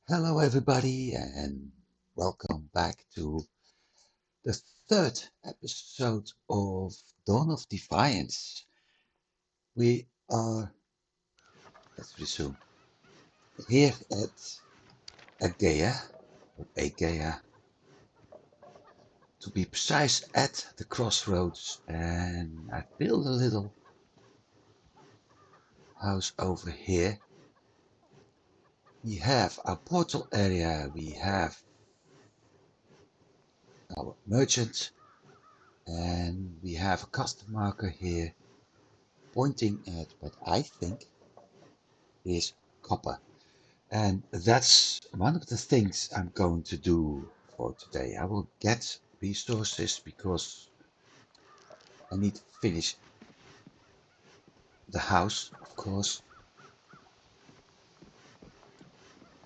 Hello, everybody, and welcome back to the third episode of Dawn of Defiance. We are, let's resume, here at Agea, or Agea, to be precise, at the crossroads, and I built a little house over here. We have our portal area, we have our merchant, and we have a custom marker here pointing at what I think is copper. And that's one of the things I'm going to do for today. I will get resources because I need to finish the house, of course.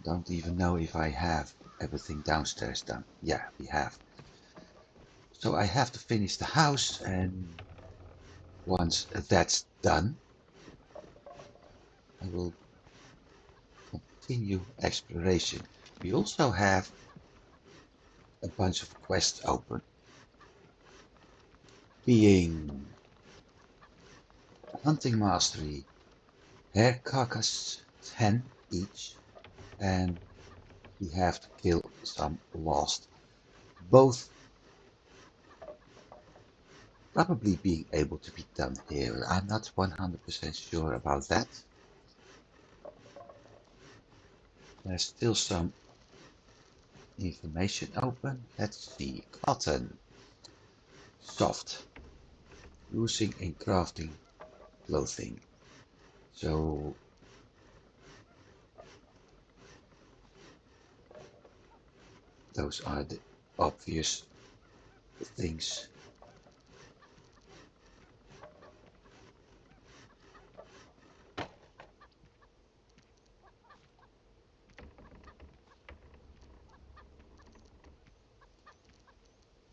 Don't even know if I have everything downstairs done. Yeah, we have. So I have to finish the house, and once that's done, I will continue exploration. We also have a bunch of quests open, being hunting mastery, hair carcass 10 each, and we have to kill some lost. Both probably being able to be done here. I'm not 100% sure about that. There's still some information open. Let's see. Cotton. Soft. Using in crafting clothing. So those are the obvious things.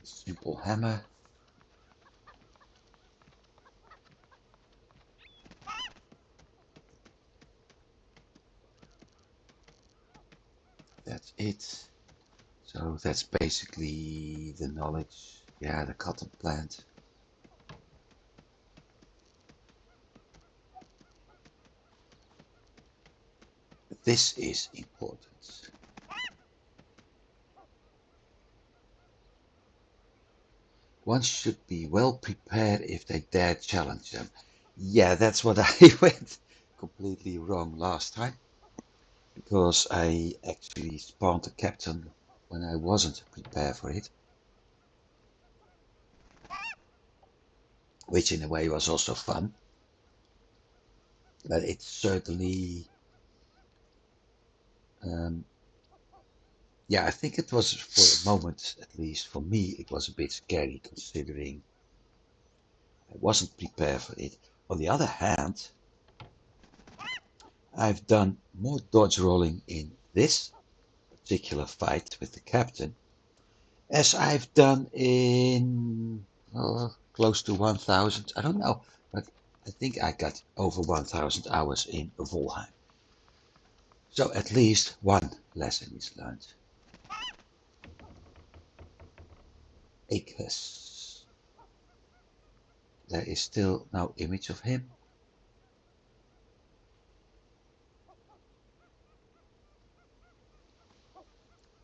Simple hammer. That's it. So that's basically the knowledge. Yeah, the cotton plant. This is important. One should be well prepared if they dare challenge them. Yeah, that's what I went completely wrong last time, because I actually spawned a captain when I wasn't prepared for it, which in a way was also fun, but it's certainly, um, yeah, I think it was for a moment, at least for me, it was a bit scary considering I wasn't prepared for it. On the other hand, I've done more dodge rolling in this particular fight with the captain as I've done in close to 1000. I don't know, but I think I got over 1000 hours in Volheim. So at least one lesson is learned. Acus. There is still no image of him.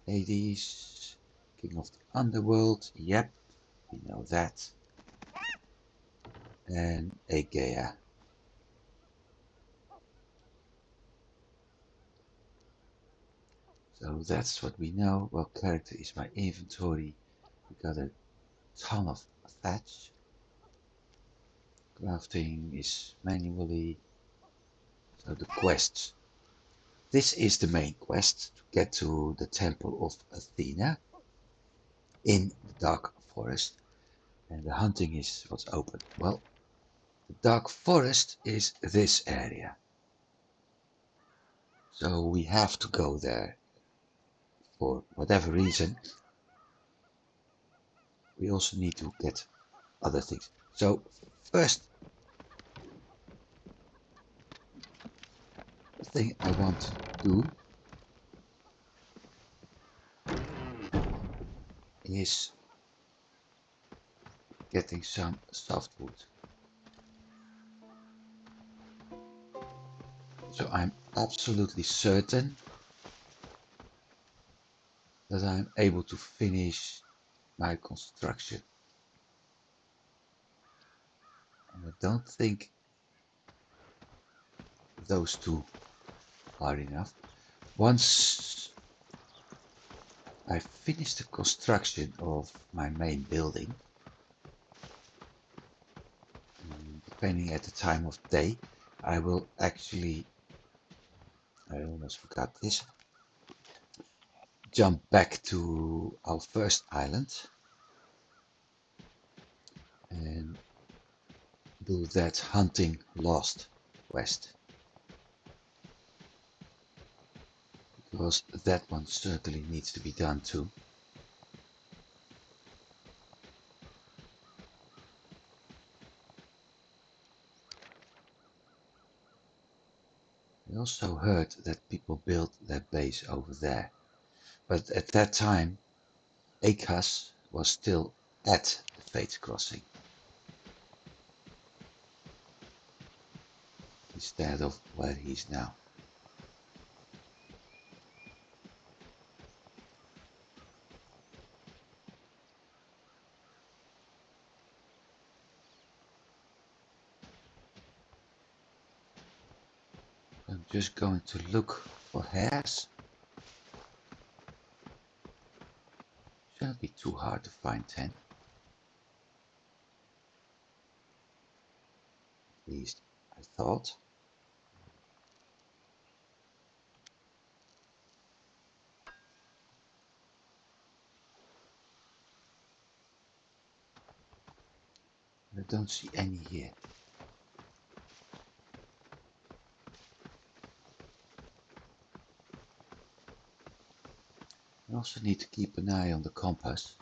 Hades, King of the Underworld. Yep, we know that. And Aegea. So that's what we know. Well, character is my inventory. We got a ton of thatch. Crafting is manually. So the quests. This is the main quest to get to the Temple of Athena in the Dark Forest. And the hunting is what's open. Well, the Dark Forest is this area. So we have to go there for whatever reason. We also need to get other things. So first thing I want to do is getting some softwood. So I'm absolutely certain that I'm able to finish my construction. And I don't think those two are enough. Once I finish the construction of my main building, depending at the time of day, I will actually, I almost forgot this, jump back to our first island and do that hunting lost quest, because that one certainly needs to be done too. I also heard that people built their base over there, but at that time Akas was still at the Fates Crossing instead of where he is now. I'm just going to look for hares. Shouldn't be too hard to find 10. At least I thought. I don't see any here. I also need to keep an eye on the compass,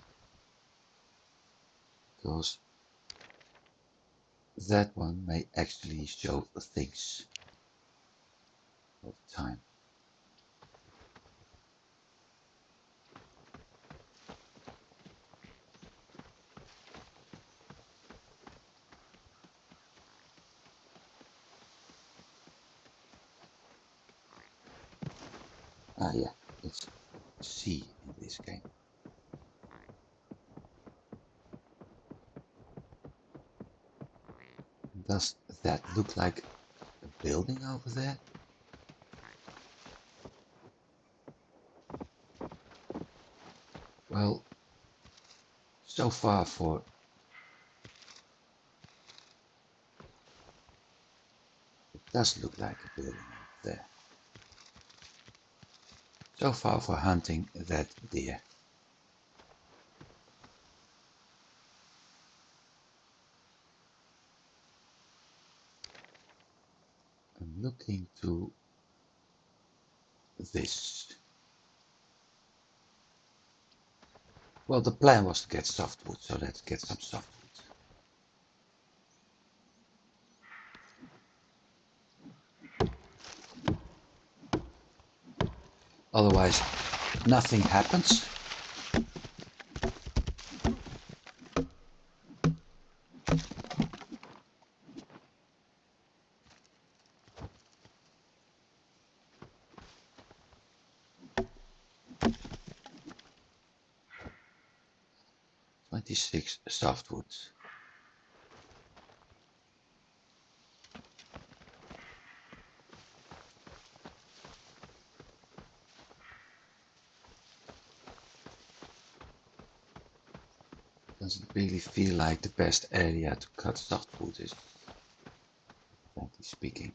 because that one may actually show things over time. Ah yeah, it's C in this game. Does that look like a building over there? Well, so far for it does look like a building over there. So far for hunting that deer. I'm looking to this. Well, the plan was to get softwood, so let's get some softwood. Otherwise, nothing happens. "26 softwood." Doesn't really feel like the best area to cut softwood is, frankly speaking.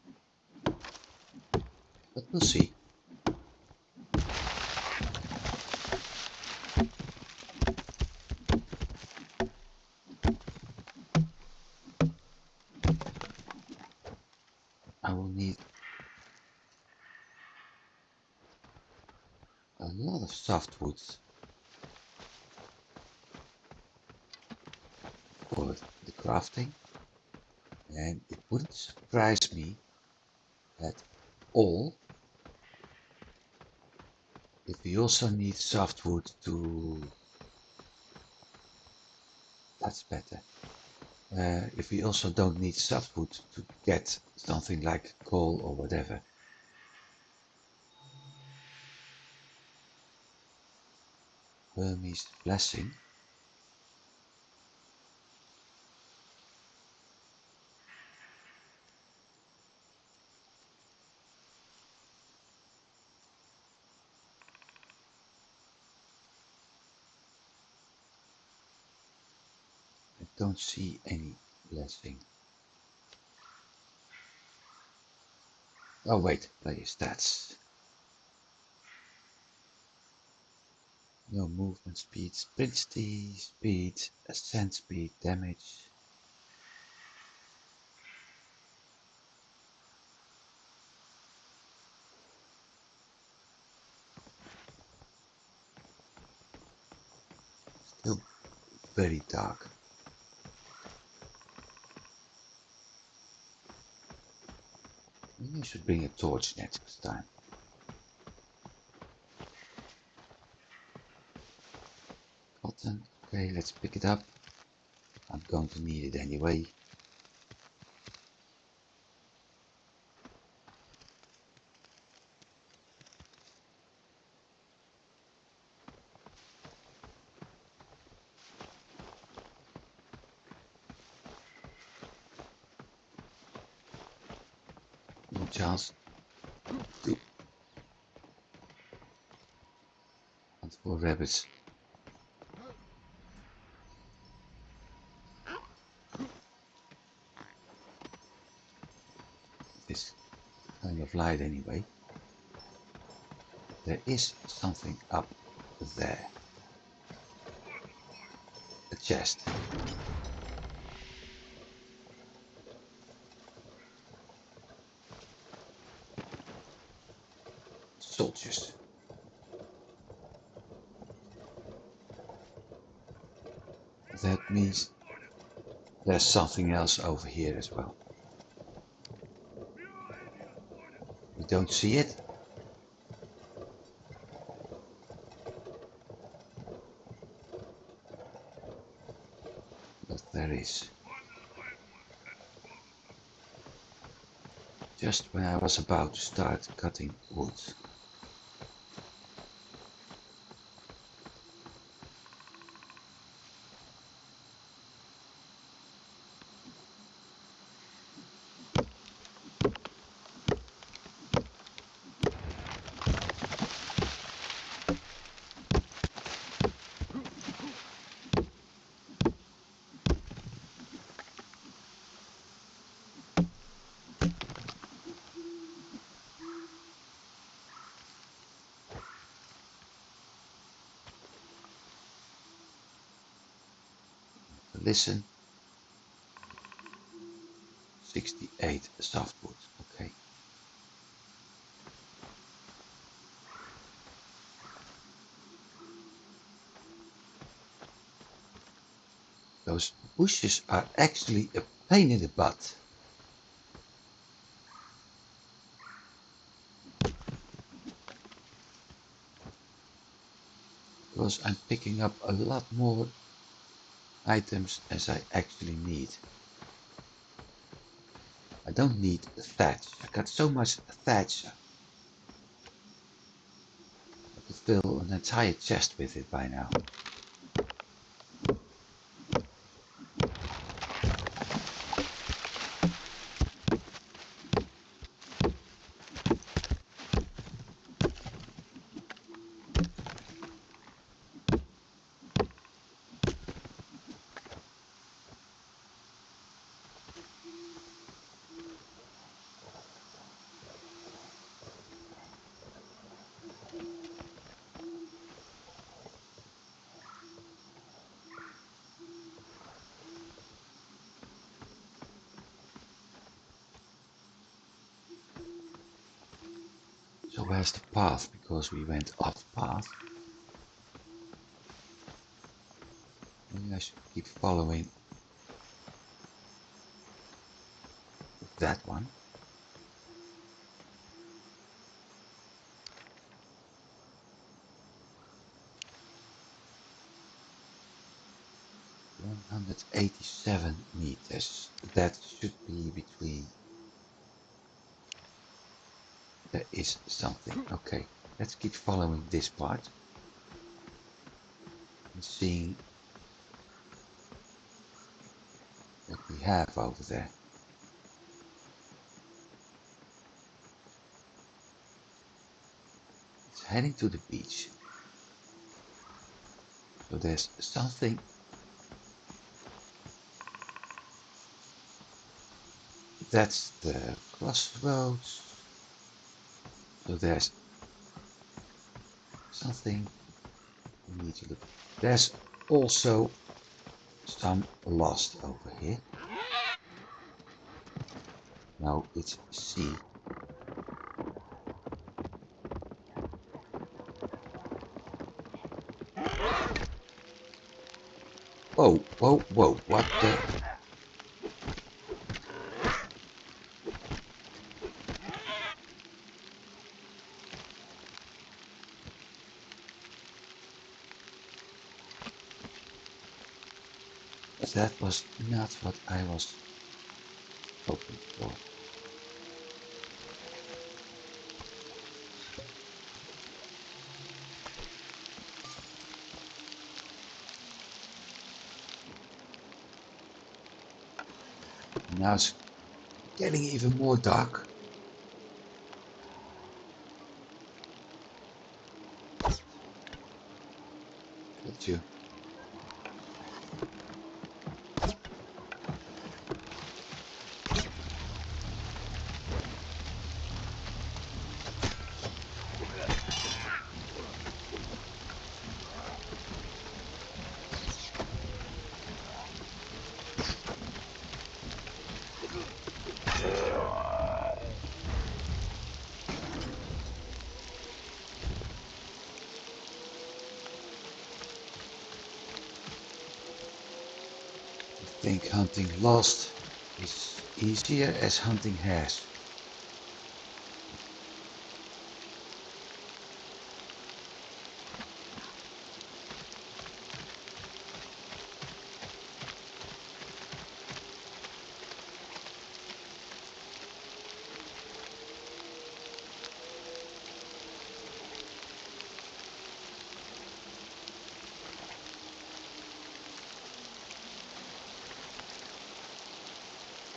But we'll see. I will need a lot of softwood for the crafting, and it wouldn't surprise me at all if we also need softwood to That's better. If we also don't need softwood to get something like coal or whatever. Hermes blessing. I don't see any blessing. Oh wait, player stats. No movement speed, sprint speed, ascent speed, damage. Still very dark. Maybe I should bring a torch next time. Cotton, okay, let's pick it up. I'm going to need it anyway. No chance to hunt for rabbits. This kind of light anyway. There is something up there. A chest. Soldiers. That means there's something else over here as well. We don't see it. But there is. Just when I was about to start cutting wood. Listen. 68 softwood. Okay. Those bushes are actually a pain in the butt. Because I'm picking up a lot more items as I actually need. I don't need thatch. I got so much thatch. I could fill an entire chest with it by now. So where's the path? Because we went off path. Maybe I should keep following that one. 187 meters. That should be between. There is something. Okay, let's keep following this part and seeing what we have over there. It's heading to the beach. So there's something. That's the crossroads. So there's something we need to look. There's also some lost over here. Now it's C. Whoa, whoa, whoa, what the? That was not what I was hoping for. Now it's getting even more dark. Got you. I think hunting lost is easier as hunting hares.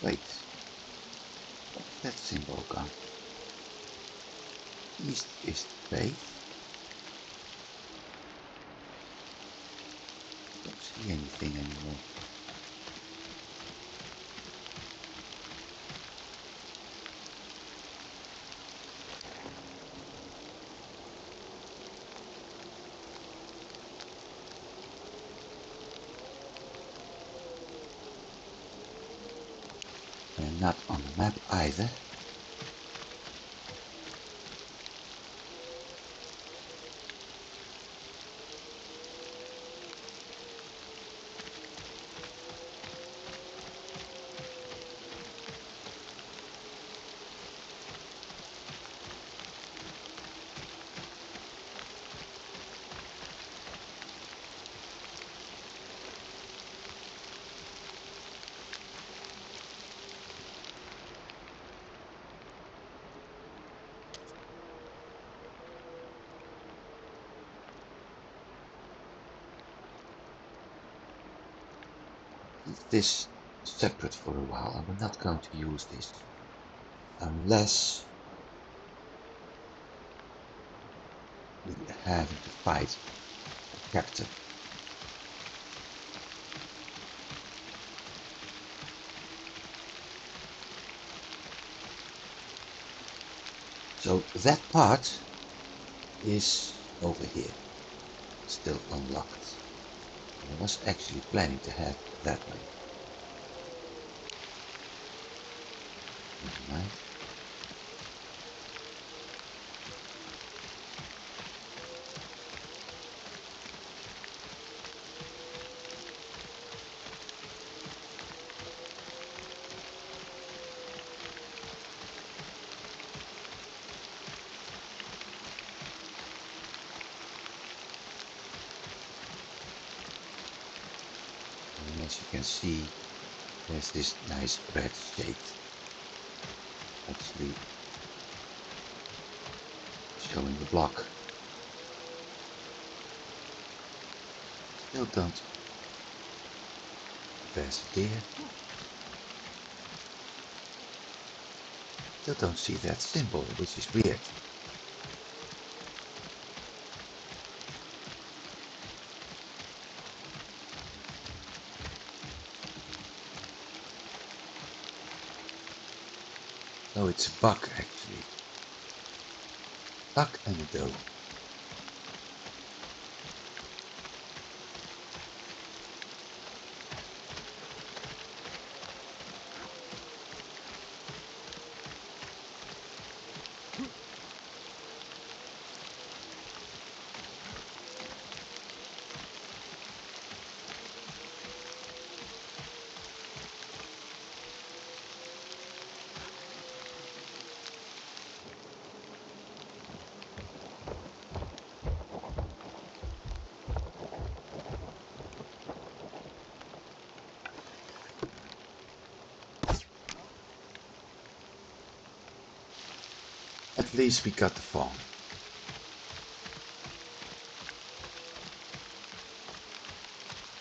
Wait, what's that symbol gone? East is faith. Don't see anything anymore. And not on the map either. Keep this separate for a while. I'm not going to use this unless we have to fight a captain. So that part is over here, still unlocked. I was actually planning to head that way. Never mind. And as you can see there's this nice red shade actually showing the block. Still don't. There's a deer. Still don't see that symbol, which is weird. Oh, it's a buck actually. Buck and a doe. At least we got the fawn.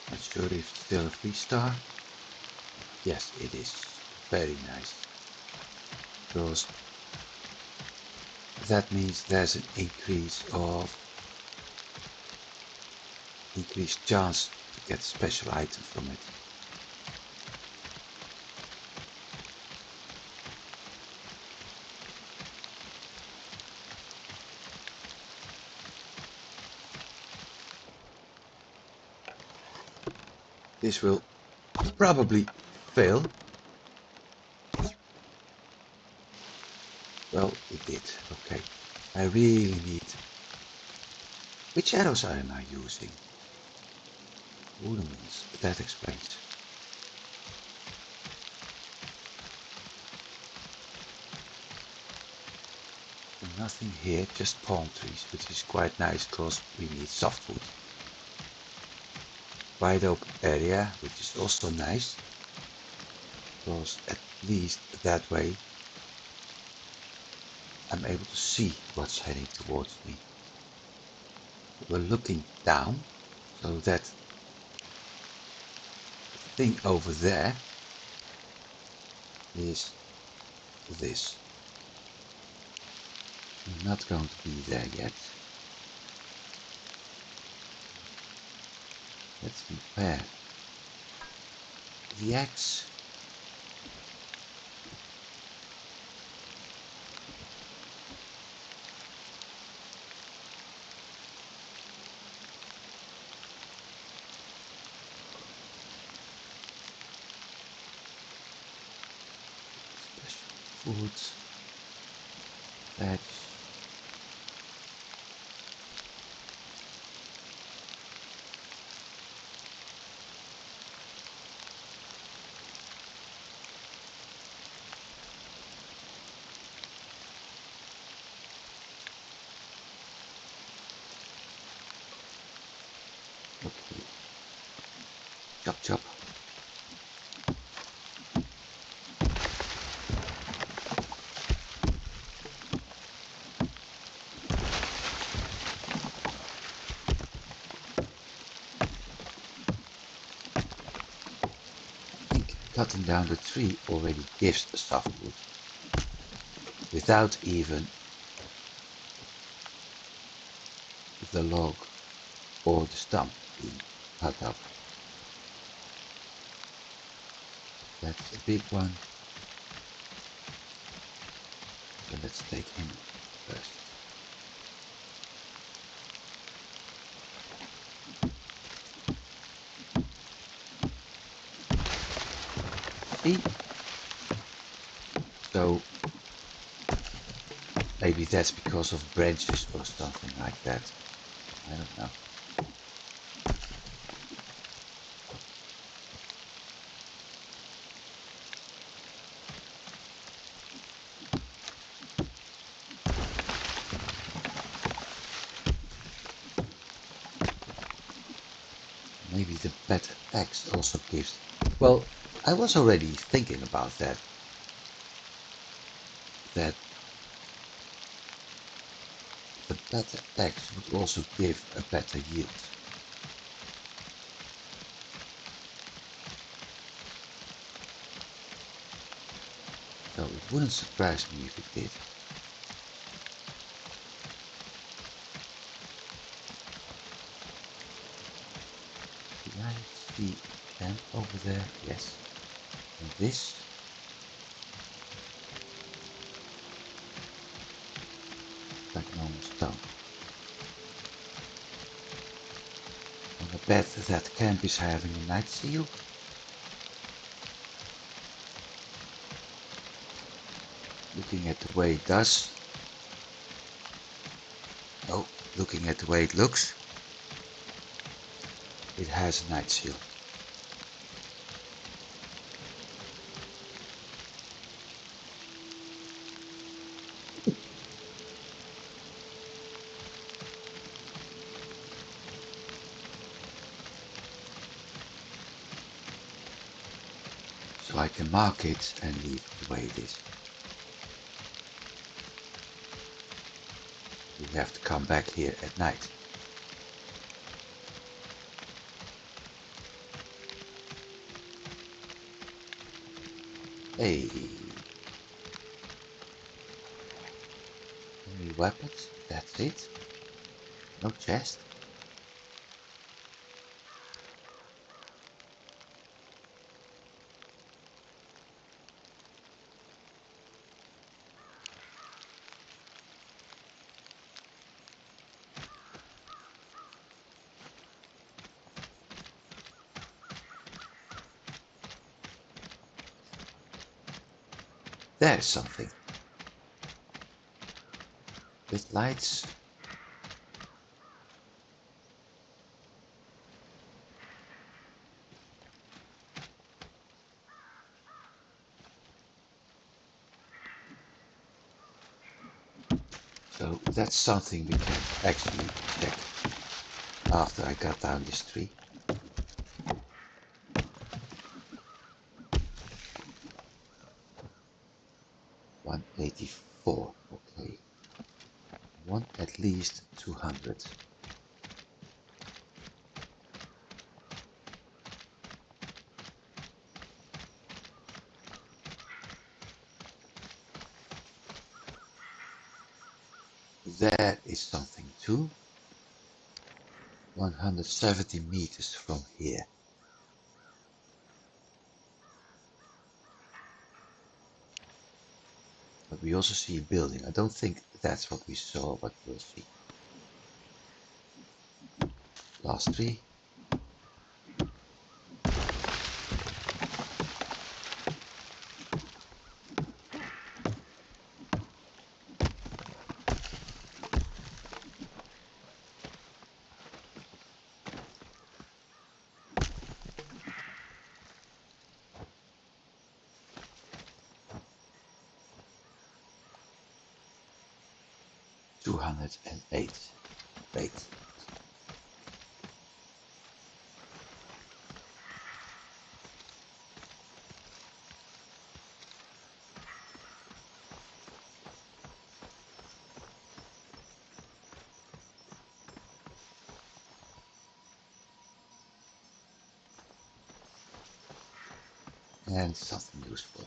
Not sure if it's still a 3-star. Yes, it is. Very nice. Because that means there's an increased chance to get a special item from it. This will probably fail. Well, it did. Okay. I really need... Which arrows am I using? Wooden ones. That explains. Nothing here, just palm trees, which is quite nice because we need softwood. Wide open area, which is also nice, because at least that way I'm able to see what's heading towards me. We're looking down, so that thing over there is this. I'm not going to be there yet. Let's repair the axe. Special food. Veg. Okay. Chop chop. I think cutting down the tree already gives the softwood without even the log or the stump being cut up. That's a big one. So let's take him first. See? So maybe that's because of branches or something like that. I don't know. Maybe the better axe also gives Well, I was already thinking about that the better eggs would also give a better yield. So it wouldn't surprise me if it did. Do I see an over there? Yes. And this like normal stone. And I bet that camp is having a night seal. Looking at the way it does. Oh, looking at the way it looks. It has a night seal. So I can mark it and leave it the way it is. We have to come back here at night. Hey. Any weapons? That's it. No chest. There's something. With lights. So that's something we can actually check after I cut down this tree. 184, okay. Want at least 200. That is something too. 170 meters from here. But we also see a building. I don't think that's what we saw, but we'll see. Last tree. $208. Wait. And something useful.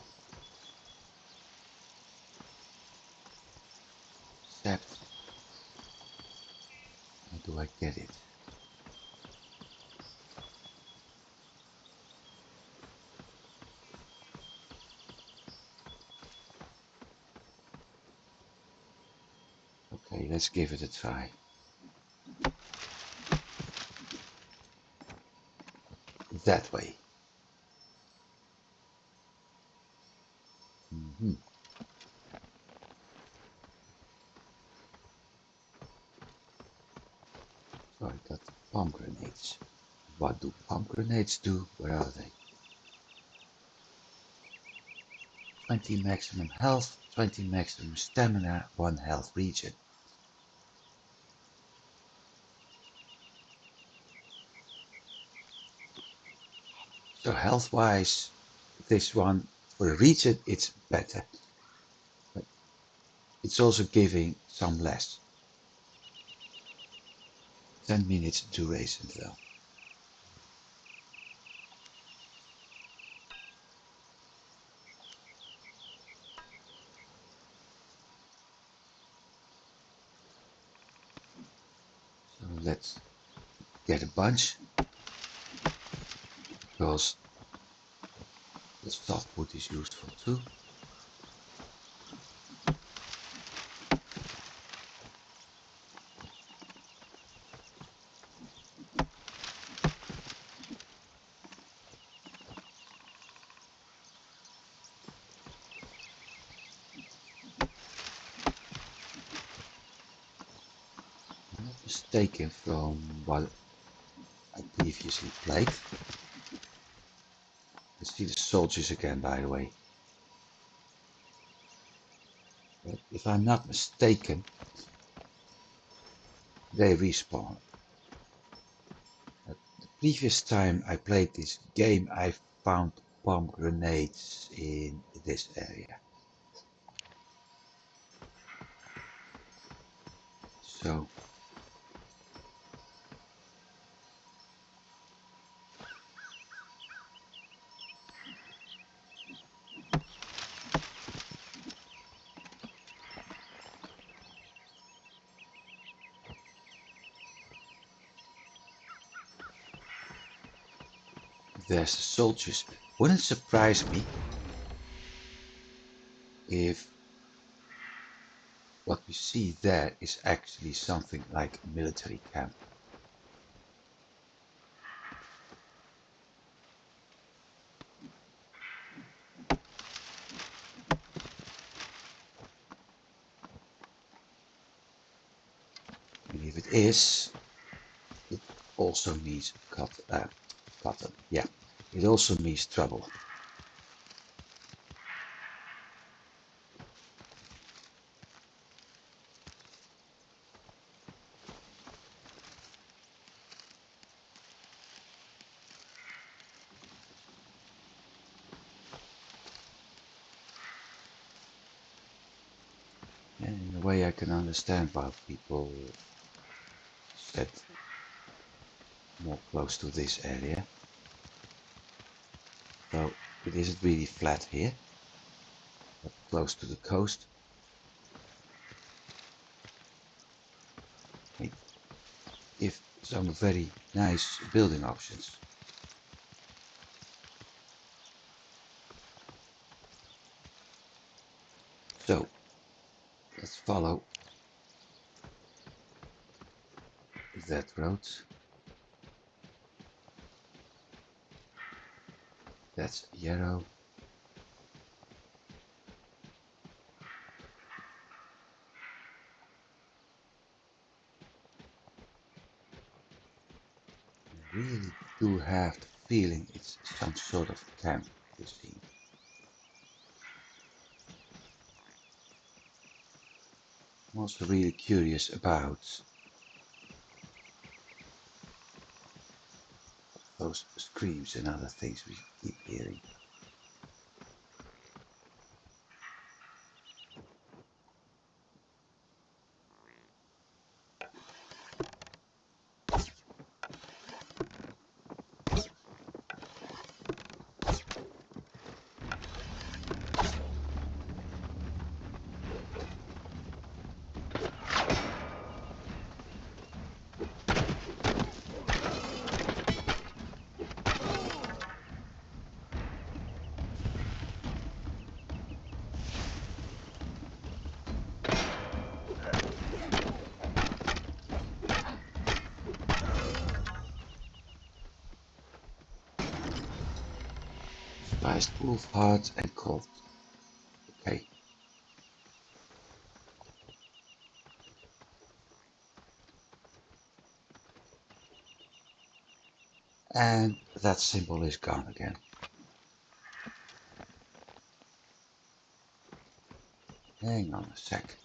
Except, how do I get it? Okay, let's give it a try. That way. Mm-hmm. So I got pomegranates. What do pomegranates do? Where are they? 20 maximum health, 20 maximum stamina, 1 health regen. So health wise, this one for the region it's better, but it's also giving some less. 10 minutes duration though. So let's get a bunch, because the softwood is useful too. I'm not mistaken from what I previously played. Let's see the soldiers again, by the way. But if I'm not mistaken, they respawn. The previous time I played this game, I found bomb grenades in this area. So there's the soldiers. Wouldn't surprise me if what we see there is actually something like a military camp. And if it is, it also means cotton. Yeah, it also means trouble. And in a way I can understand why people set more close to this area. So it isn't really flat here, but close to the coast. It gives some very nice building options. So let's follow that road. That's Yarrow. I really do have the feeling it's some sort of camp you see. I'm also really curious about those screams and other things we keep hearing. Spiced wolf heart and cold. Okay. And that symbol is gone again. Hang on a sec.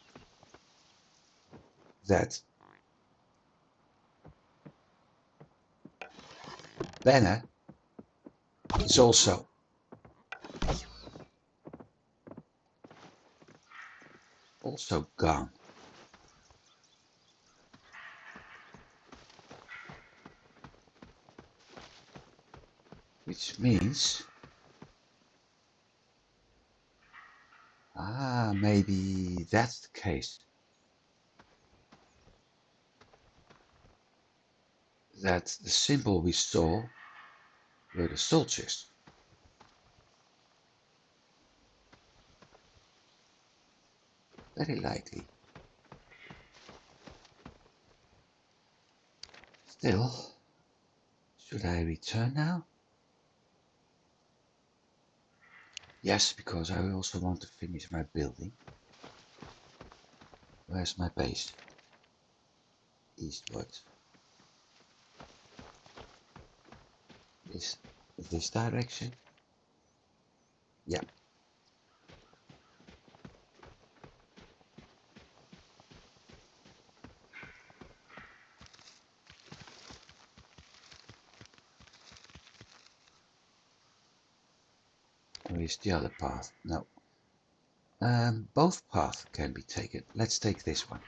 That banner is also gone. Which means, maybe that's the case. That the symbol we saw were the soldiers. Very likely. Still, should I return now? Yes, because I also want to finish my building. Where's my base? Eastward. Is this direction? Yeah. Or is the other path? No. Both paths can be taken. Let's take this one.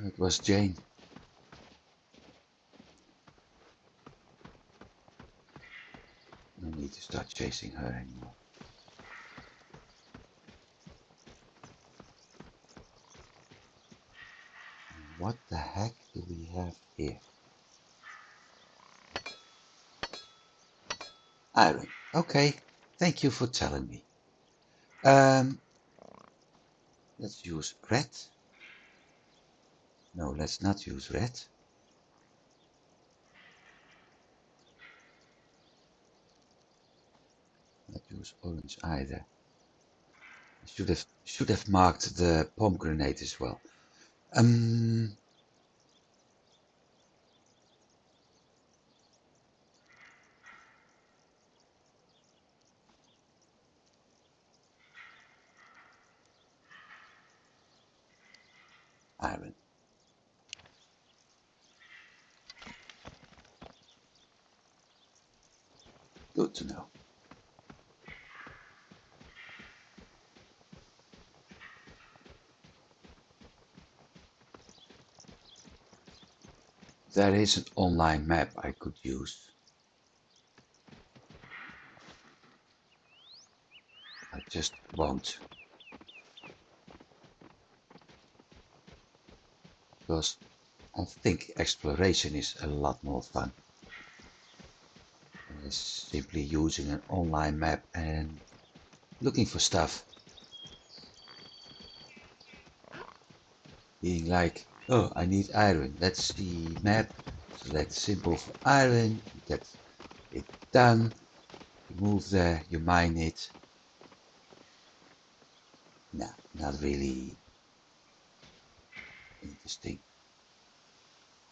It was Jane. No need to start chasing her anymore. And what the heck do we have here? Iron. Okay, thank you for telling me. Let's use red. No, let's not use red. Not use orange either. I should have marked the pomegranate as well. Iron. Good to know. There is an online map I could use. I just won't. Because I think exploration is a lot more fun. Than simply using an online map and looking for stuff. Being like, oh, I need iron. That's the map. Select symbol for iron. Get it done. You move there, you mine it. No, not really interesting.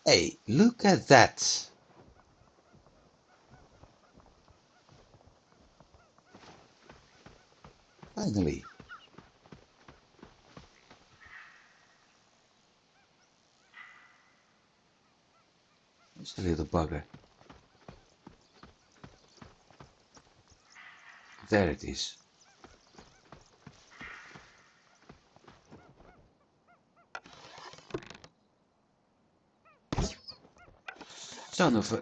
Hey, look at that! Finally. It's a little bugger. There it is. Son of a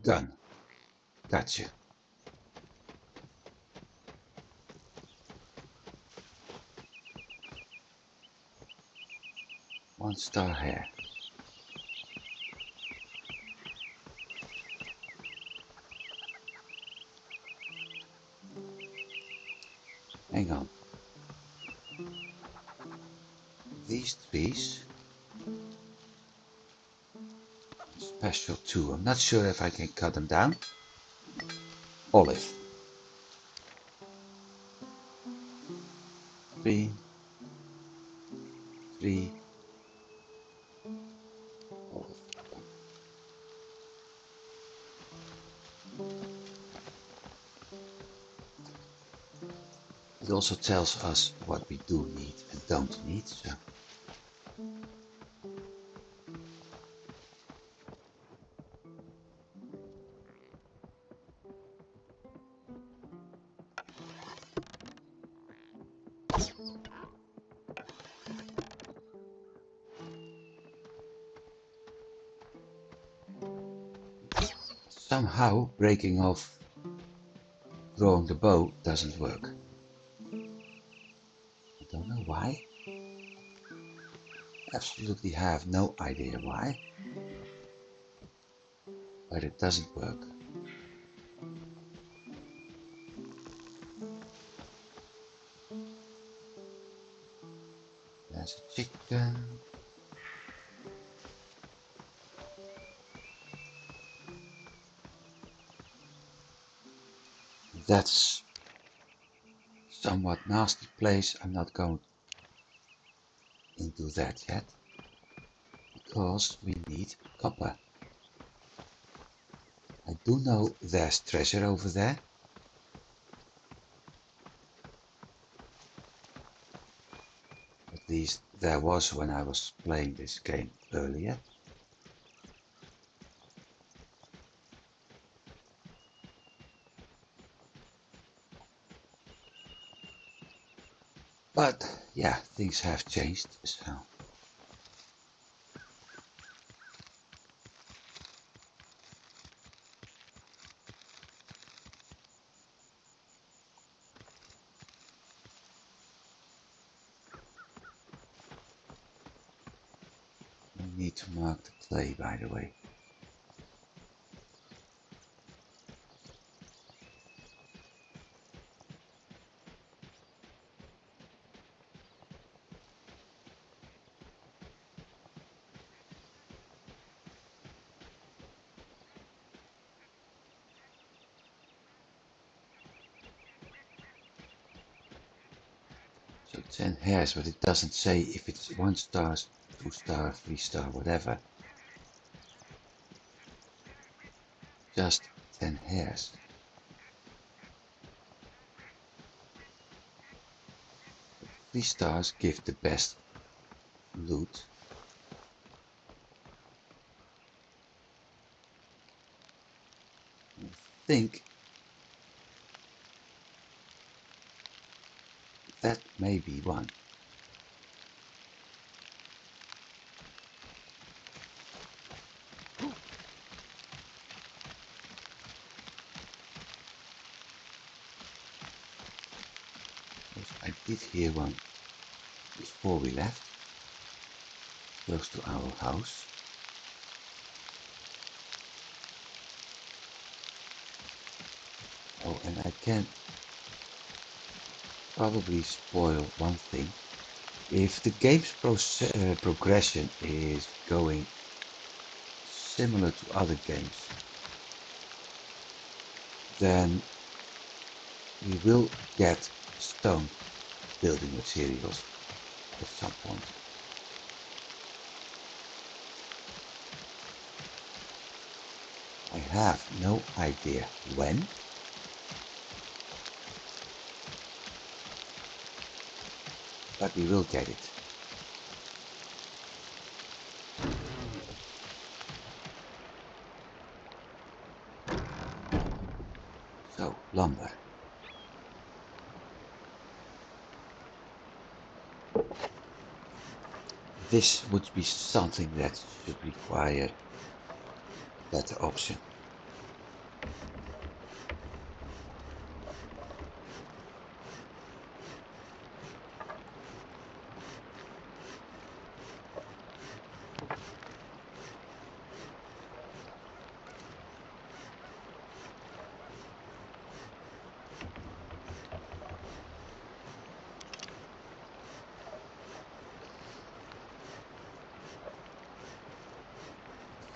gun. Gotcha. 1-star hair. Hang on. These trees. Special too. I'm not sure if I can cut them down. Olive. Three. Olive. It also tells us what we do need and don't need. So somehow breaking off drawing the bow doesn't work. I don't know why. Absolutely have no idea why. But it doesn't work. There's a chicken. That's somewhat nasty place. I'm not going into that yet because we need copper. I do know there's treasure over there. At least there was when I was playing this game earlier. But yeah, things have changed, so I need to mark the clay, by the way. So 10 hairs, but it doesn't say if it's 1 star, 2 star, 3 star, whatever. Just 10 hairs. But 3 stars give the best loot. I think that may be one. Because I did hear one before we left, close to our house. Oh, and I can probably spoil one thing. If the game's progression is going similar to other games, then we will get stone building materials at some point. I have no idea when, but we will get it. So, lumber. This would be something that should require a better option.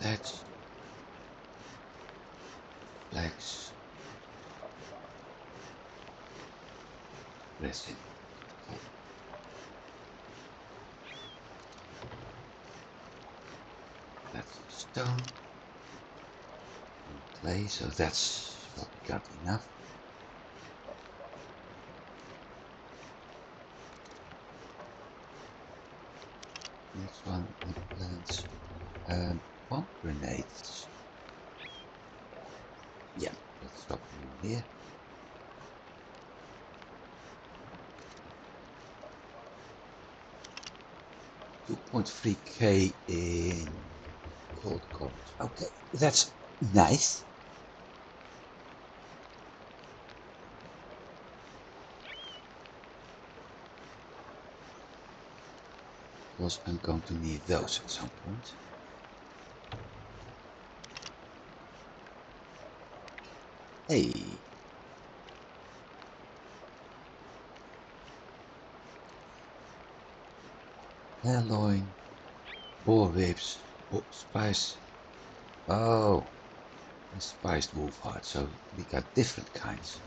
That's flax resin. Okay. That's stone and clay, so that's what we got enough. one plants bomb grenades. Yeah, let's drop them in here. 2.3k in gold coins. Okay, that's nice. Because I'm going to need those at some point. Hey. Loin, boar ribs, spice. Oh, and spiced wolf heart. So we got different kinds.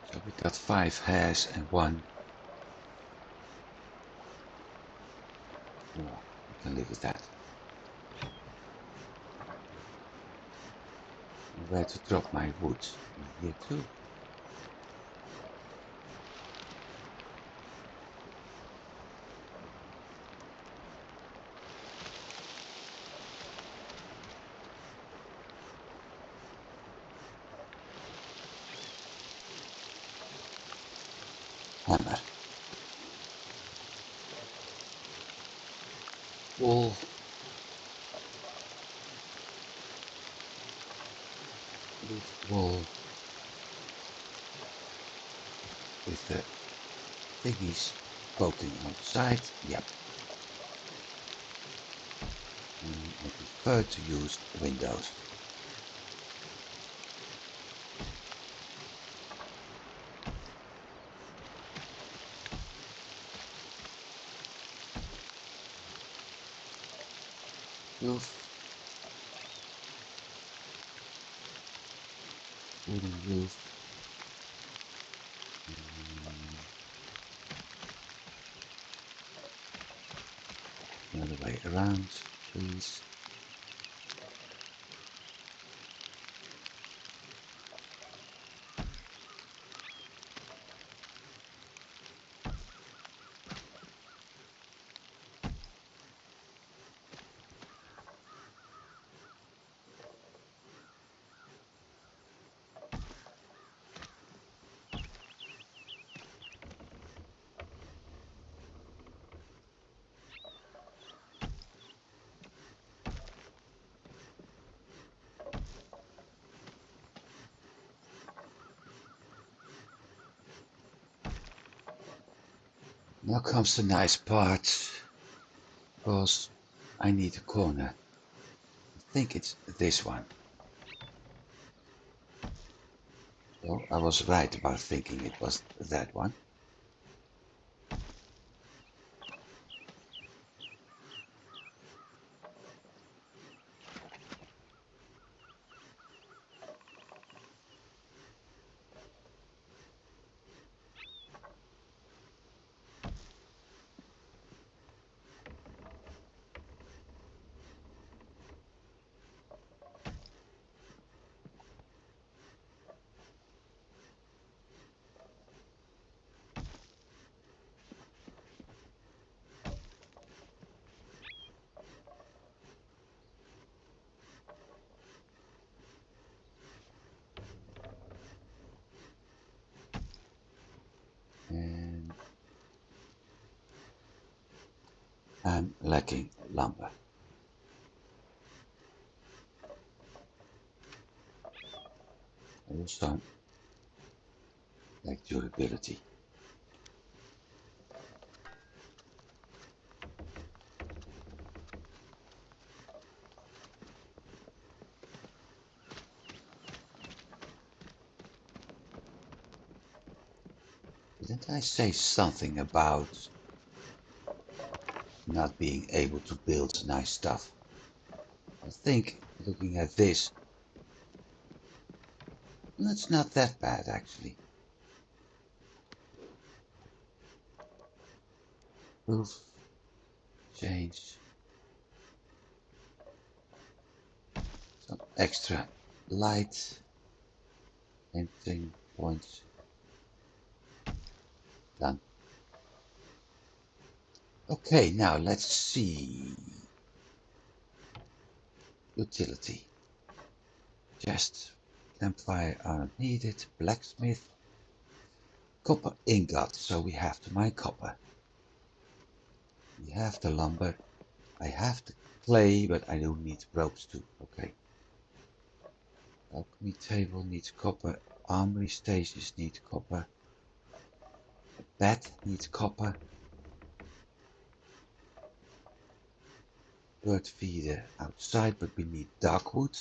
So we got 5 hares and 1. Oh, I can live with that. And where to drop my wood? In here too. Hammer. Wool. With wool. With the thingies poking on the side. Yep. And I prefer to use windows. Roof. Wooden roof. Another way around, please. Now comes the nice part, because I need a corner. I think it's this one. Well, I was right about thinking it was that one. And I'm lacking lumber. Also, like durability. Didn't I say something about not being able to build nice stuff? I think looking at this, It's not that bad actually. Roof change. Some extra light. Entering points. Done. Okay, now let's see. Utility. Chest. Campfire aren't needed. Blacksmith. Copper ingot, so we have to mine copper. We have the lumber. I have the clay, but I don't need ropes too. Okay. Alchemy table needs copper. Armory stations need copper. A bed needs copper. Bird feeder outside, but we need dark wood.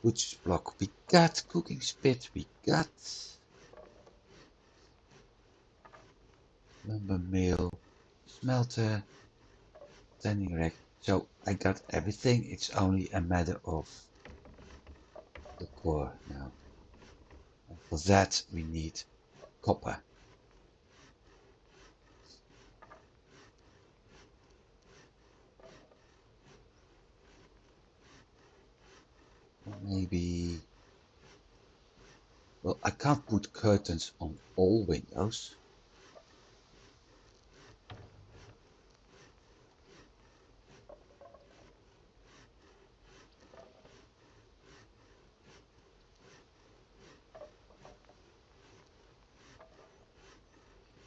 Butcher's block we got. Cooking spit we got. Lumber mill. Smelter. Standing rack. So I got everything. It's only a matter of the core now. And for that we need copper. Maybe, well, I can't put curtains on all windows.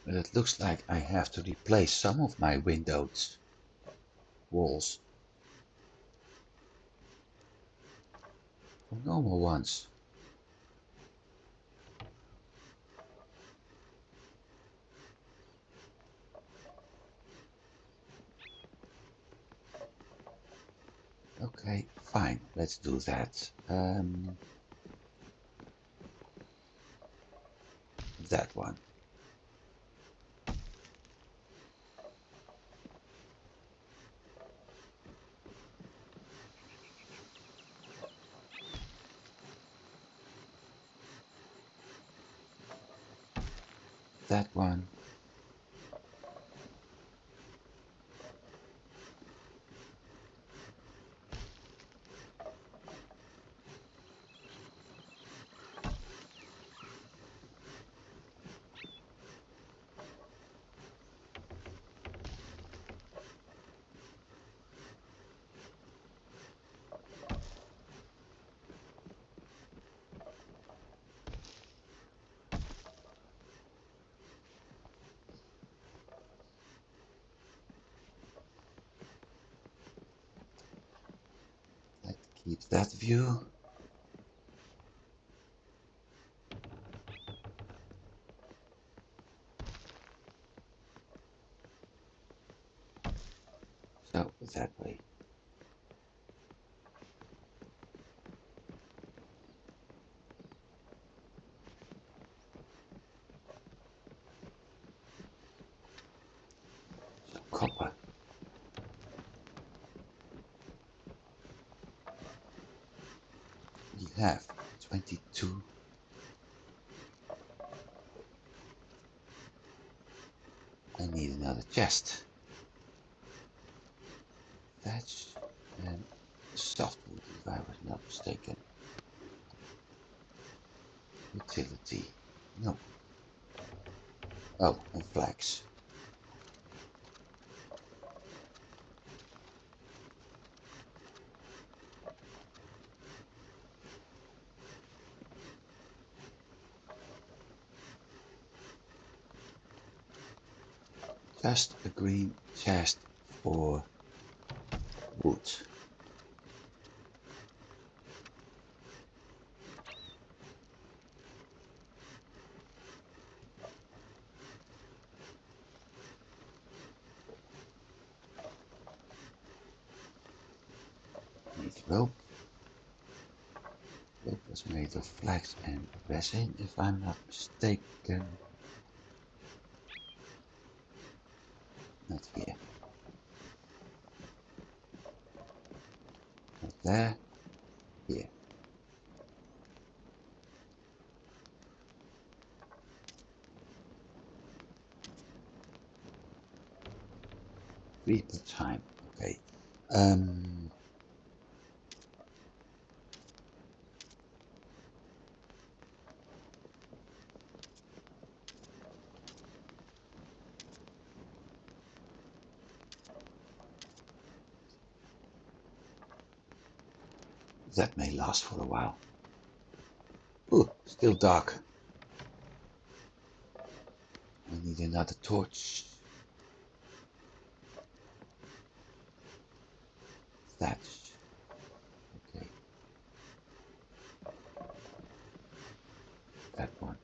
But it looks like I have to replace some of my windows walls for normal ones. Okay, fine, let's do that. That one. That one. Let's keep that view. So that way. So copper. We have 22. I need another chest. Thatch and softwood, if I was not mistaken. Utility. No. Oh, and flax. Just a green chest for wood. Need rope. Rope was made of flax and resin, if I'm not mistaken. Not here. Not there. Here. 3 per time. Okay. That may last for a while. Ooh, still dark. I need another torch. Thatch. Okay. That one.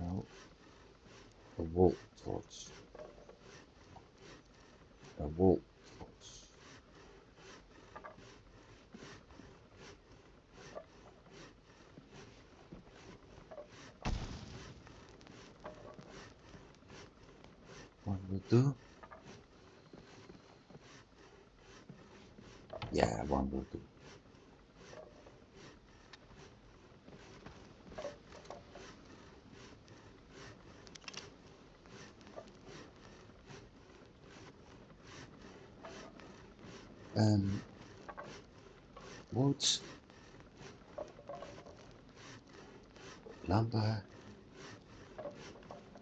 Oh, a wall torch. A wall torch. One will do. Yeah, one will do. Wood, lumber,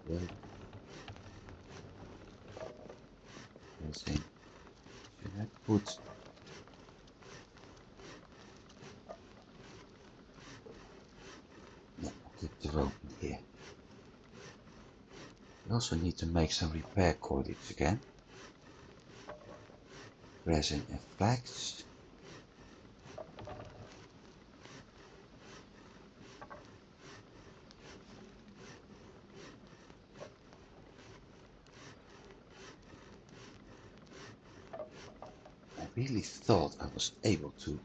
wood, resin. Should I put no, I'll keep the rope in here. We also need to make some repair cordage again. Resin and flax. I really thought I was able to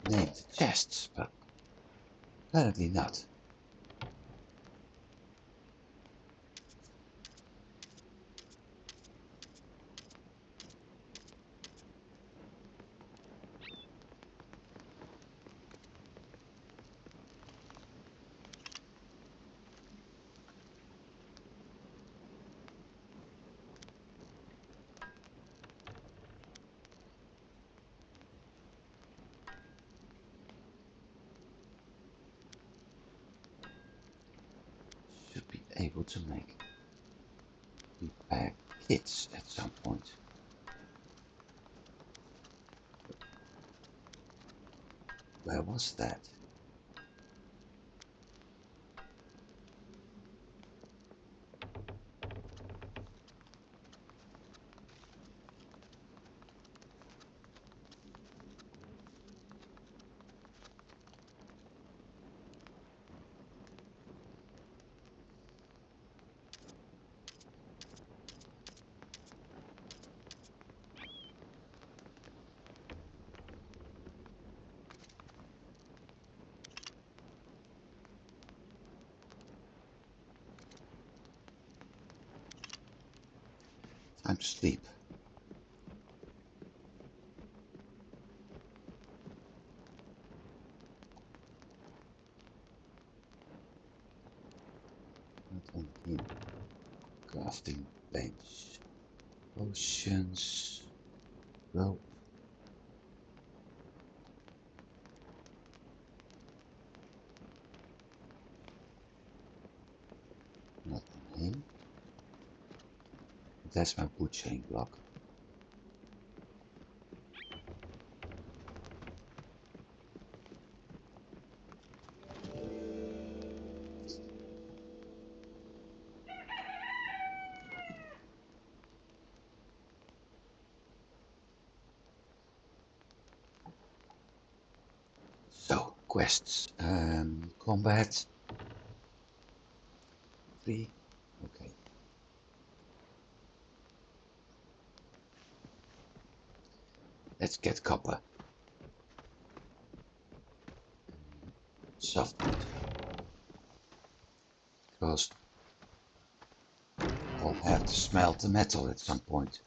name the chests, but apparently not. Should be able to make repair kits at some point. Where was that? Time to sleep. Not on here. Crafting bench. Potions. Rope. Not on him. That's my wood chain block. So, quests. Combat. 3. Okay. Let's get copper. Softwood. Because I'll have to smelt the metal at some point.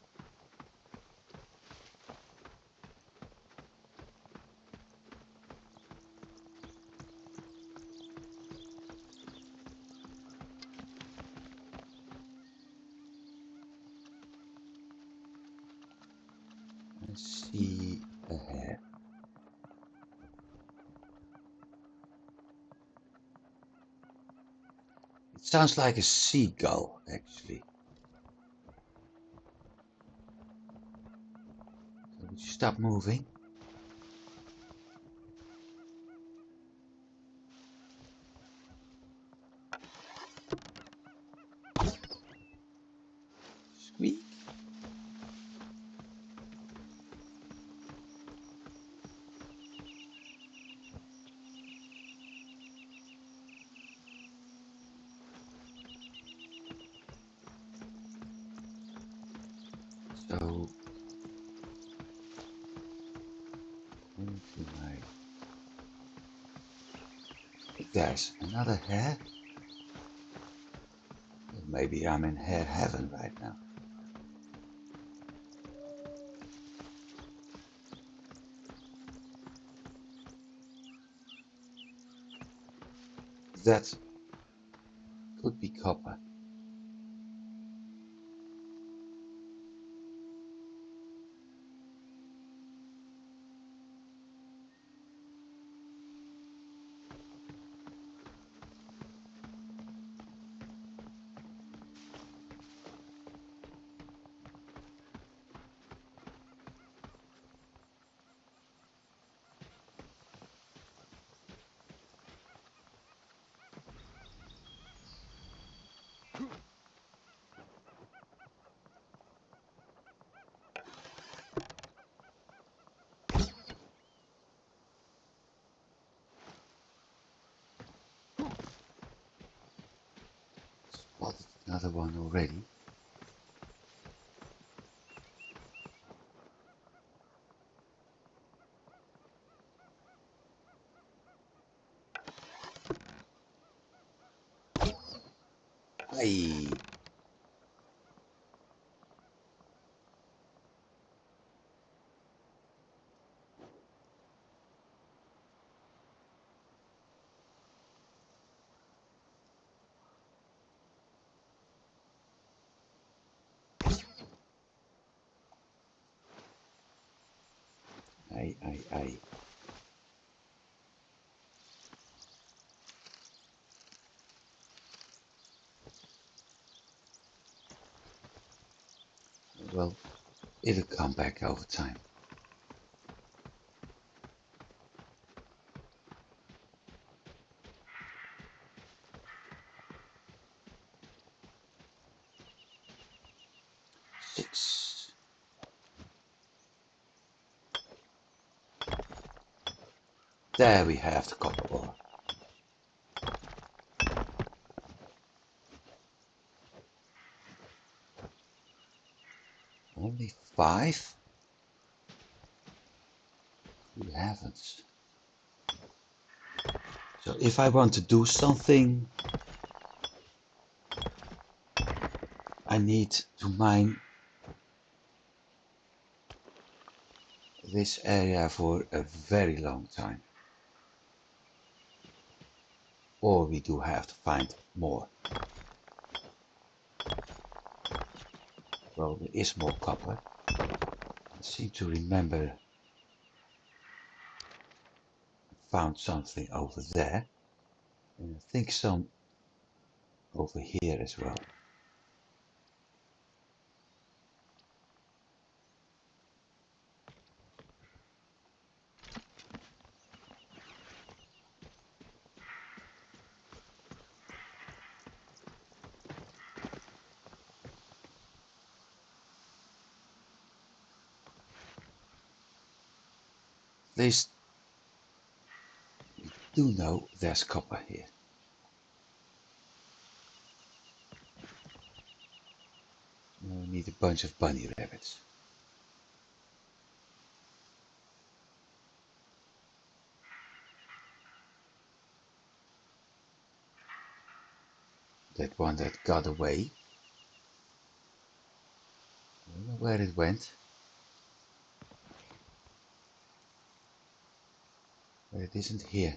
I see a hare. It sounds like a seagull, actually. So would you stop moving? Squeak. So into my... There's another hare. Maybe I'm in hare heaven right now. That could be copper. Spotted another one already. Hey. Hey. Well, it'll come back over time. Six. There we have the copper ore. Only 5? Good heavens. So if I want to do something, I need to mine this area for a very long time. Or we do have to find more. Well, there is more copper. I seem to remember I found something over there. And I think some over here as well. At least we do know there's copper here. Now we need a bunch of bunny rabbits. That one that got away. I don't know where it went. But it isn't here.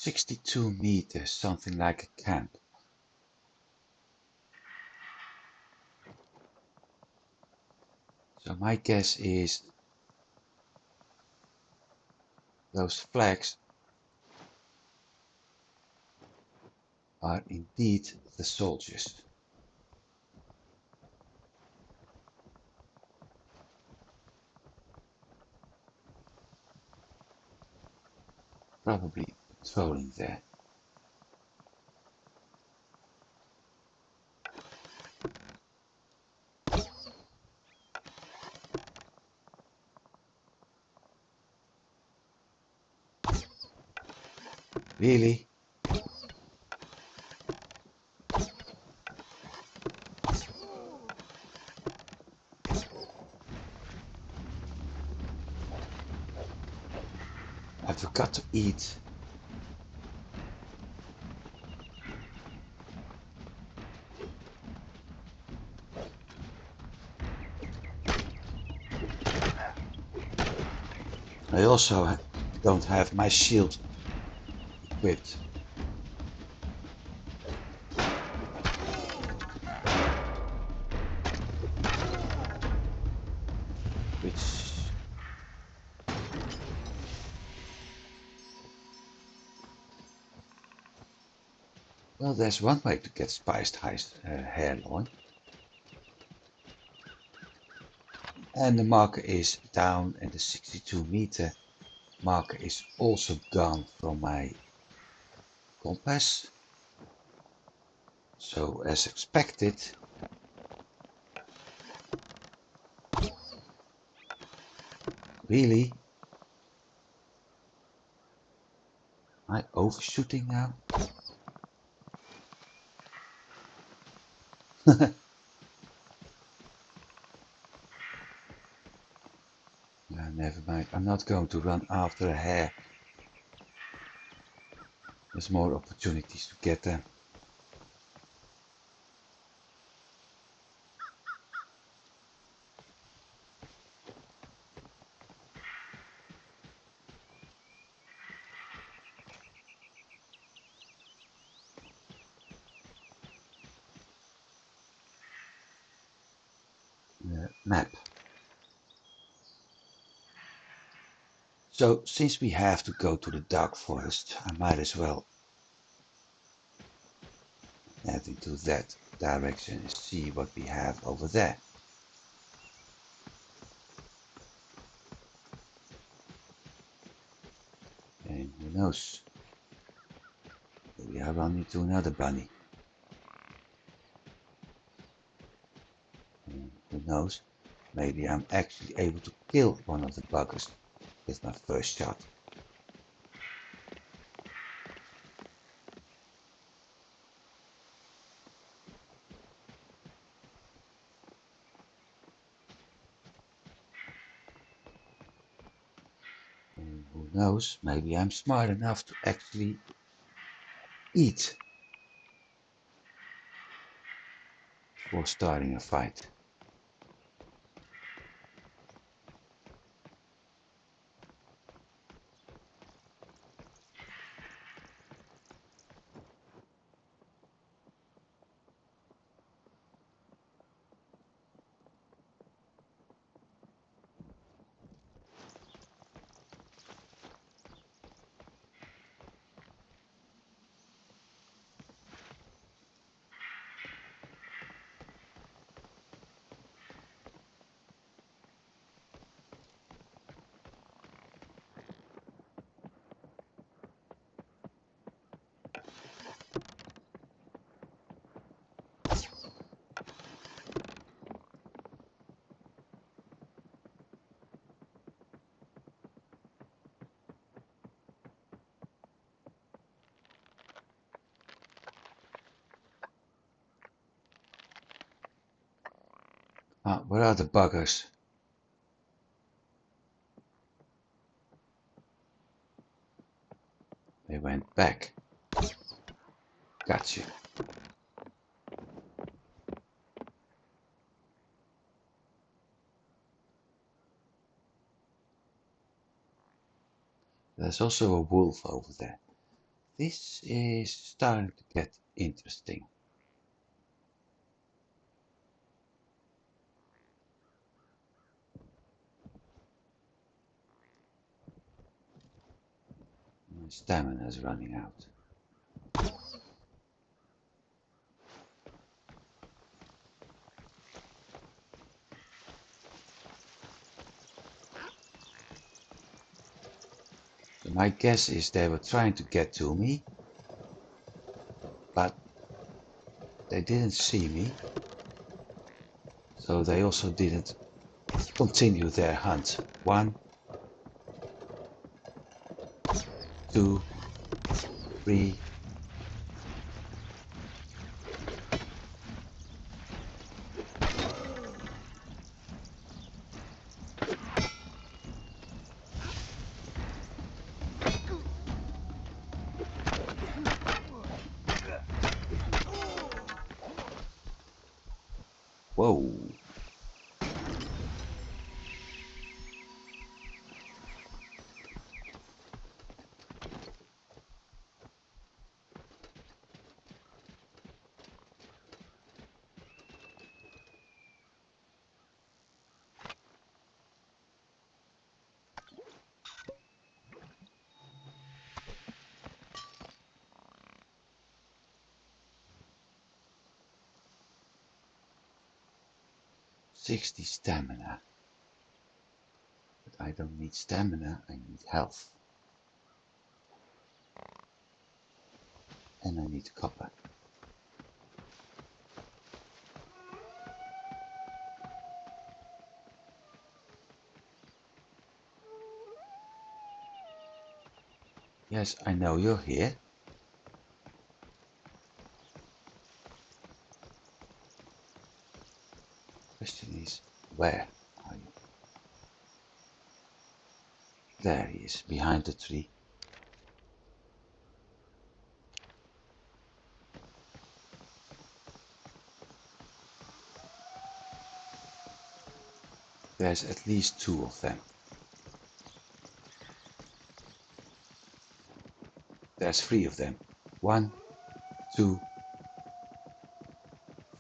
62 meters, something like a camp. So my guess is those flags are indeed the soldiers. Probably patrolling there. Really? I forgot to eat. I also don't have my shield equipped. Well, there's one way to get spiced hairloin. And the marker is down, and the 62 meter marker is also gone from my compass. So as expected, really, am I overshooting now? No, never mind. I'm not going to run after a hare. There's more opportunities to get them. Map. So since we have to go to the dark forest, I might as well head into that direction and see what we have over there. And who knows, maybe I run into another bunny. And who knows, maybe I'm actually able to kill one of the buggers with my first shot. And who knows, maybe I'm smart enough to actually eat before starting a fight. Ah, where are the buggers? They went back. Gotcha. There's also a wolf over there. This is starting to get interesting. My stamina is running out. So my guess is they were trying to get to me, but they didn't see me, so they also didn't continue their hunt. 1, 2, 3. Whoa. "60 stamina. But I don't need stamina, I need health. And I need copper. Yes, I know you're here. Question is, where are you? There he is, behind the tree. There's at least 2 of them. There's 3 of them. 1, 2,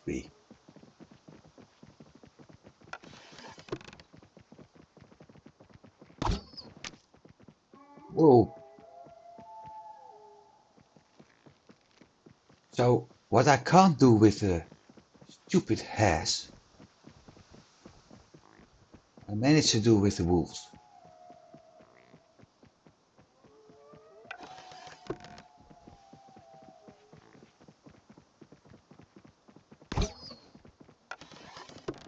3. Whoa. So, what I can't do with the stupid hares, I managed to do with the wolves.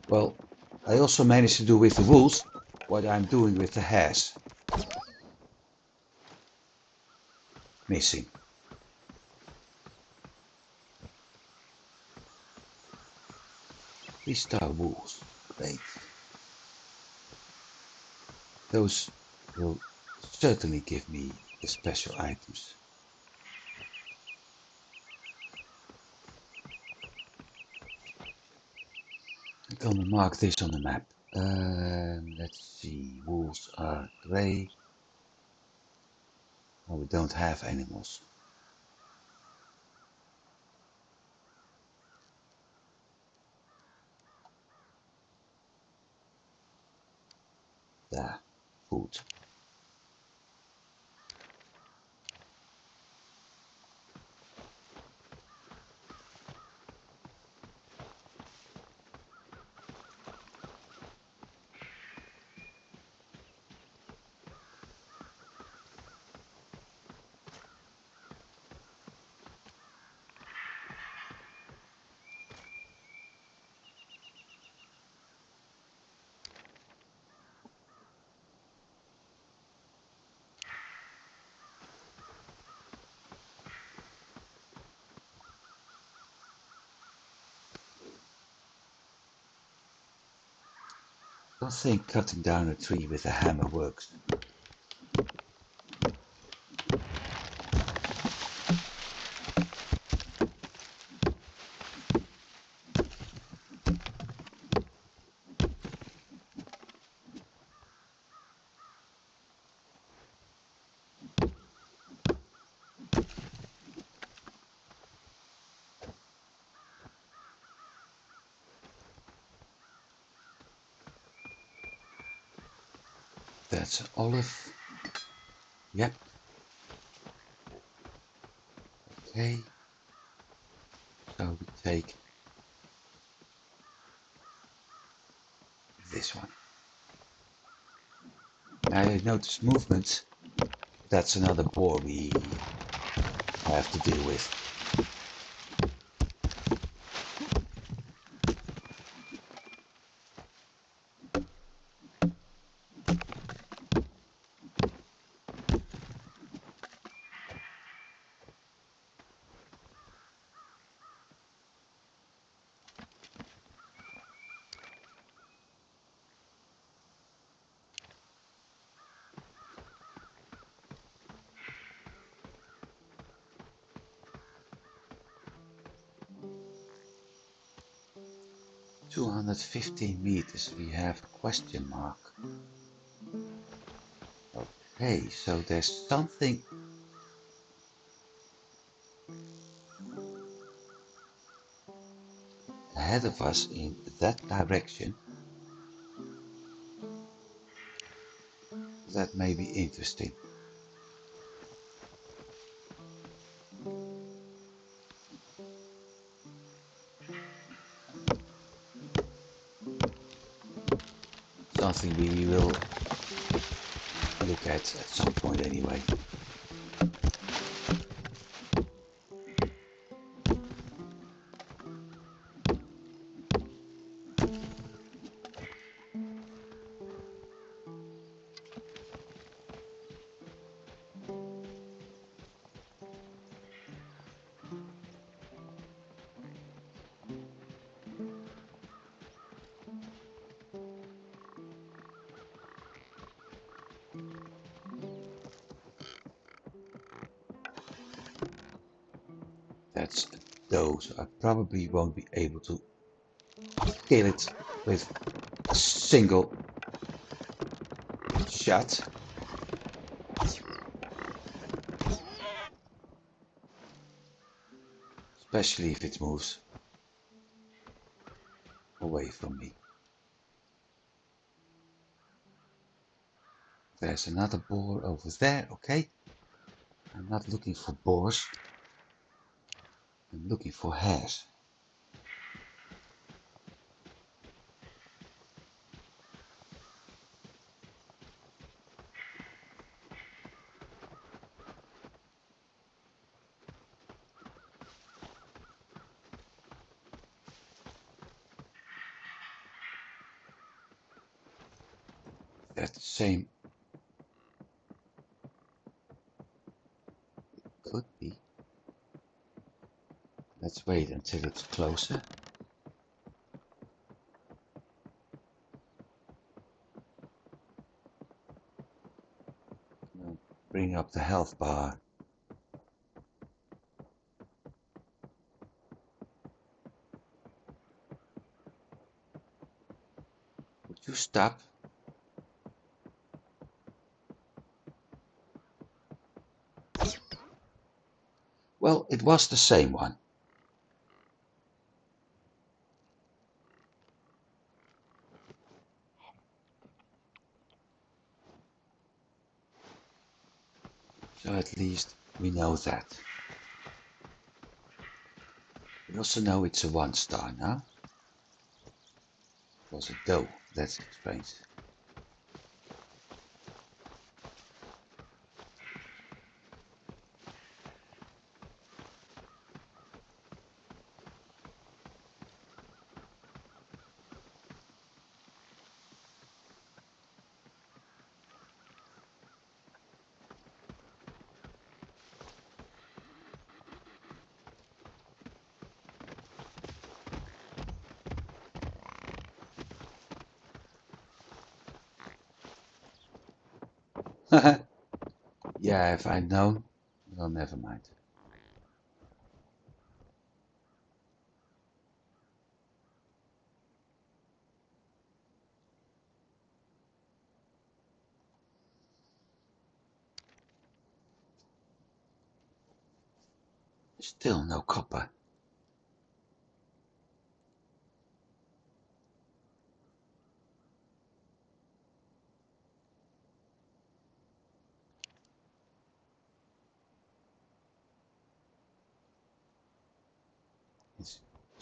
Well, I also managed to do with the wolves what I'm doing with the hares. Missing. 3-star wolves. Great. Those will certainly give me the special items. I'm gonna mark this on the map. Let's see, wolves are grey. Oh, we don't have animals. There, food. I don't think cutting down a tree with a hammer works. That's an olive. Yep. Okay. So we take this one. I notice movements. That's another boar we have to deal with. 215 meters, we have a question mark. Okay, so there's something ahead of us in that direction. That may be interesting. Something we will look at some point anyway. That's a doe, so I probably won't be able to kill it with a single shot. Especially if it moves away from me. There's another boar over there, okay. I'm not looking for boars. I'm looking for hares. That's the same. Could be. Let's wait until it's closer. I'll bring up the health bar. Would you stop? Well, it was the same one. So at least we know that. We also know it's a 1-star now. It was a doe, that explains. Yeah, if I'd known, well, never mind. Still no copper.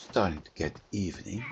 Starting to get evening.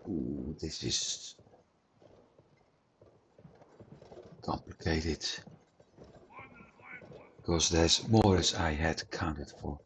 Ooh, this is complicated because there's more as I had counted for.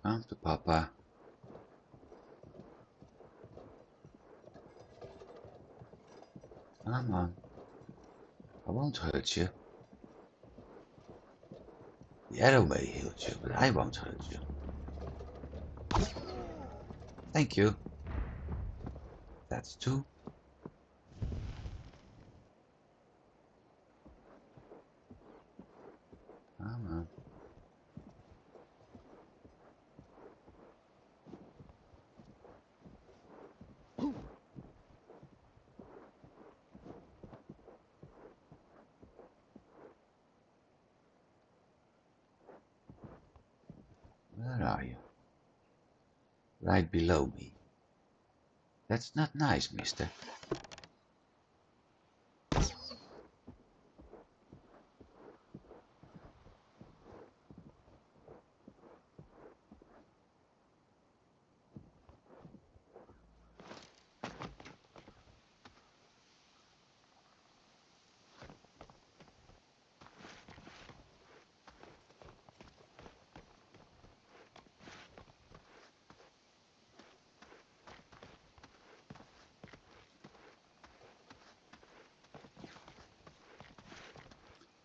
Come to Papa. Come on. I won't hurt you. The arrow may hurt you, but I won't hurt you. Thank you. That's two. Come on. Where are you? Right below me. That's not nice, mister.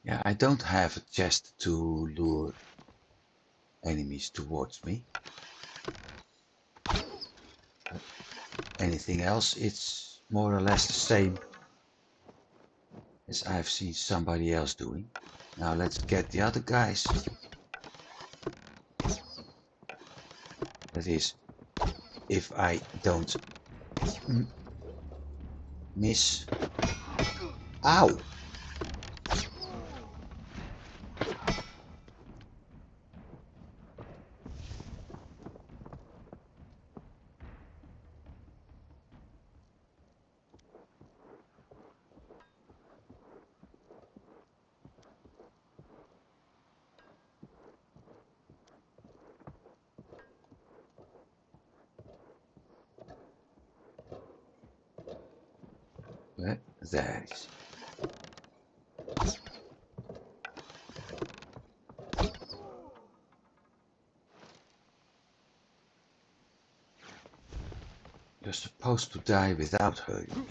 Yeah, I don't have a chest to lure enemies towards me. Anything else, it's more or less the same as I've seen somebody else doing. Now let's get the other guys. That is, if I don't miss. Ow! There it is. You're supposed to die without hurting me.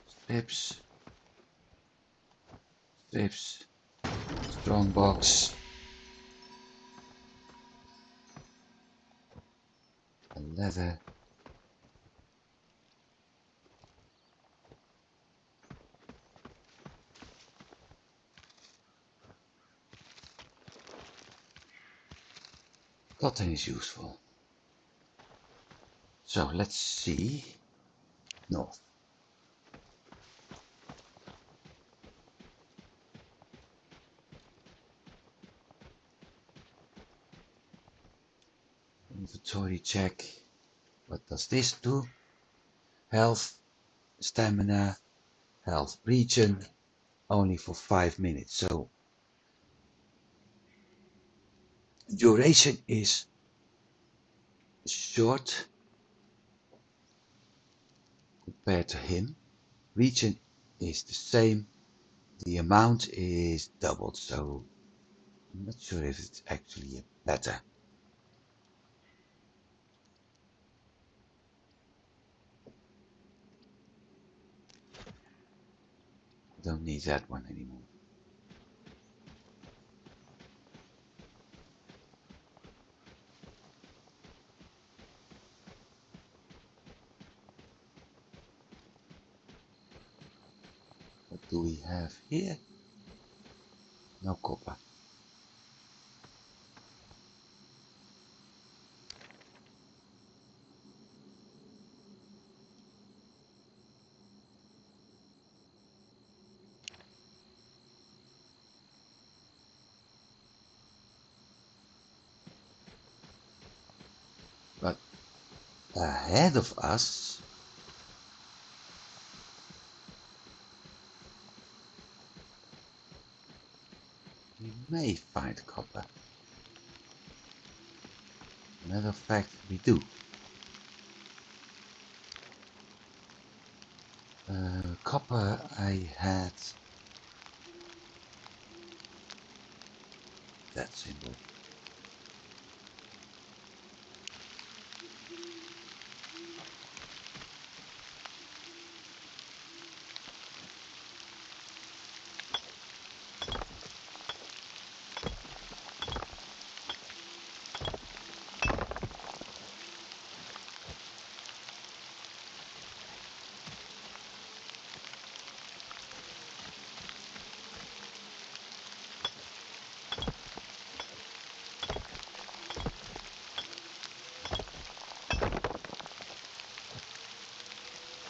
Strips. Strips. Strong box. A leather. Cotton is useful. So let's see. North. Inventory check. What does this do? Health, stamina, health, regen, only for 5 minutes. So duration is short compared to him. Regen is the same. The amount is doubled, so I'm not sure if it's actually better. I don't need that one anymore. What do we have here? No copper. But ahead of us, we may find copper. Matter of fact, we do. Copper, I had that symbol.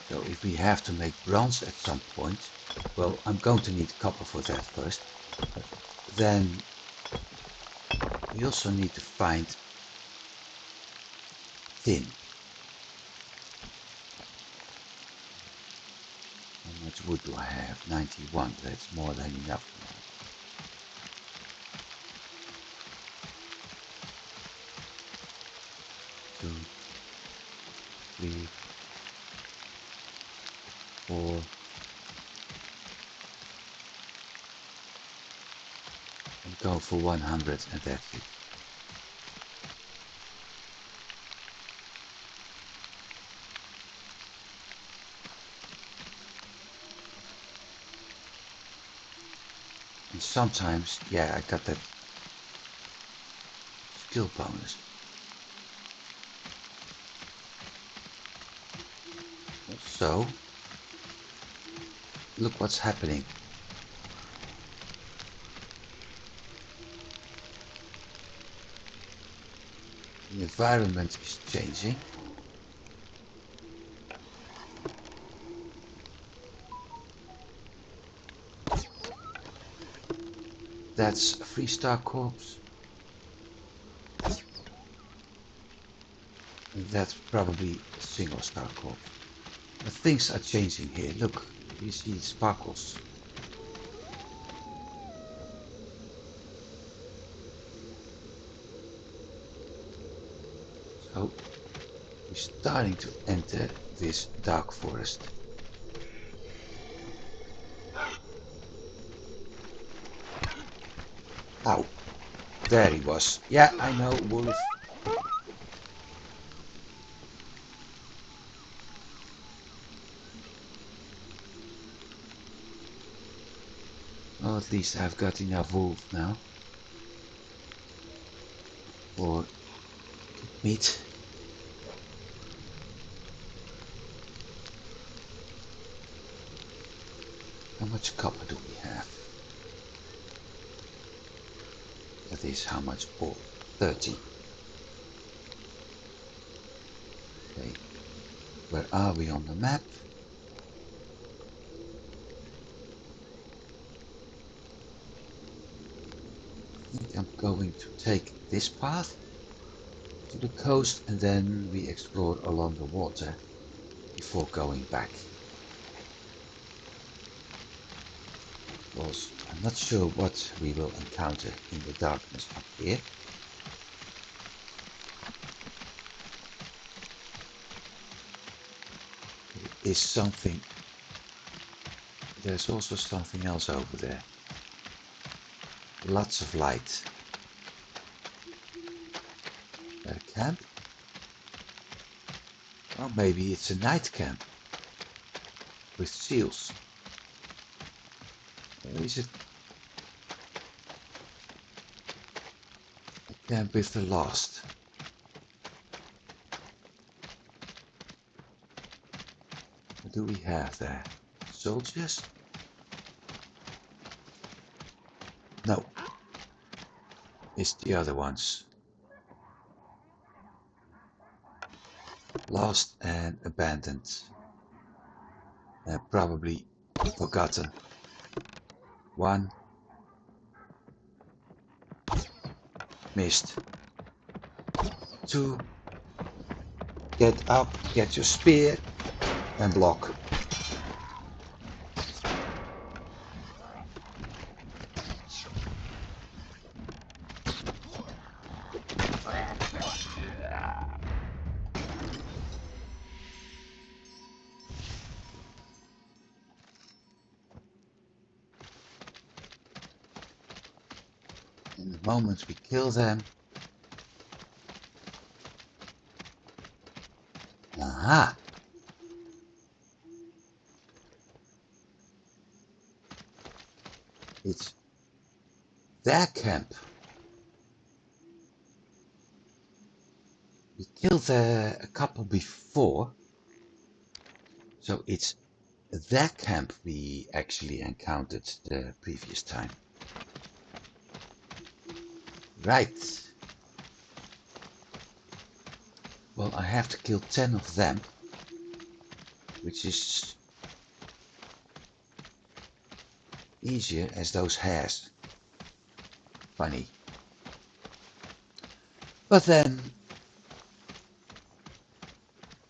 So if we have to make bronze at some point, well, I'm going to need copper for that first. Then we also need to find tin. How much wood do I have? 91. That's more than enough. 2, 3, 4. And go for 100 and that's it. And sometimes, yeah, I got that skill bonus. So, look what's happening. The environment is changing. That's a 3-star corpse. And that's probably a single-star corpse. But things are changing here. Look, you see sparkles. So, we're starting to enter this dark forest. Ow. There he was. Yeah, I know, wolf. Well, at least I've got enough wolf now. For meat. How much copper do we have? That is how much ore? 30. Okay. Where are we on the map? I think I'm going to take this path to the coast and then we explore along the water. before going back. Because I'm not sure what we will encounter in the darkness up here. There is something. There's also something else over there. Lots of light. A camp? Or maybe it's a night camp with seals. Or is it a camp with the lost? What do we have there? Soldiers? No. It's the other ones. Lost and abandoned. And probably forgotten. One. Missed. Two. Get up, get your spear, and block. In the moment we kill them. Aha! It's their camp. We killed a couple before, so it's their camp we actually encountered the previous time. Right. Well, I have to kill 10 of them, which is easier as those hares. Funny. But then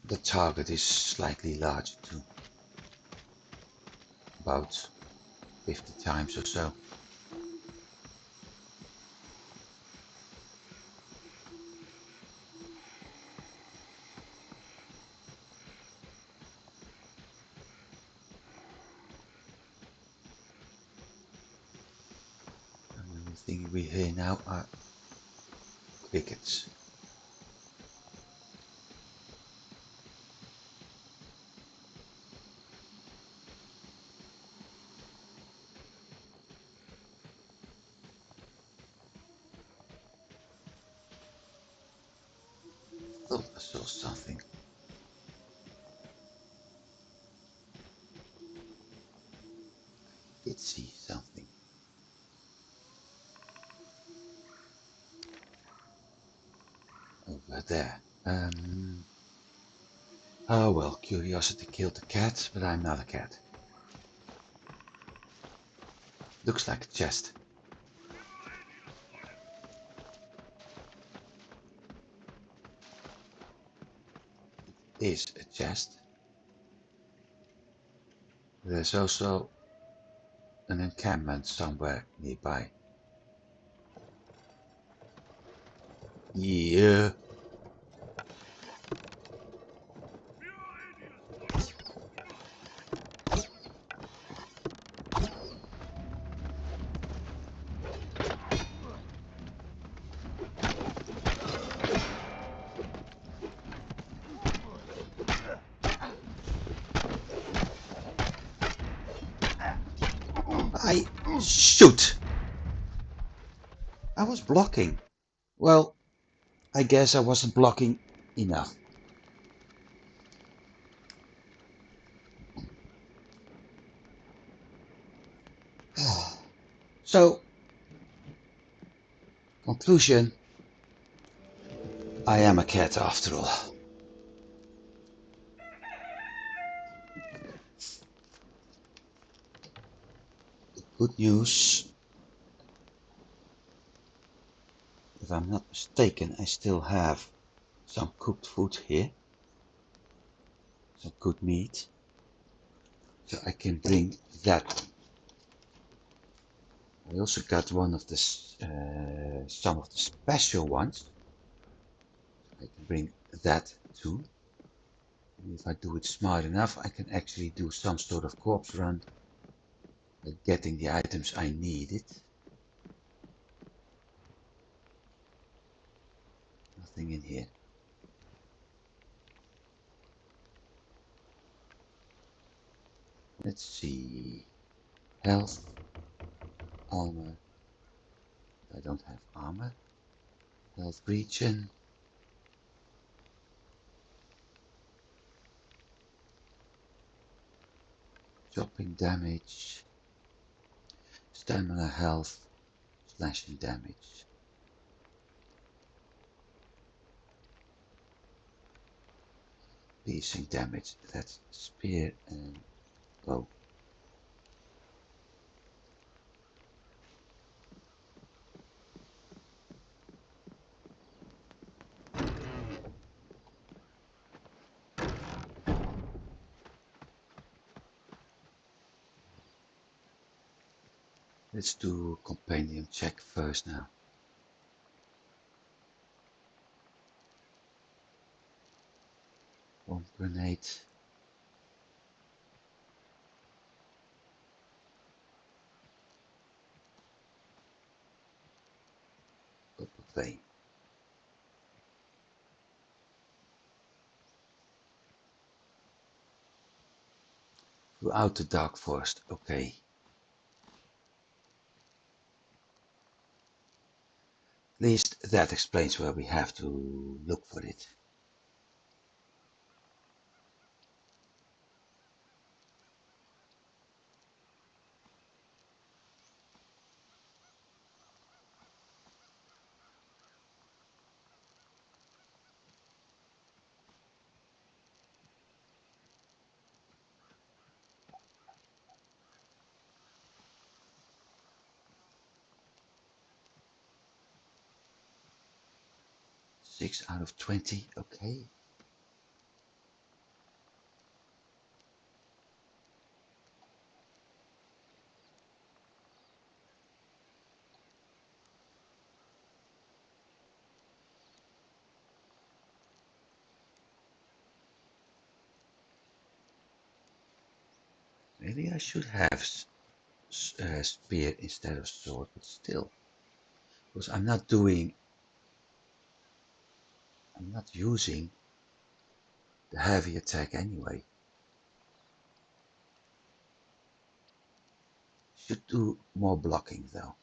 the target is slightly larger too. About 50 times or so. And the only thing we hear now are crickets. Thought I saw something. Did see something. Over there. Oh well, curiosity killed the cat, but I'm not a cat. Looks like a chest. It is a chest. There's also an encampment somewhere nearby. Yeah. Shoot! I was blocking. Well, I guess I wasn't blocking enough. So, conclusion, I am a cat after all. The good news, if I'm not mistaken, I still have some cooked food here. some good meat. So I can bring that. I also got one of the some of the special ones. I can bring that too. And if I do it smart enough, I can actually do some sort of corpse run by getting the items I needed. Nothing in here. Let's see. Health, armor. I don't have armor. Health regen. Chopping damage. Stamina health. Slashing damage. Piercing damage. That's spear and bow. Let's do a companion check first now. Bomb grenade. Copper vein. Throughout the dark forest. Okay. At least that explains where we have to look for it. Six out of 20. Okay. Maybe I should have spear instead of sword, but still, because I'm not using the heavy attack anyway. Should do more blocking though.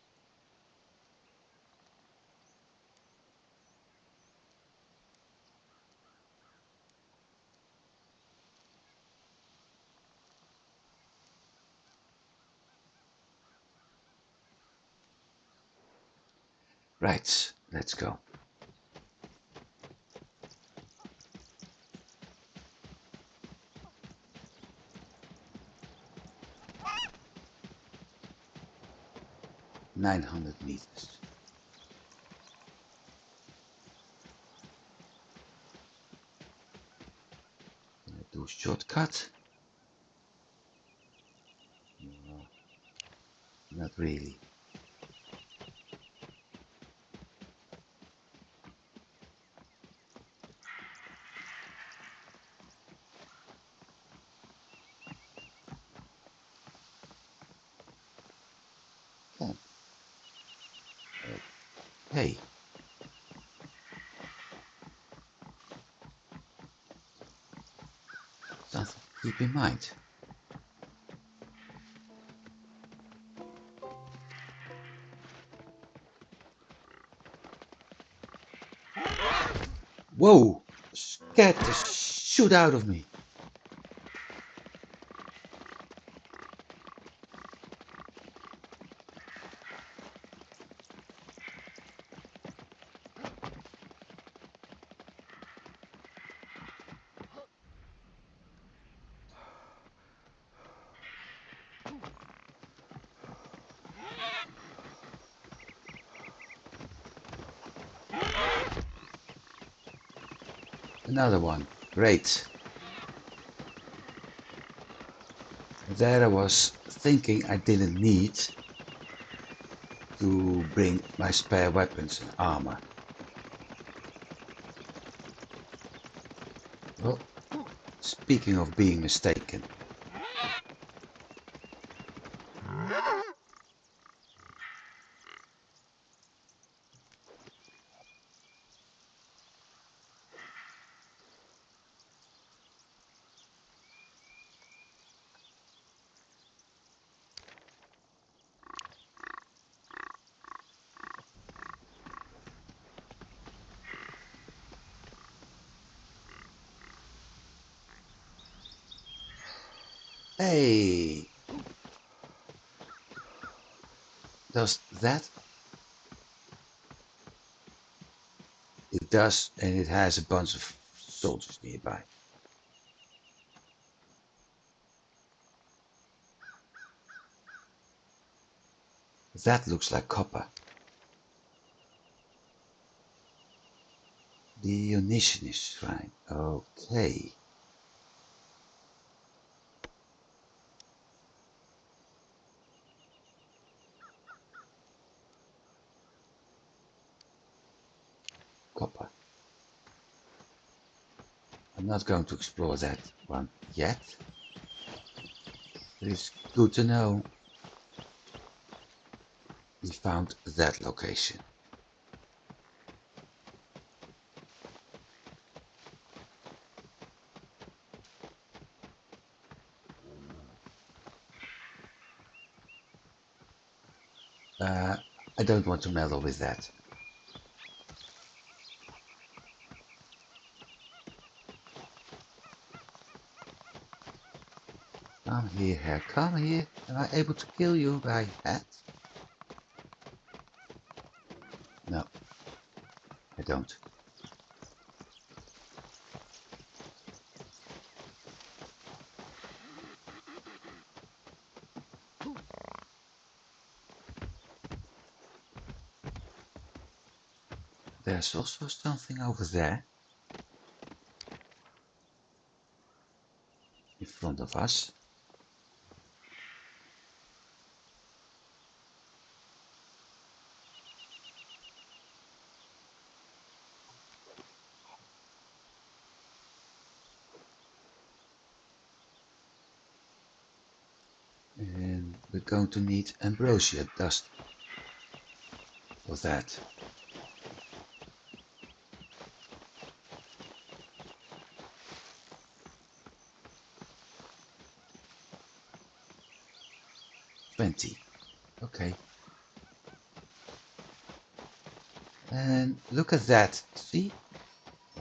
Right, let's go. $900. Can I do a shortcut? No, not really. Can. Hey. Something to keep in mind. Whoa! Scared the shit out of me. Another one. Great. There I was thinking I didn't need to bring my spare weapons and armor. Well, speaking of being mistaken. Hey, does that? It does, and it has a bunch of soldiers nearby. That looks like copper. The Dionysius shrine. Okay. Copper. I'm not going to explore that one yet. But it's good to know we found that location. I don't want to meddle with that. Come here, Hare, come here. Am I able to kill you by hat? No, I don't. There's also something over there in front of us. And we're going to need ambrosia dust for that. $20. Okay. And look at that. See?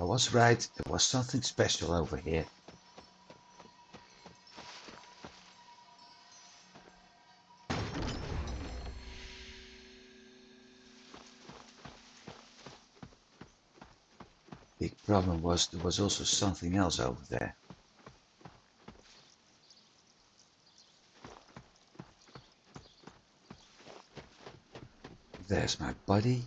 I was right. There was something special over here. Big problem was there was also something else over there. There's my body.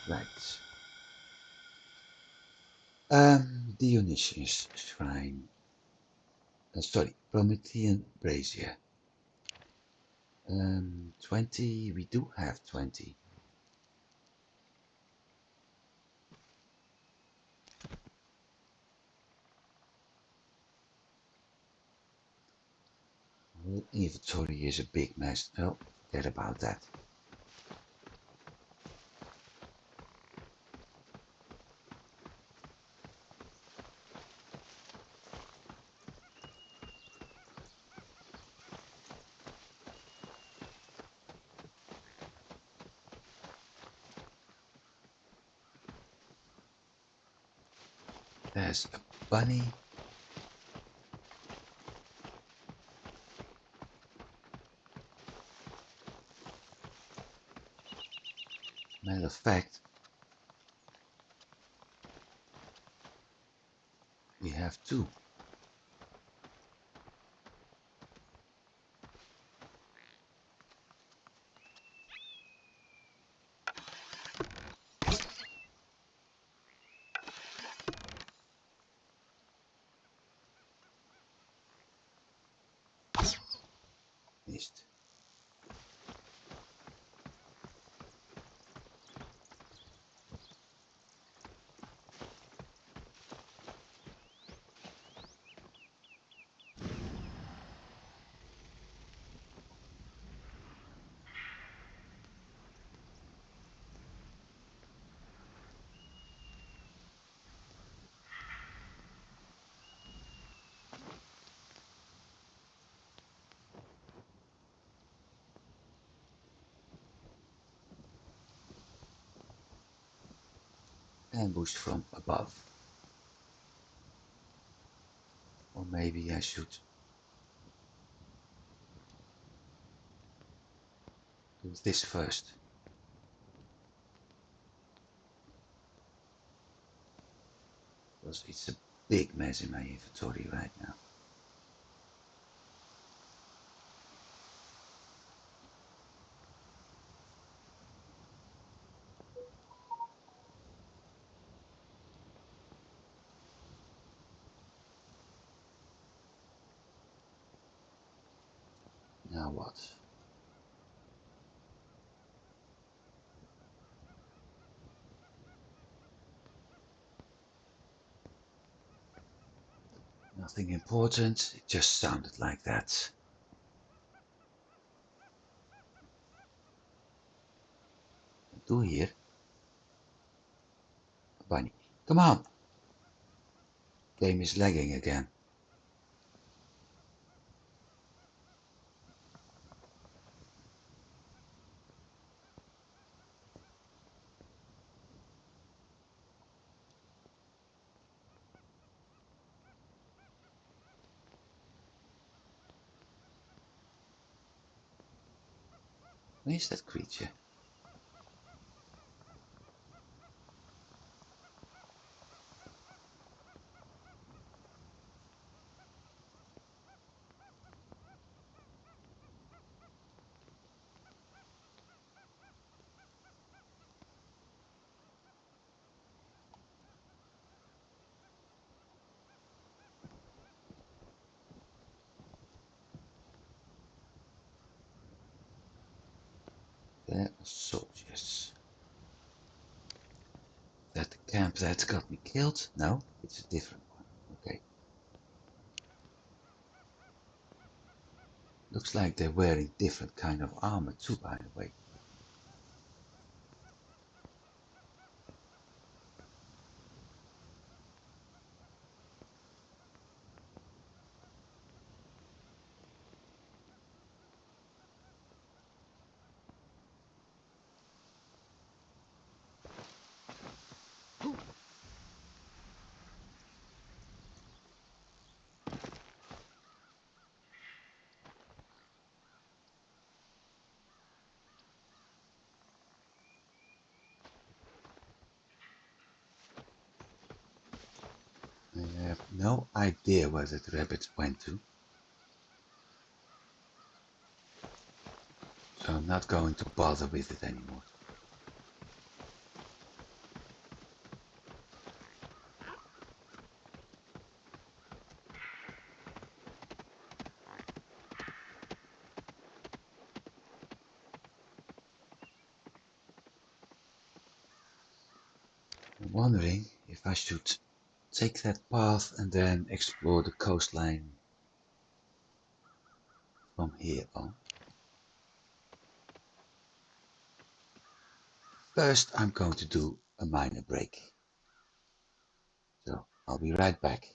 Right. Dionysius shrine. Sorry, Promethean brazier. 20. We do have 20. Well, inventory is a big mess. Oh, forget about that. There's a bunny. Matter of fact, we have two. ambushed from above. Or maybe I should do this first. Because it's a big mess in my inventory right now. Now what? Nothing important, it just sounded like that. Do here. Bunny, come on! Game is lagging again. Where is that creature? There are soldiers. That camp that got me killed? No, it's a different one. Okay. Looks like they're wearing different kind of armor too, by the way. I have no idea where that rabbit went to. So I'm not going to bother with it anymore. I'm wondering if I should take that path and then explore the coastline from here on. First, I'm going to do a minor break. So I'll be right back.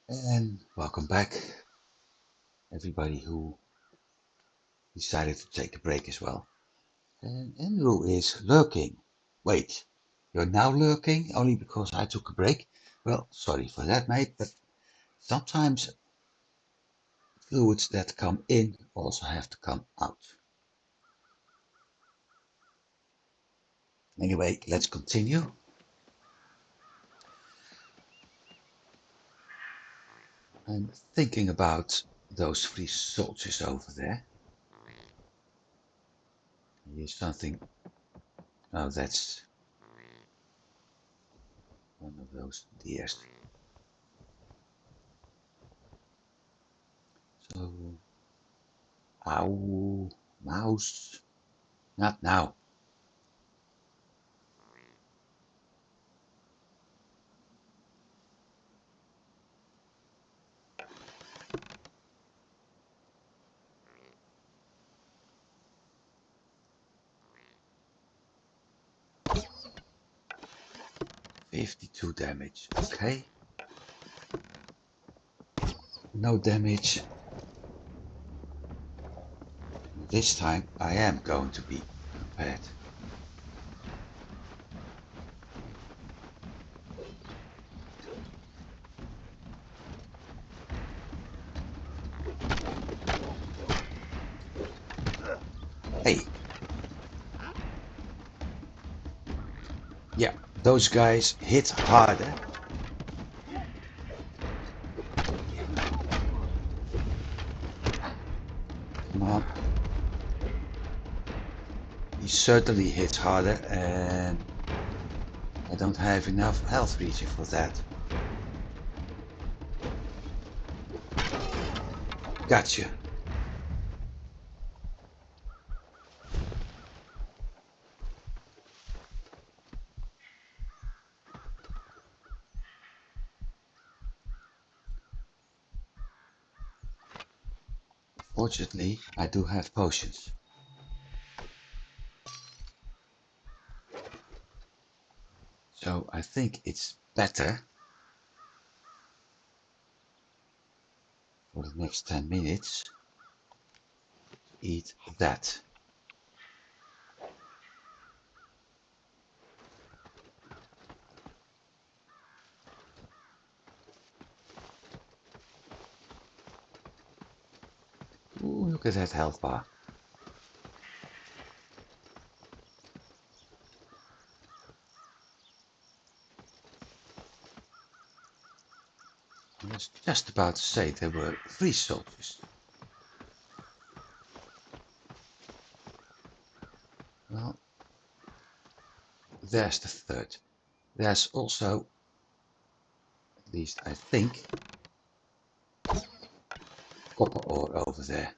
And welcome back, everybody who decided to take a break as well. And Andrew is lurking. Wait, you're now lurking only because I took a break? Well, sorry for that, mate, but sometimes fluids that come in also have to come out. Anyway, let's continue. I'm thinking about those three soldiers over there. Here's something. Oh, that's one of those deers. So, ow, mouse. Not now. $52 damage. Okay. No damage. This time I am going to be prepared. Hey. Yeah, those guys hit harder. Come on. He certainly hits harder, and I don't have enough health regen for that. Gotcha. Fortunately, I do have potions. So I think it's better for the next 10 minutes to eat that. Ooh, look at that health bar. I was just about to say there were 3 soldiers. Well, there's the third. There's also, at least I think, copper ore over there.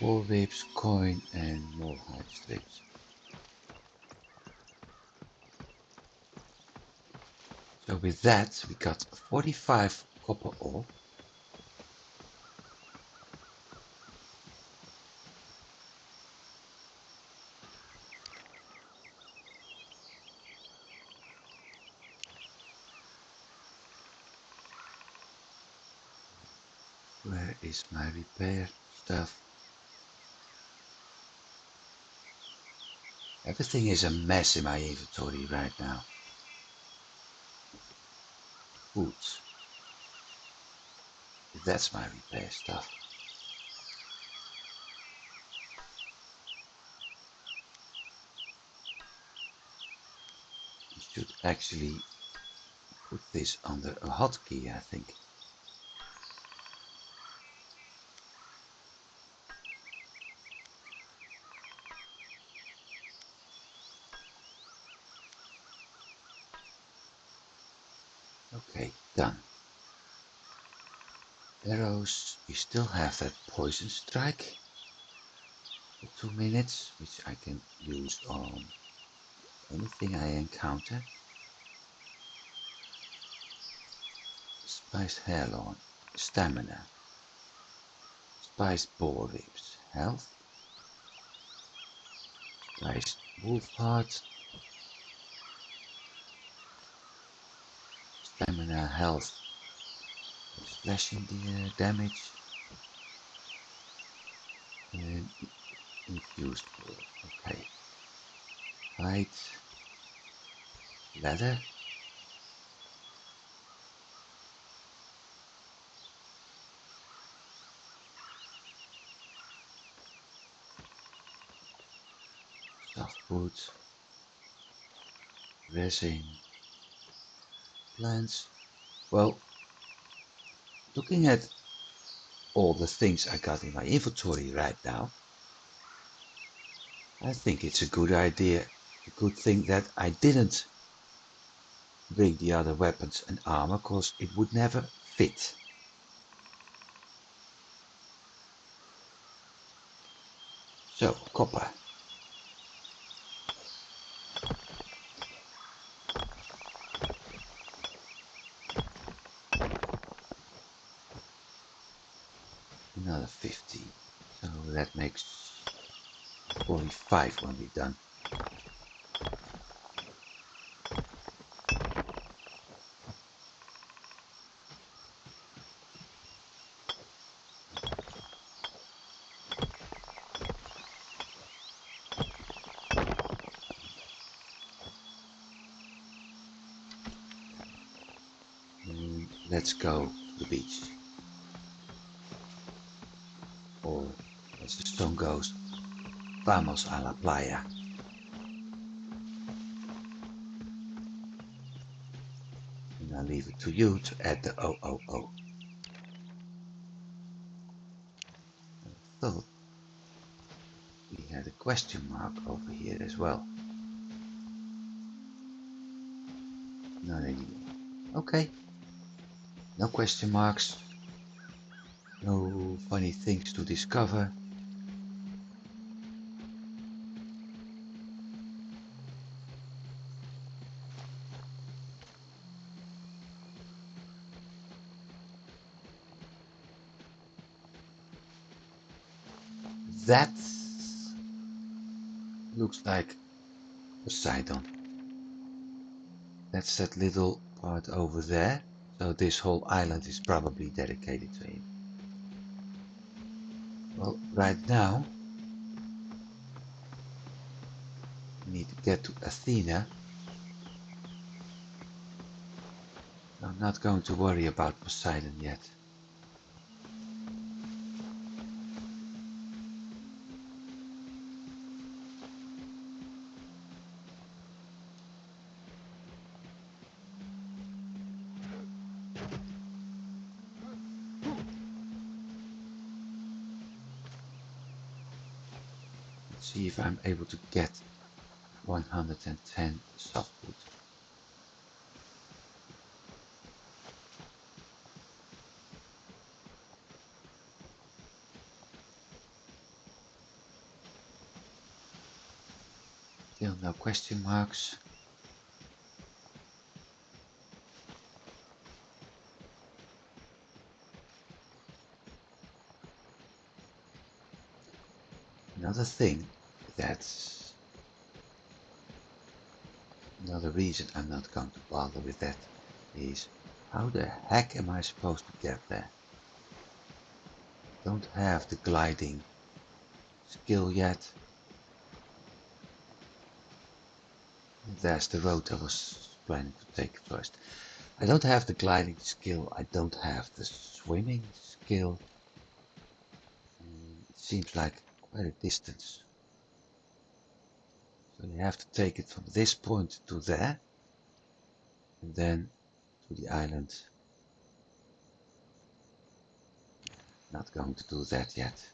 Wool whips, coin, and more hide strips. So with that, we got 45 copper ore. Where is my repair stuff? Everything is a mess in my inventory right now. Boots. That's my repair stuff. I should actually put this under a hotkey, I think. Okay, done. Arrows, we still have that poison strike for 2 minutes, which I can use on anything I encounter. Spiced hairloin, stamina. Spiced boar ribs, health. Spiced wolf heart, stamina, health, slashing damage, and infused wool. Okay. Hide, leather. Softwood, resin, plants. Well, looking at all the things I got in my inventory right now, I think it's a good idea, a good thing that I didn't bring the other weapons and armor, cause it would never fit. So, copper. Another 50. So that makes 45 when we're done. Let's go to the beach. Or, as the song goes, vamos a la playa. And I'll leave it to you to add the OOO. I thought we had a question mark over here as well. Not anymore. Okay. No question marks. No funny things to discover. That looks like Poseidon. That's that little part over there. So this whole island is probably dedicated to him. Well, right now we need to get to Athena. I'm not going to worry about Poseidon yet. Let's see if I'm able to get 110 softwood. Still no question marks. Another thing that's another reason I'm not going to bother with that is how the heck am I supposed to get there? Don't have the gliding skill yet. There's the road I was planning to take first. I don't have the gliding skill, I don't have the swimming skill. It seems like quite a distance. So you have to take it from this point to there, and then to the island. Not going to do that yet.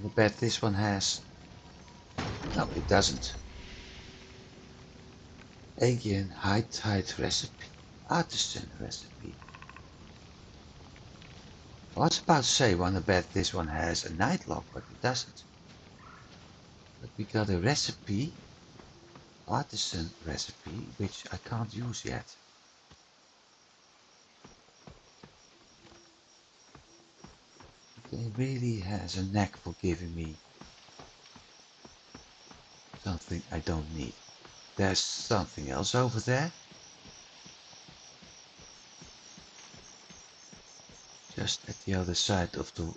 I bet this one has. No, it doesn't. Again, high tide recipe. Artisan recipe. I was about to say, I bet this one has a night lock, but it doesn't. But we got a recipe, artisan recipe, which I can't use yet. It really has a knack for giving me something I don't need. There's something else over there. Just at the other side of the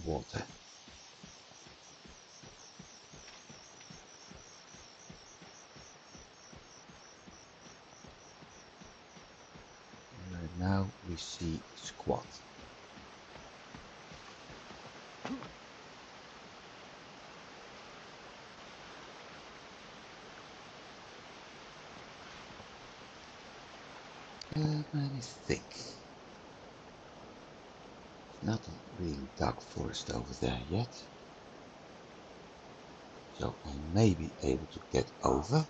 water. Right now we see squat. Let me think. Not a really dark forest over there yet. So I may be able to get over.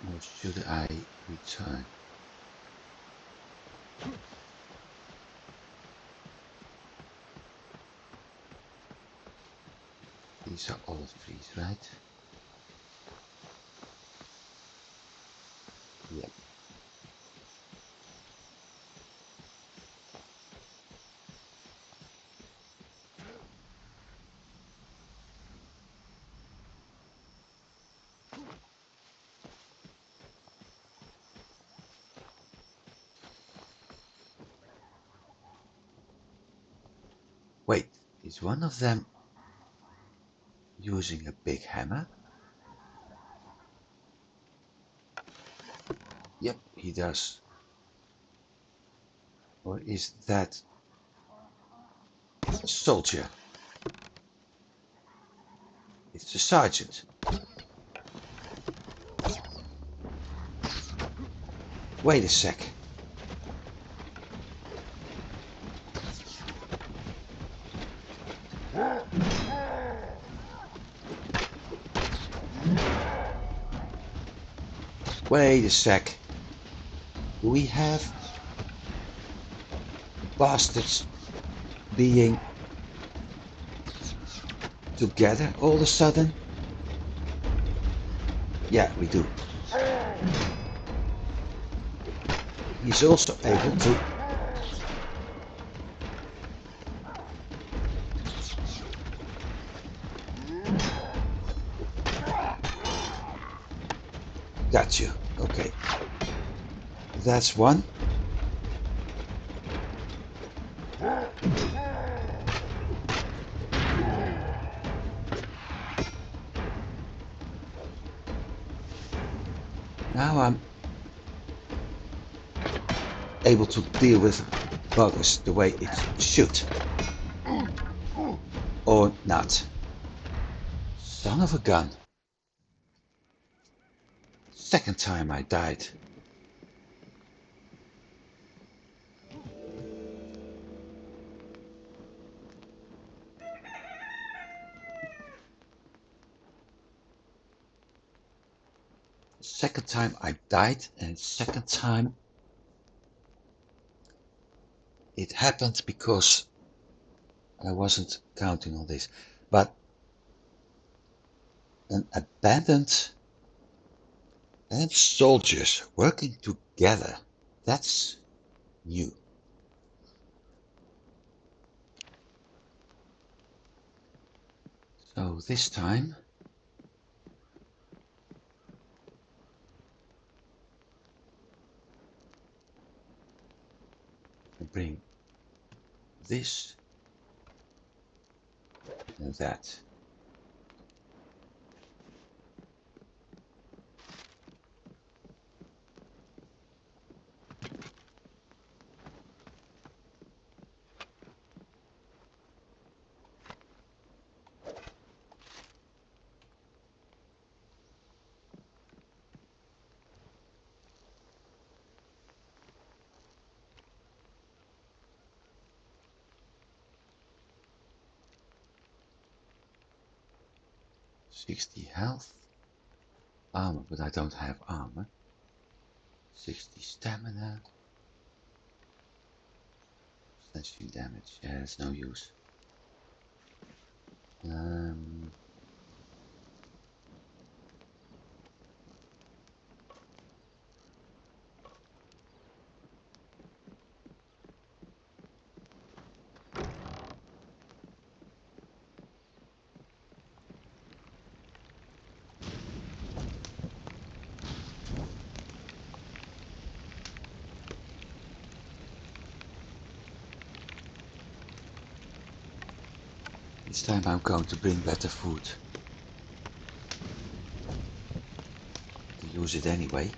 Or should I return? These are olive trees, right? Yep. Wait, is one of them using a big hammer? Yep, he does. Or is that a soldier? It's the sergeant. Wait a sec. Wait a sec. Do we have bastards being together all of a sudden? Yeah, we do. He's also able to got you. Okay. That's one. Now I'm able to deal with buggers the way it should. Or not. Son of a gun. Second time I died. Second time I died, and second time it happened because I wasn't counting on this. But an abandoned and soldiers working together, that's new. So this time I bring this and that. 60 health. Armor, but I don't have armor. 60 stamina. Slashing damage. Yeah, it's no use. This time I'm going to bring better food. To use it anyway.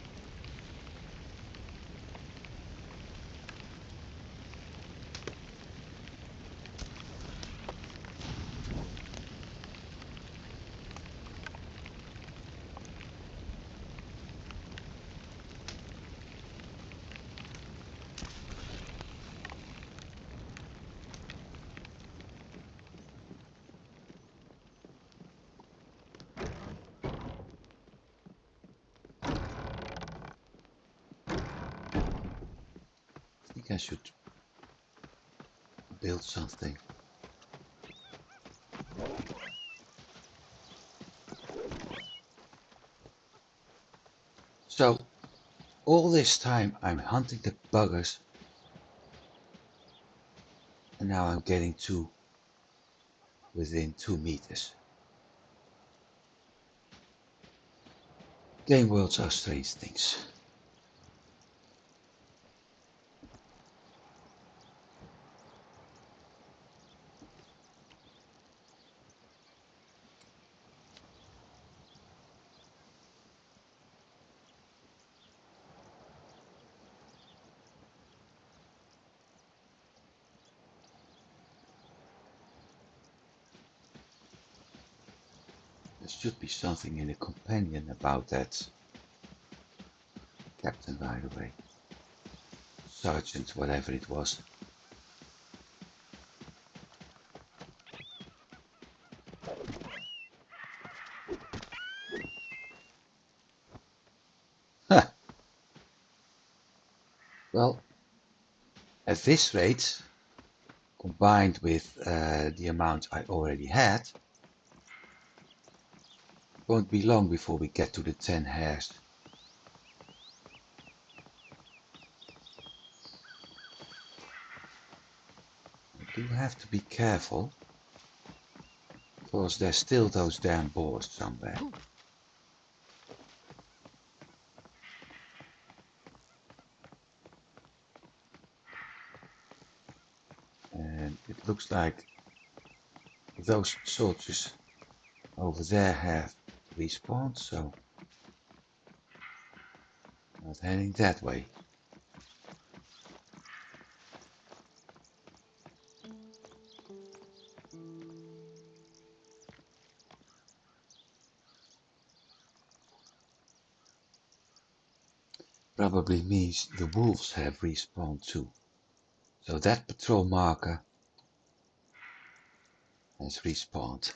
I think I should build something. So, all this time I'm hunting the buggers, and now I'm getting to within 2 meters. Game worlds are strange things. There should be something in the companion about that captain, by the way. Sergeant, whatever it was. Huh. Well, at this rate, combined with the amount I already had, it won't be long before we get to the 10 hares. I do have to be careful, because there's still those damn boars somewhere. And it looks like those soldiers over there have respawned, so not heading that way. Probably means the wolves have respawned too. So that patrol marker has respawned.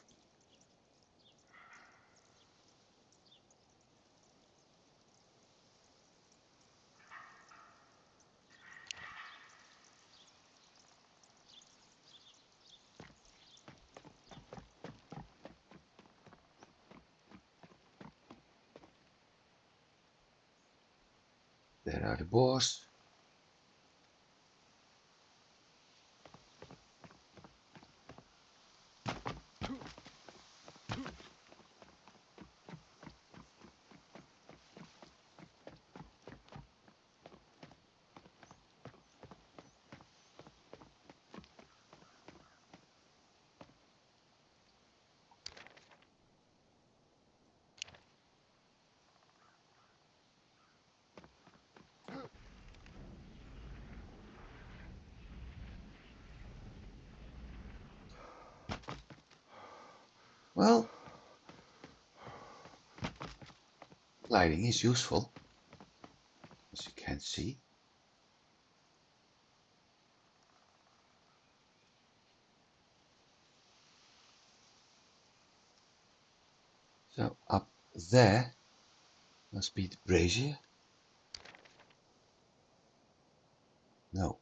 There are the boars. Well, gliding is useful, as you can see. So up there must be the brazier. No.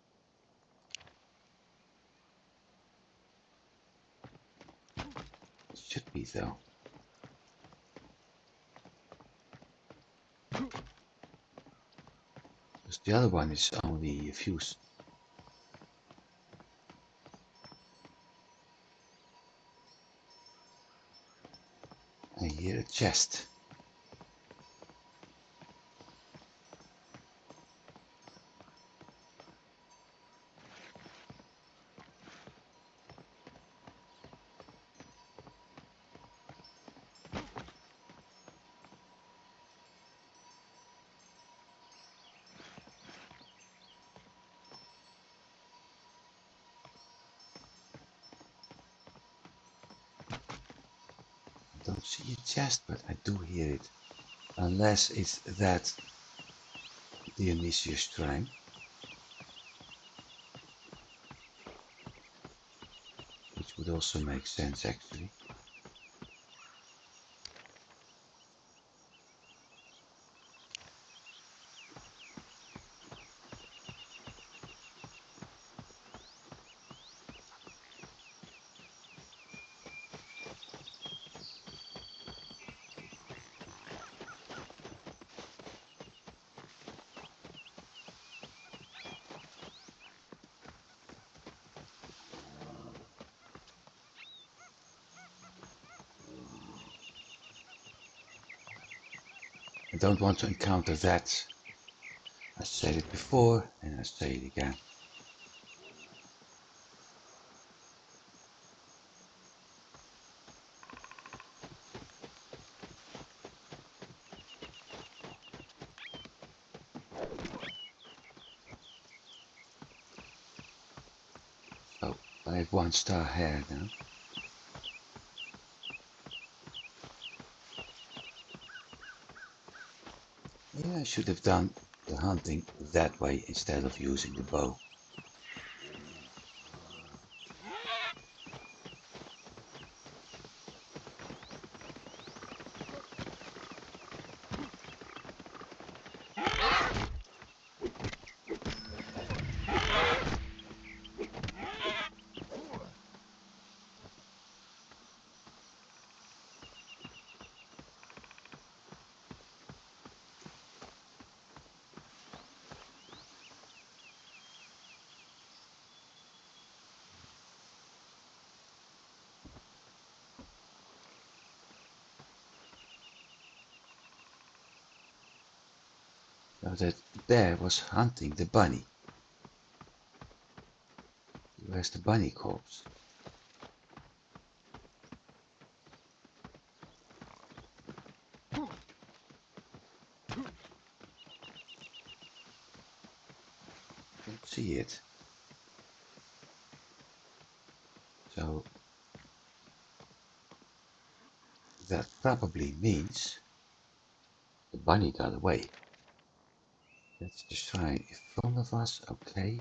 It should be though. Because the other one is only a fuse. And here a chest. I don't see a chest, but I do hear it. Unless it's that Dionysius shrine. Which would also make sense actually. I don't want to encounter that. I said it before and I say it again. So I have 1 star hair now. Yeah, I should have done the hunting that way instead of using the bow. So that bear was hunting the bunny. Where's the bunny corpse? Don't see it. So that probably means the bunny got away. That's the shrine in front of us, okay.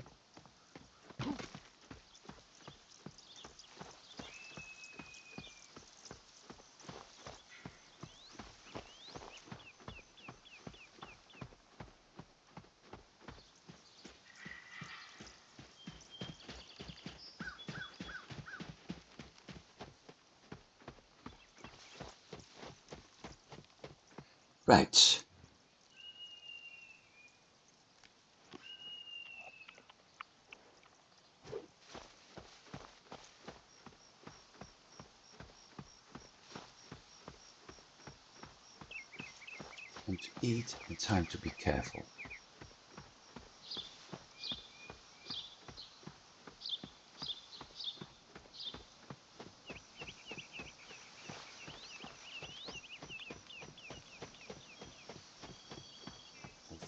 Right. Time to eat and time to be careful.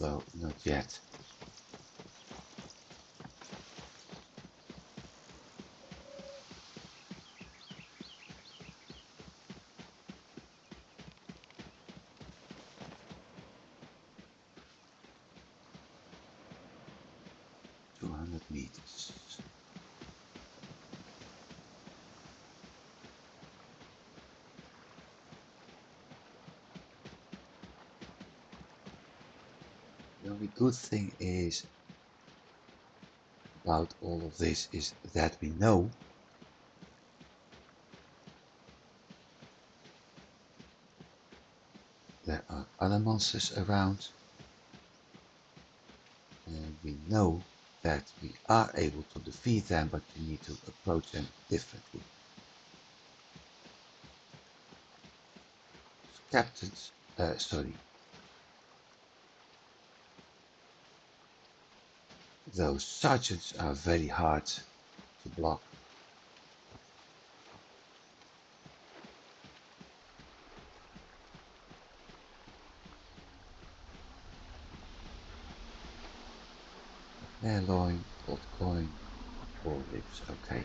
Although not yet. $200. only good thing is about all of this is that we know there are other monsters around, and we know that we are able to defeat them, but we need to approach them differently. Captains, sorry, those sergeants are very hard to block. Airloin, gold coin, or ribs, okay.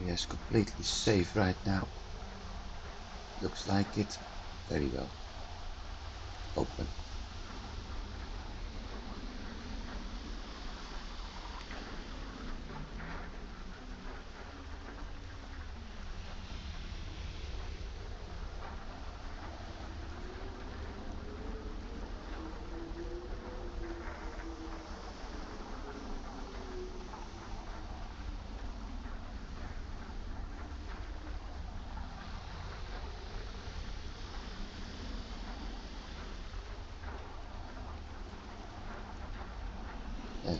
Area is completely safe right now. Looks like it. Very well. Open. And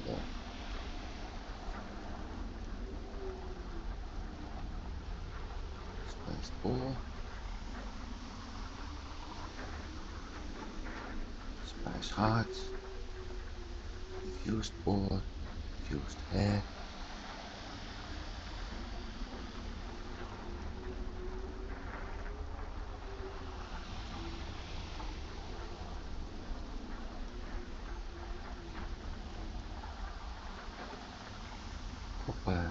spaced ore. Spice heart. Infused ore. Infused hair. Copper.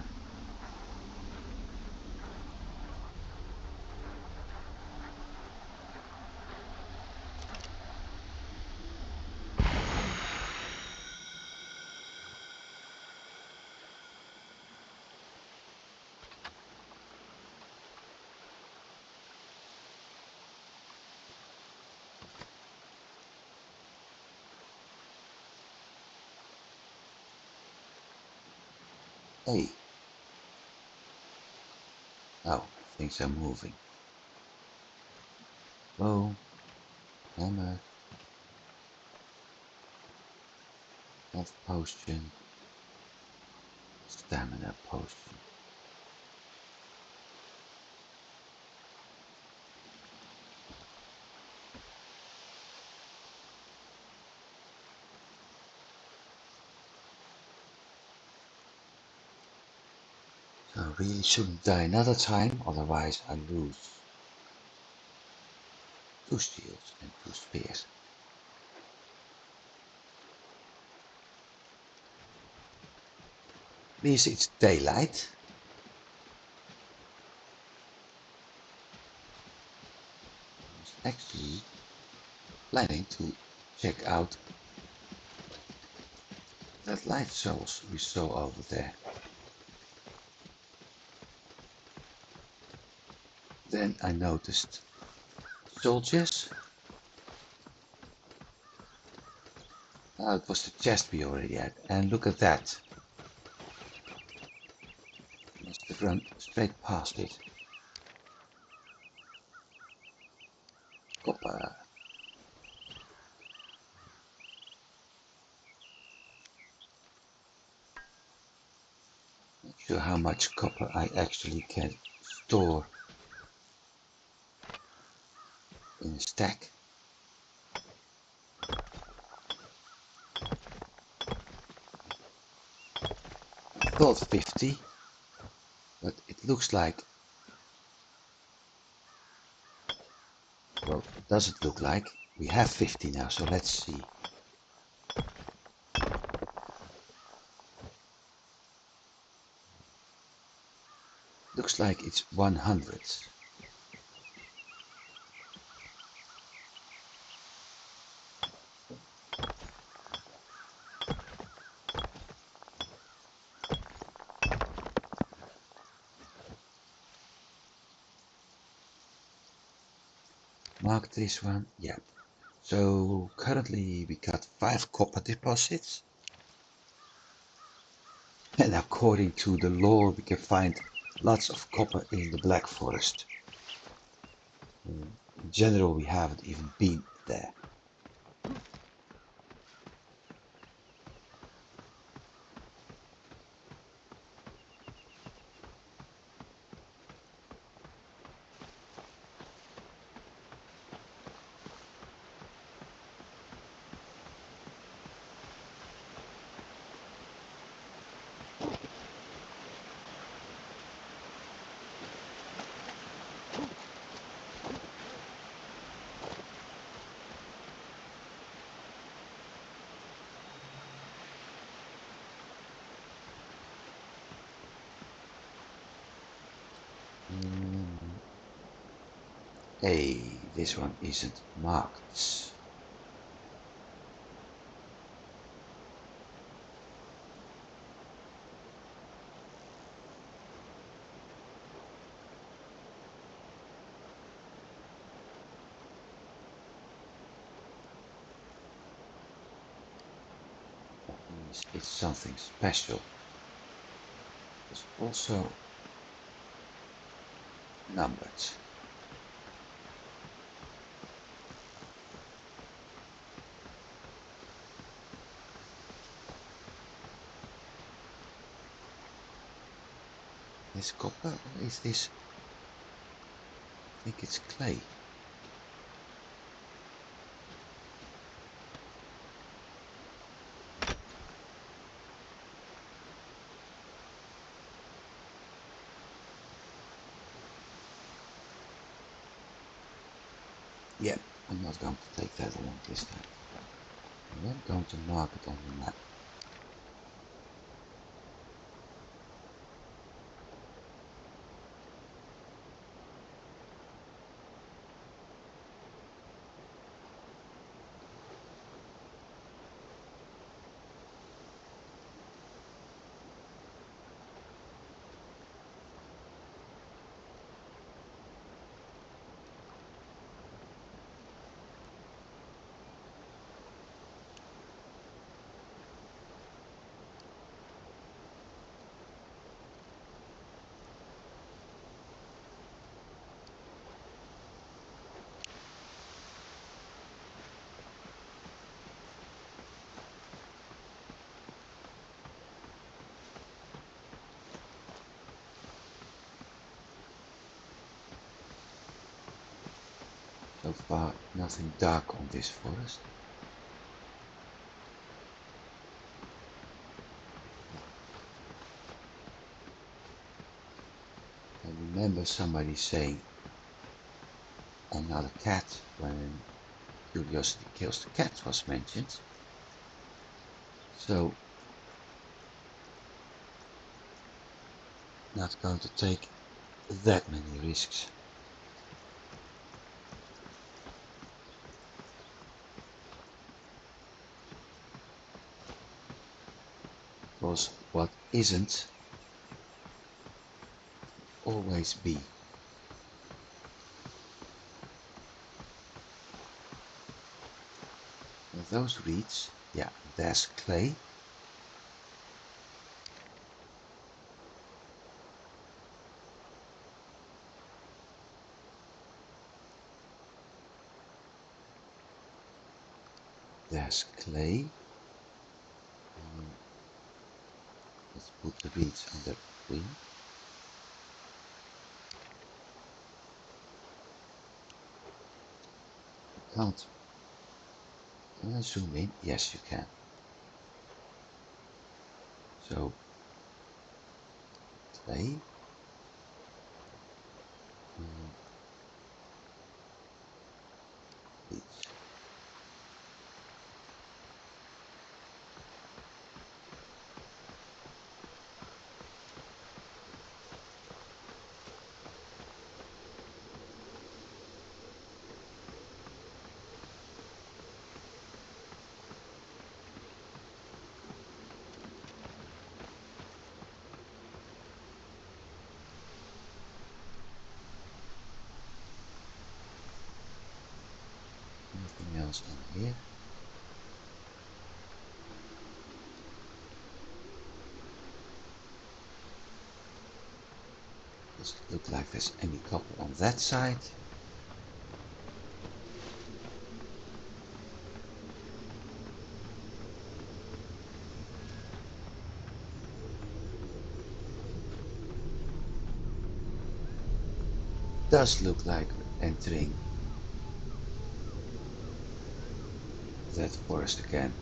Hey. Oh, things are moving. Bow. Hammer. Health potion. Stamina potion. So I really shouldn't die another time, otherwise I lose 2 shields and 2 spears. At least it's daylight. I was actually planning to check out that light source we saw over there. Then I noticed soldiers. Oh, it was the chest we already had. And look at that. Must have run straight past it. Copper. Not sure how much copper I actually can store in a stack. I thought 50, but it looks like, well, it doesn't look like. We have 50 now, so let's see. Looks like it's 100. Mark this one, yeah. So currently we got 5 copper deposits. And according to the lore we can find lots of copper in the Black Forest. In general we haven't even been there. Hey, this one isn't marked. That means it's something special. It's also numbered. Is copper or is this? I think it's clay. Yeah, I'm not going to take that along this time. I'm not going to mark it on the map. So far, nothing dark on this forest. I remember somebody saying another cat when Curiosity Kills the Cat was mentioned. So, not going to take that many risks. Because what isn't always be. Now those reeds, yeah, there's clay. There's clay. Let's put the reeds under green. Can't. Can I zoom in? Yes, you can. So, clay. Reeds. here. Doesn't look like there's any copper on that side. Does look like we're entering that forest again.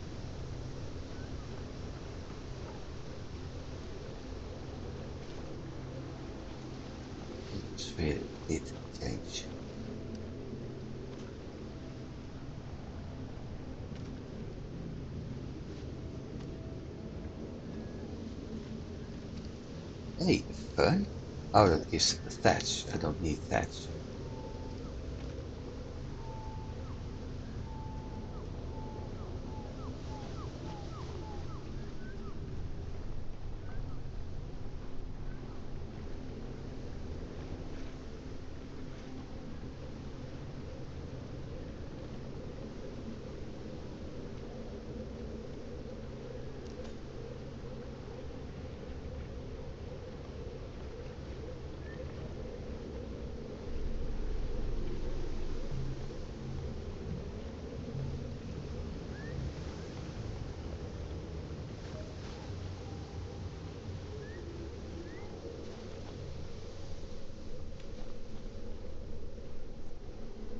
The atmosphere did change. Hey, fern? Oh, that gives thatch. I don't need thatch.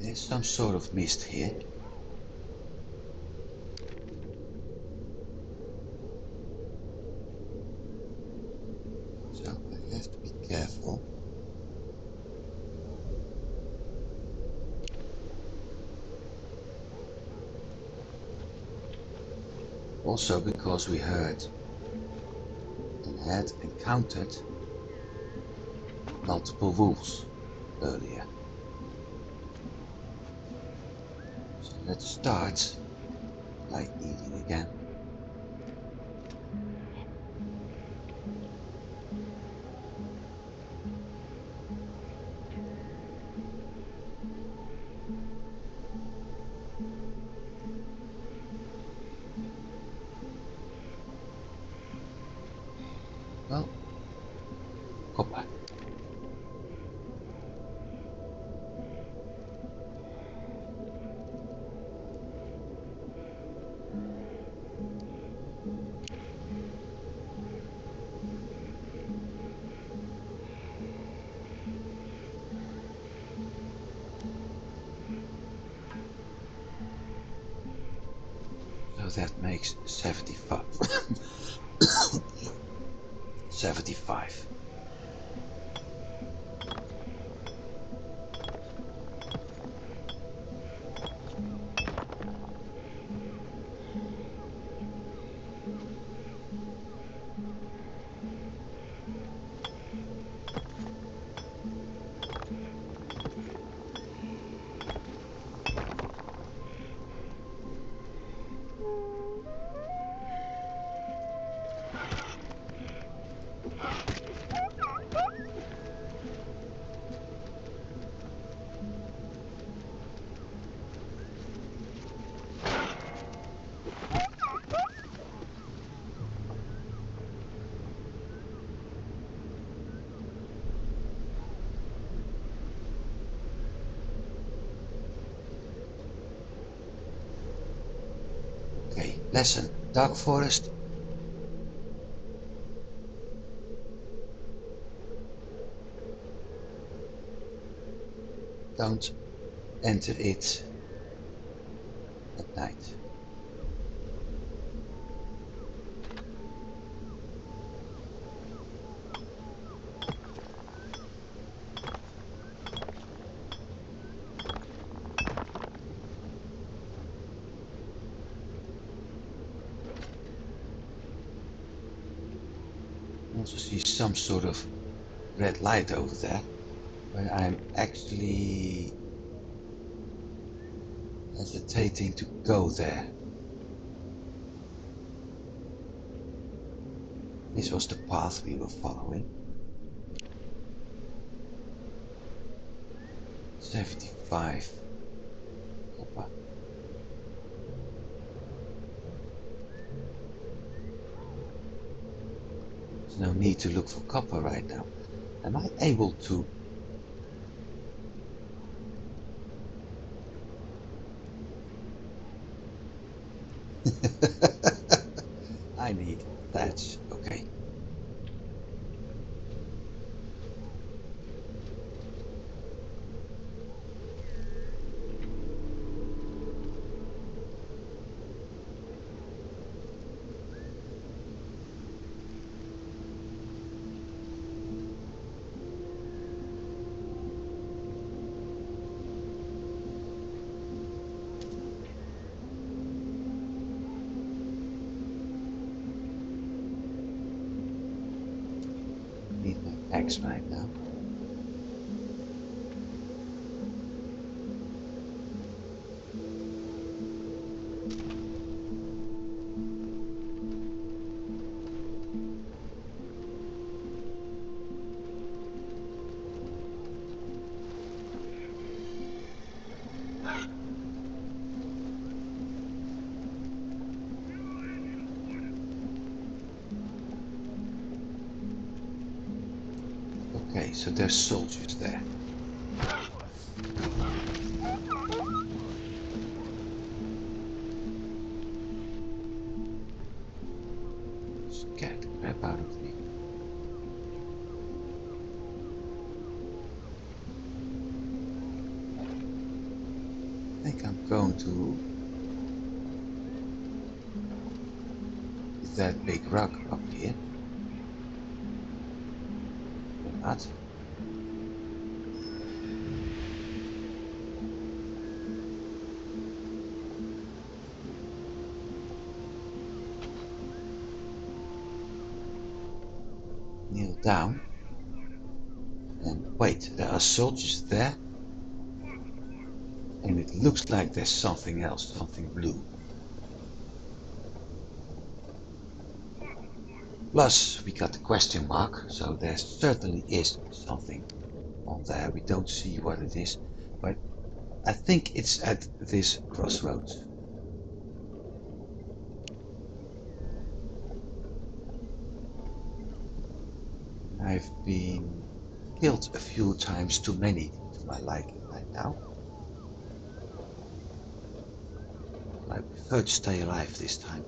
There's some sort of mist here. So I have to be careful. Also because we heard and had encountered multiple wolves earlier. So let's start by eating again. Well, copper. So that makes 75. 75. Okay, lesson. Dark forest. Don't enter it at night. I also see some sort of red light over there, but I'm actually hesitating to go there. This was the path we were following. 75 copper. There's no need to look for copper right now. Am I able to... I need thatch. Okay. Need my axe right now. Okay, so there's soldiers there. Scared the crap out of me. I think I'm going to... Is that big rock up here? Or not? Kneel down. And wait, there are soldiers there. And it looks like there's something else, something blue. Plus, we got the question mark, so there certainly is something on there. We don't see what it is, but I think it's at this crossroads. I've been killed a few times too many to my liking right now. I prefer to stay alive this time.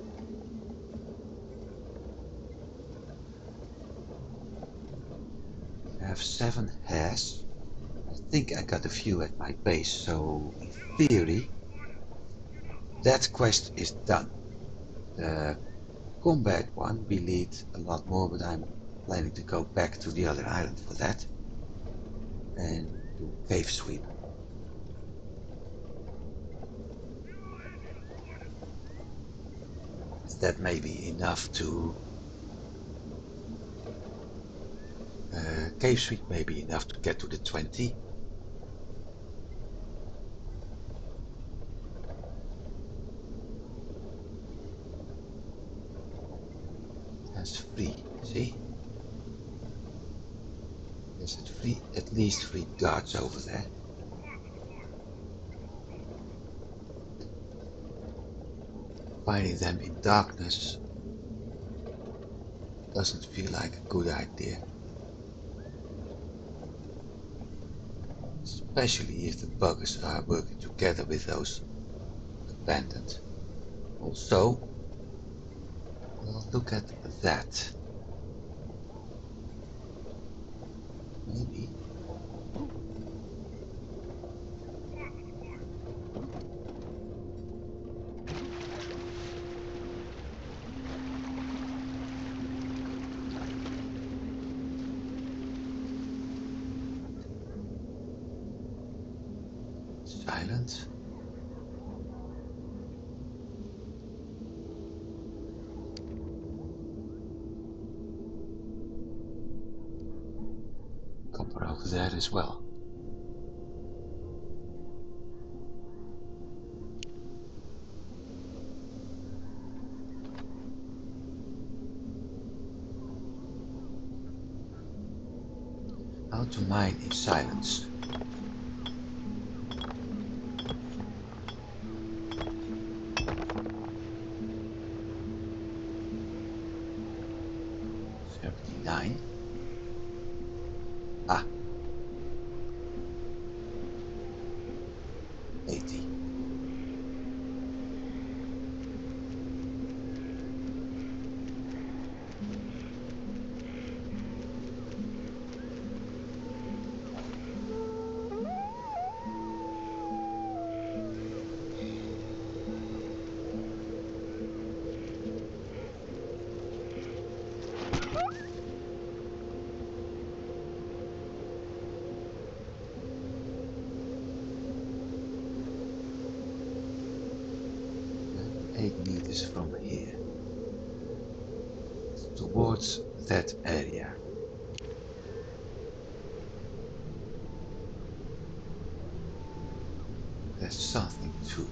I have 7 hairs. I think I got a few at my base, so in theory, that quest is done. The combat one we need a lot more, but I'm planning to go back to the other island for that and do cave sweep. That may be enough to cave sweep may be enough to get to the 20. That's free, see? There's at least 3 guards over there. Fighting them in darkness doesn't feel like a good idea. Especially if the buggers are working together with those abandoned. Also, well, look at that. Maybe. Silent. Copper over there as well. How to mine in silence. 9. Ah, 80. And 8 meters from here towards that area. There's something too.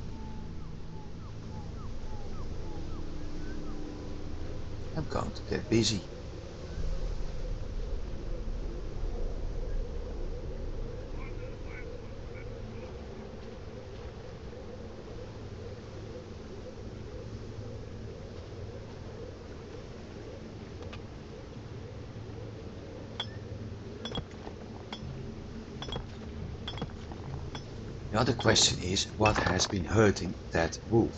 I'm going to get busy. The other question is, what has been hurting that wolf?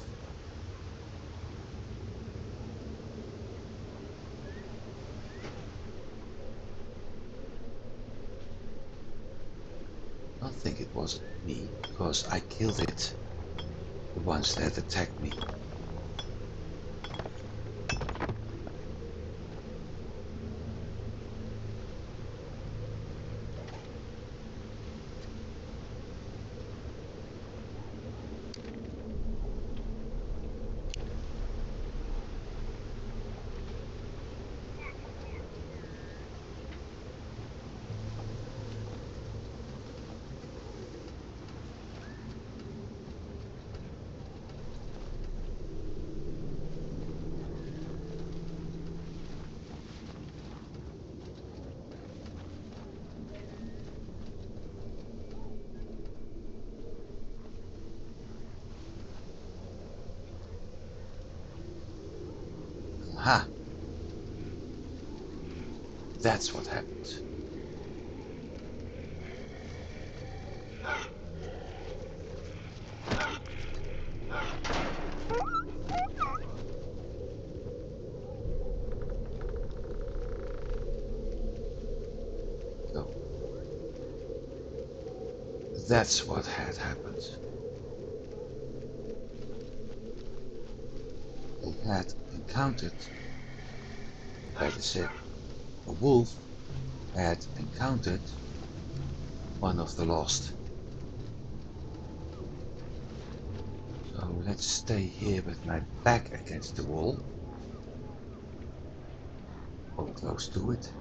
I don't think it was me, because I killed it, the ones that attacked me. Aha! That's what happened. So, that's what had happened. They had encountered, like I said, a wolf had encountered one of the lost. So let's stay here with my back against the wall, or close to it.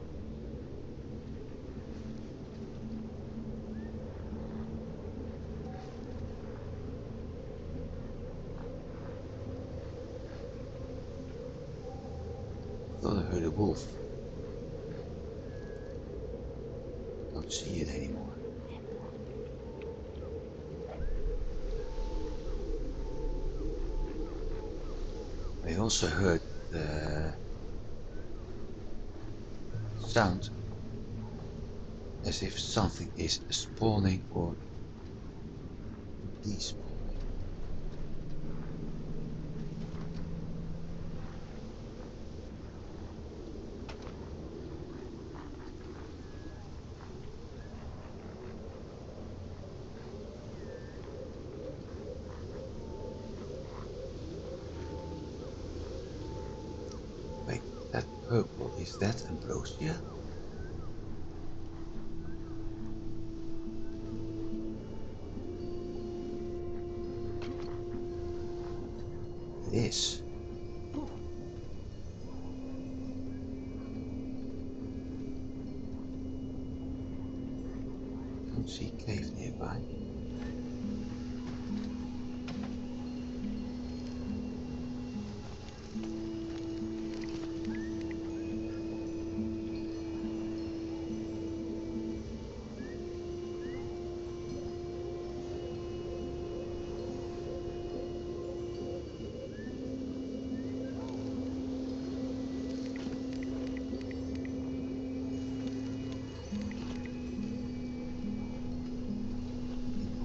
Thought I heard a wolf. Don't see it anymore. I also heard the sound as if something is spawning or despawning. Wait, that purple, is that ambrosia? It is. Don't see cave nearby.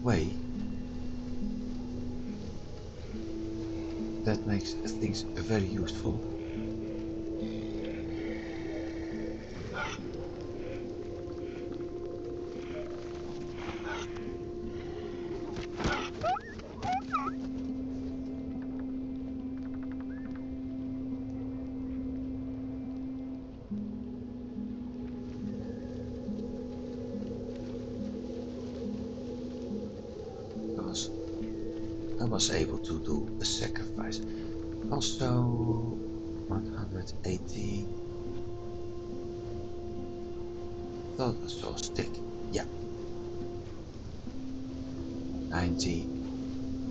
way, that makes things very useful. Because I was able to do a sacrifice. Also 180. Thought I saw a stick. Yeah. 90.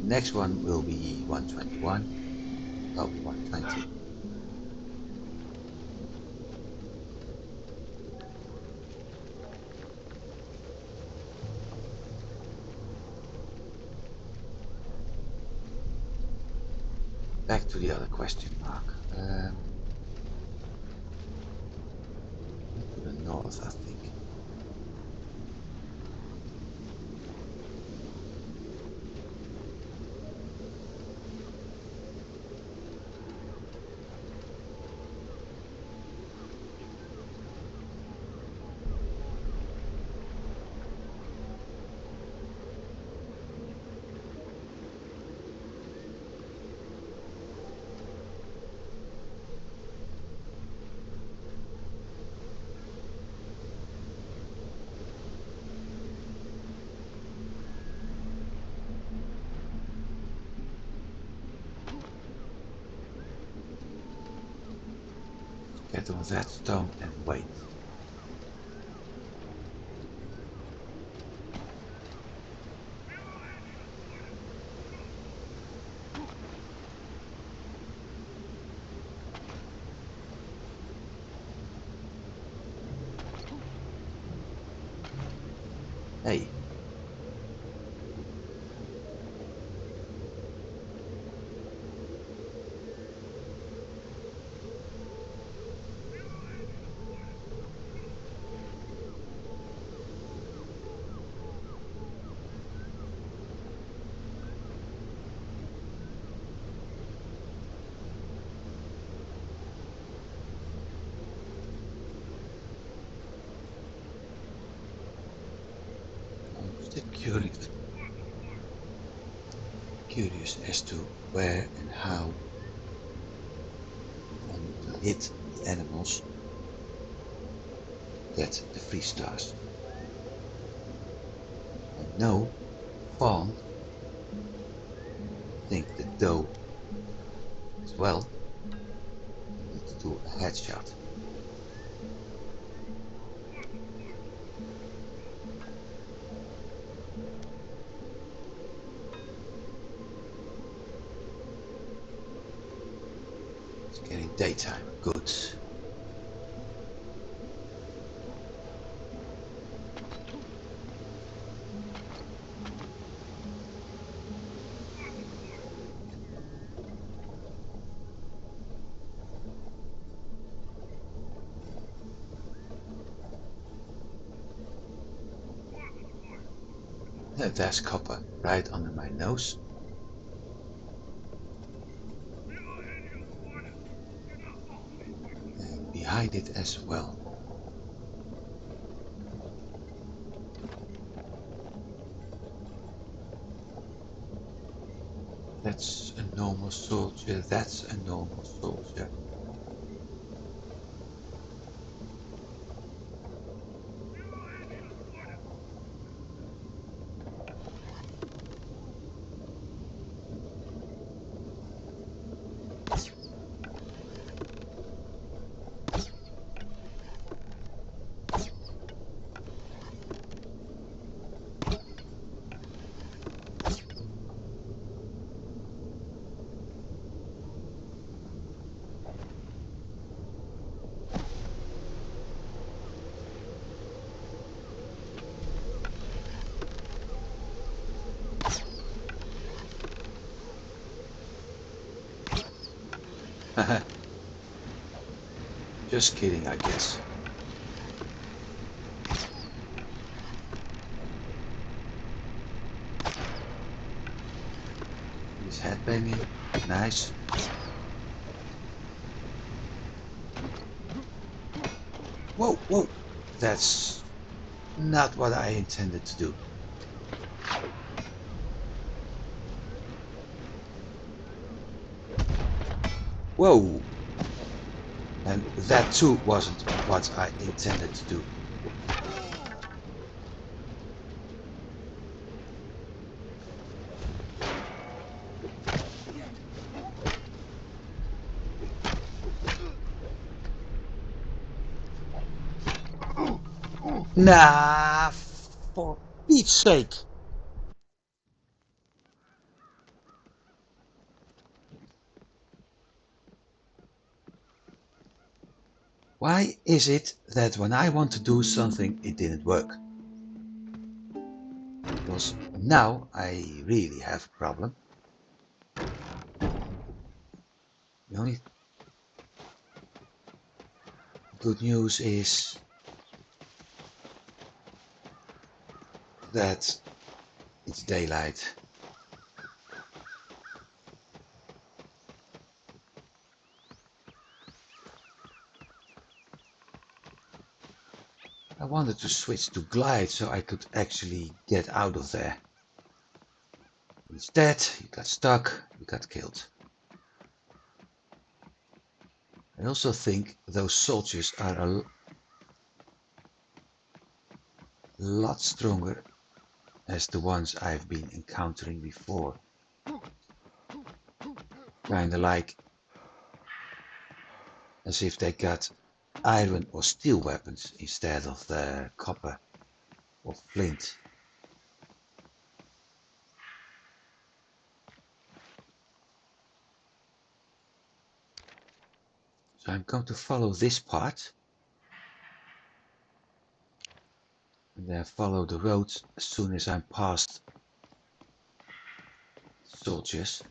Next one will be 121. Oh, 120. Back to the other question mark. To the north, I think. Get on that stone and wait. Hey. I'm still curious as to where and how I need to hit the animals get the 3 stars. I know Fawn think the doe as well. I need to do a headshot. It's getting daytime. Good. There's copper right under my nose. And behind it as well. That's a normal soldier. That's a normal soldier. Just kidding, I guess. headbanging. Nice. Whoa, whoa. That's not what I intended to do. Whoa. And that too wasn't what I intended to do. Nah, for Pete's sake. Why is it that when I want to do something, it didn't work? Because now I really have a problem. The only good news is that it's daylight. I wanted to switch to glide so I could actually get out of there. Instead, you got stuck, you got killed. I also think those soldiers are a lot stronger as the ones I've been encountering before. Kinda like as if they got iron or steel weapons instead of the copper or flint. So I'm going to follow this part and then follow the road as soon as I'm past soldiers.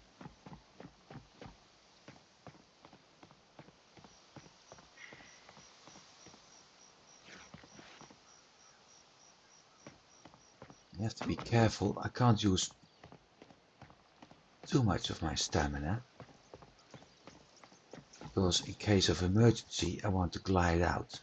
You have to be careful, I can't use too much of my stamina, because in case of emergency I want to glide out.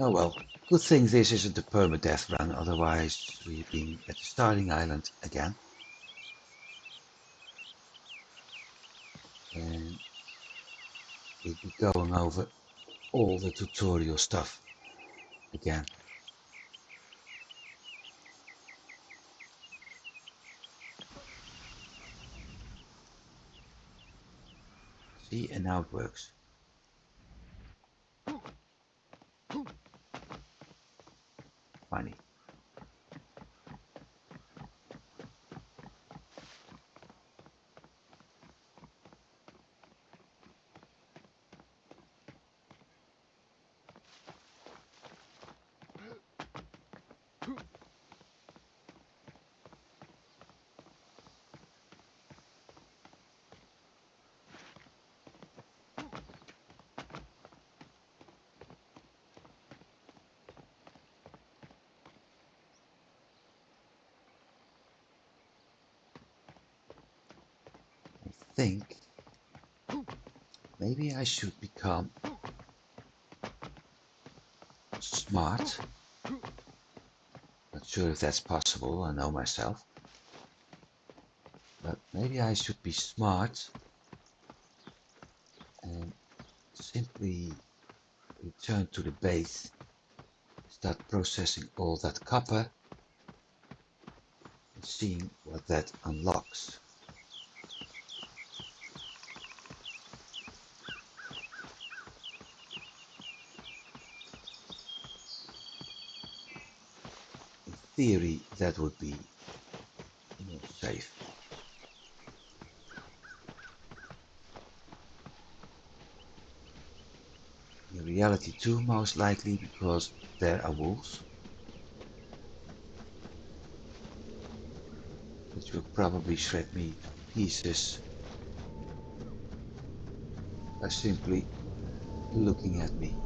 Oh well, good thing this isn't a permadeath run, otherwise we'd be at the starting island again. And we'd be going over all the tutorial stuff again. See, and now it works. Funny. I think maybe I should become smart. Not sure if that's possible, I know myself. But maybe I should be smart and simply return to the base, start processing all that copper and seeing what that unlocks. In theory, that would be more safe. In reality too, most likely, because there are wolves, which will probably shred me to pieces by simply looking at me.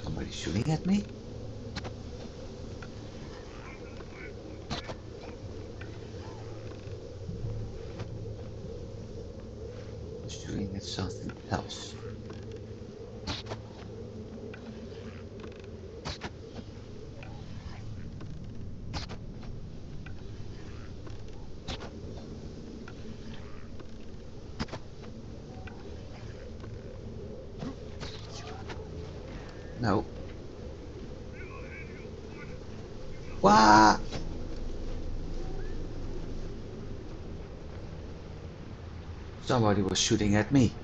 Somebody shooting at me? Shooting at something else. No. What? Somebody was shooting at me.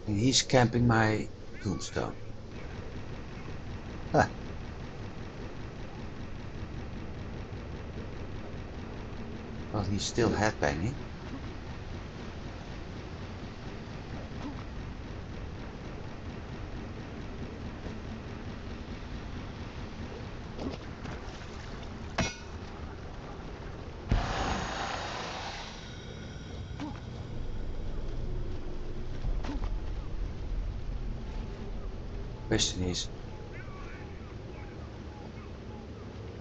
And he's camping my tombstone. Huh. Well, he's still headbanging. Question is,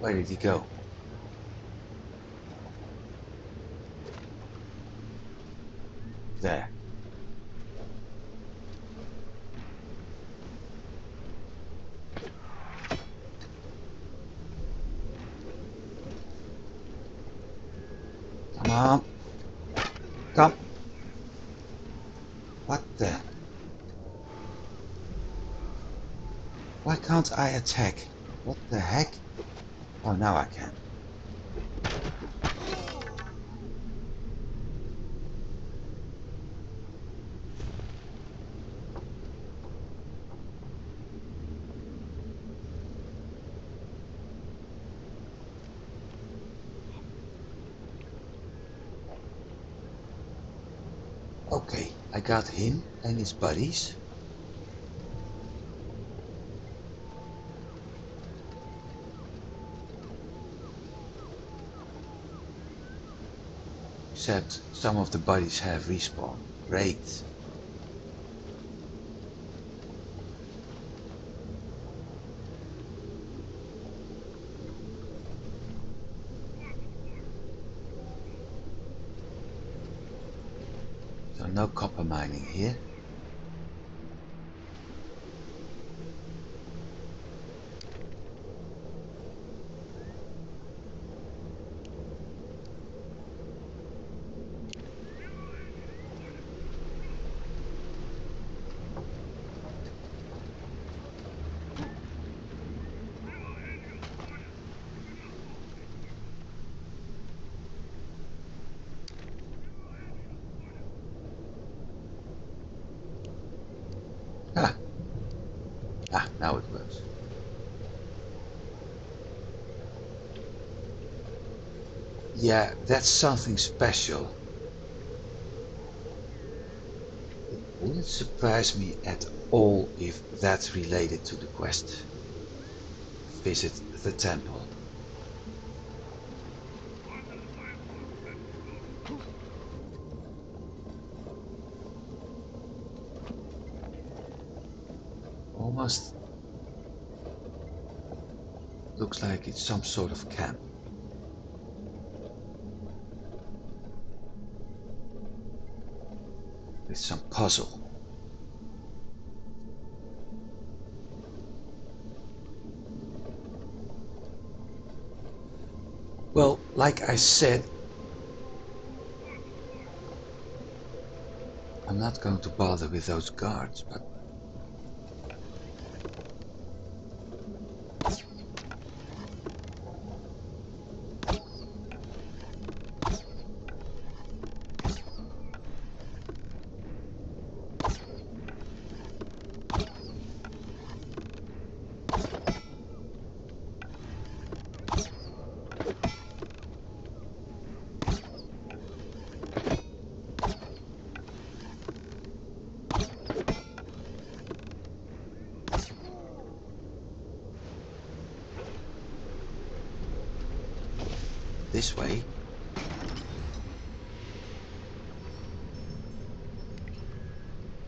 where did he go? There. Come on. Come. What the? Why can't I attack? What the heck? Oh, now I can. Okay, I got him and his buddies. Except some of the buddies have respawned. Great. So no copper mining here. Ah, now it works. Yeah, that's something special. It wouldn't surprise me at all if that's related to the quest. Visit the temple. almost looks like it's some sort of camp. With some puzzle. Well, like I said, I'm not going to bother with those guards, but this way.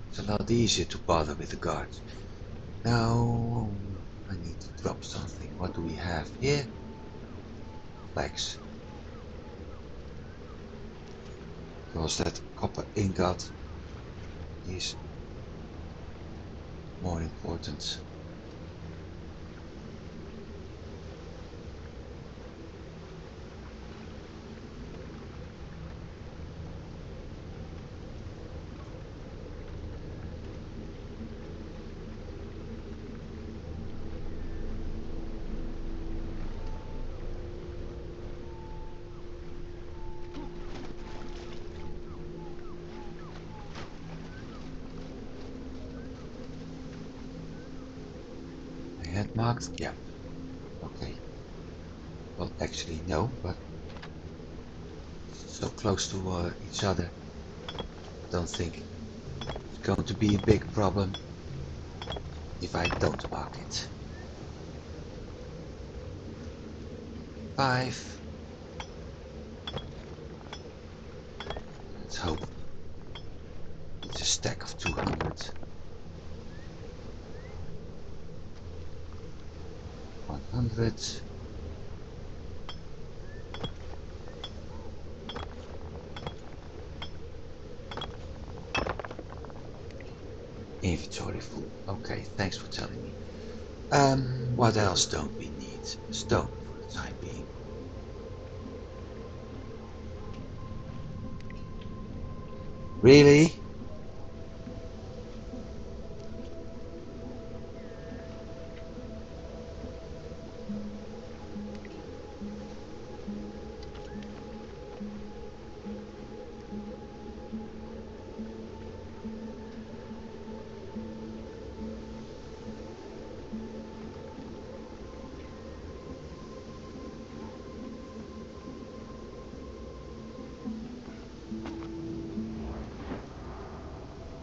It's a lot easier to bother with the guards. Now I need to drop something. What do we have here? Flags. Because that copper ingot is more important. Head marked? Yeah. Okay. Well, actually no, but so close to each other. Don't think it's going to be a big problem if I don't mark it. 5. Let's hope it's a stack of 200. 100. Inventory full. Okay, thanks for telling me. What else don't we need? Stone for the time being. Really?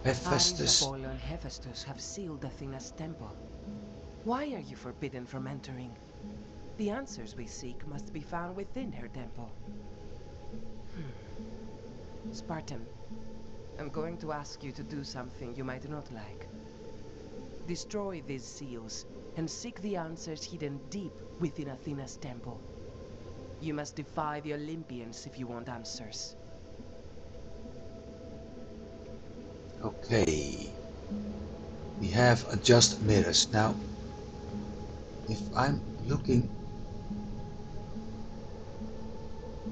Hephaestus. Apollo and Hephaestus have sealed Athena's temple. Why are you forbidden from entering? The answers we seek must be found within her temple. Spartan, I'm going to ask you to do something you might not like. Destroy these seals and seek the answers hidden deep within Athena's temple. You must defy the Olympians if you want answers. Okay. We have adjust mirrors. Now, if I'm looking,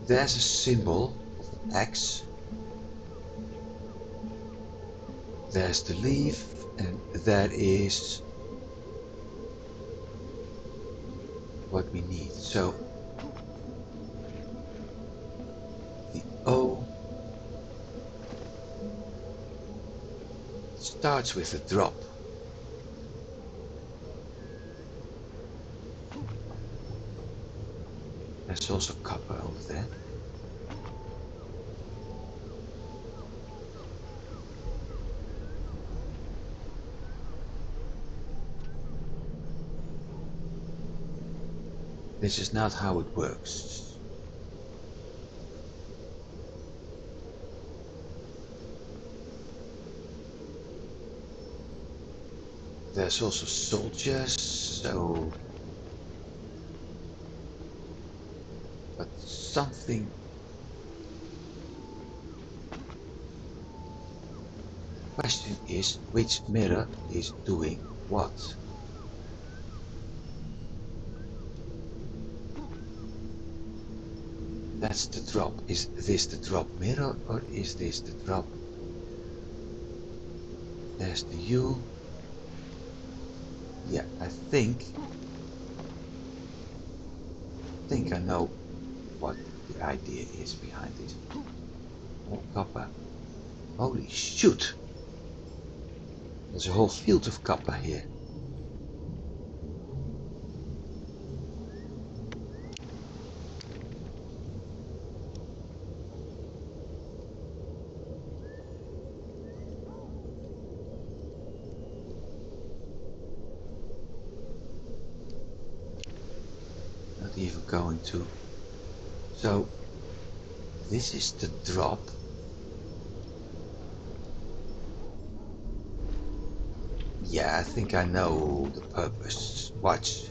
there's a symbol of an X. There's the leaf, and that is what we need. So, the O starts with a drop. There's also copper over there. This is not how it works. there's also soldiers, so... But something... Question is, which mirror is doing what? That's the drop. Is this the drop mirror or is this the drop? There's the U. Yeah, I think I know what the idea is behind this. More copper. Holy shoot! There's a whole field of copper here. Not even going to. So this is the drop. Yeah, I think I know the purpose. Watch.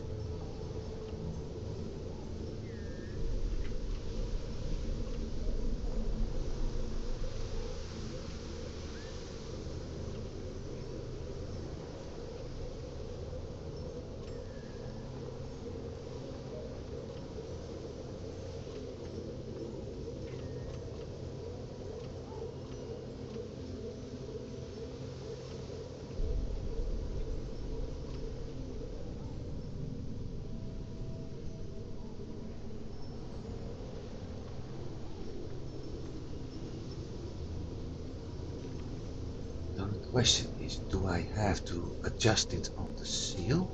Now the question is, do I have to adjust it on the seal?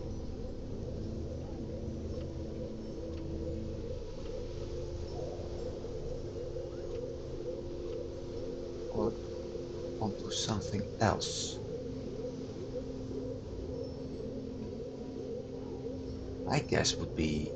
Or onto something else? My guess would be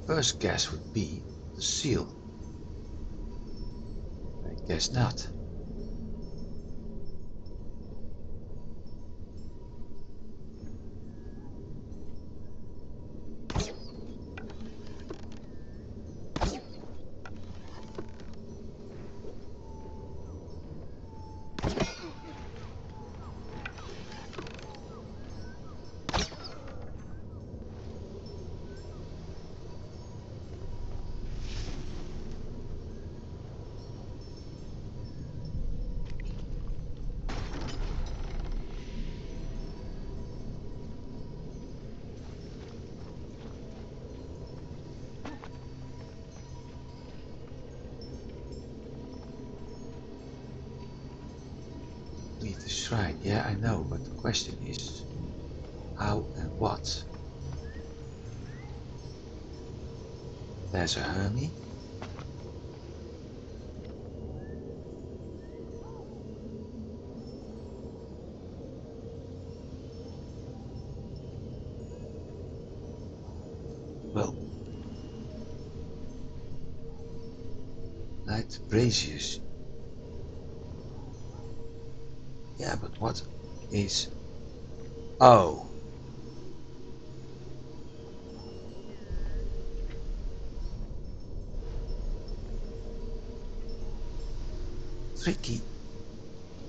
first guess would be the seal. I guess not. Leave the shrine, yeah I know, but the question is how and what? There's a Hermie. Well, Knight Braziers. Yeah, but what is... Oh.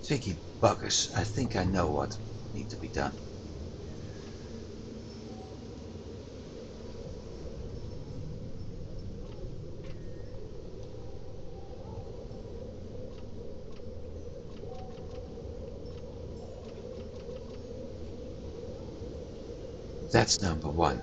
Tricky buggers. I think I know what needs to be done. That's number one.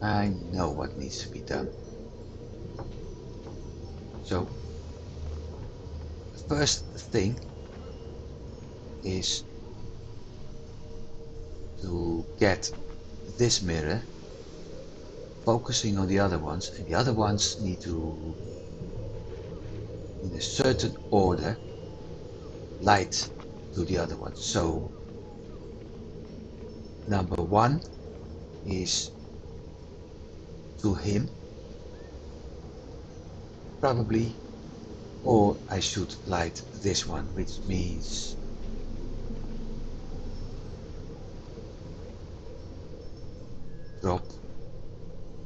I know what needs to be done. So, the first thing is to get this mirror focusing on the other ones, and the other ones need to, in a certain order, light to the other ones. So, number one is to him, probably, or I should light this one, which means drop,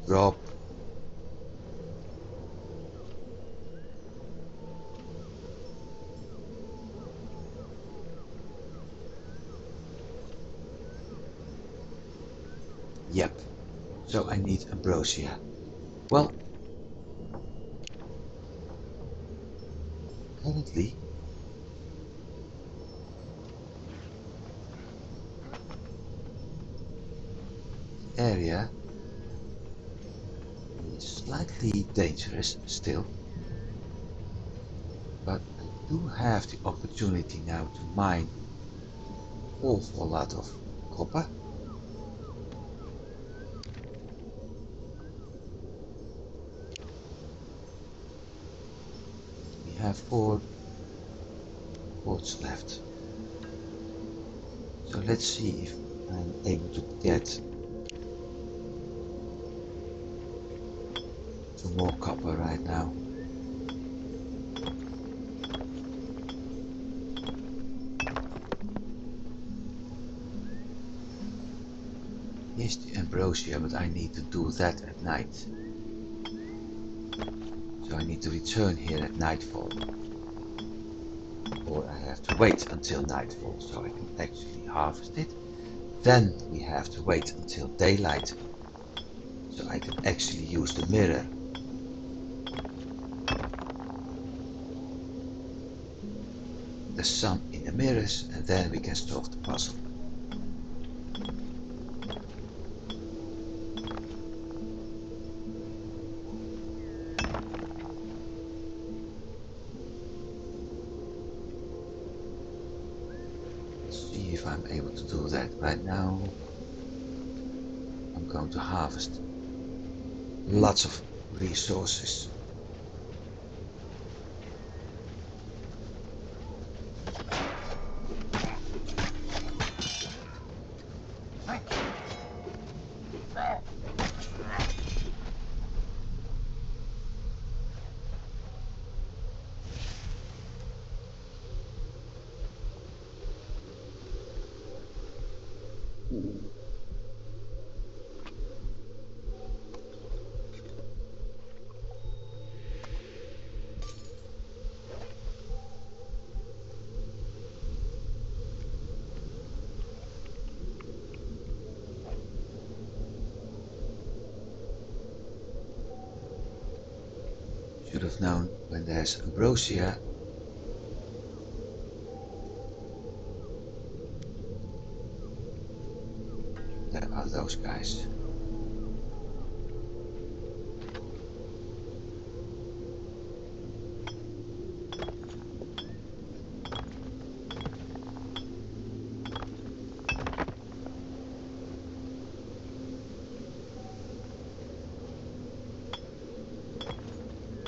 drop, yep. So I need ambrosia. Well, currently the area is slightly dangerous still, but I do have the opportunity now to mine an awful lot of copper. We have 4 quartz left. So let's see if I'm able to get some more copper right now. Here's the ambrosia, but I need to do that at night. So I need to return here at nightfall. Or I have to wait until nightfall so I can actually harvest it. Then we have to wait until daylight so I can actually use the mirror. The sun in the mirrors, and then we can solve the puzzle. See if I'm able to do that. Right now I'm going to harvest lots of resources. Should have known when there's ambrosia. There are those guys.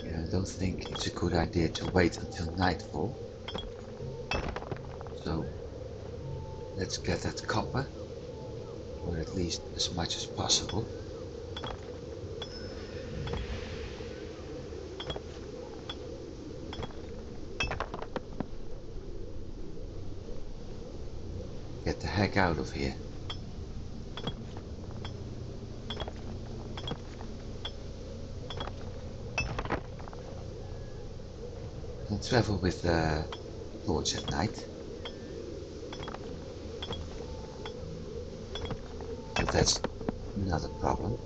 I don't think it's a good idea to wait until nightfall. So let's get that copper, or at least as much as possible. Get the heck out of here. Don't travel with the torch at night. but that's not a problem.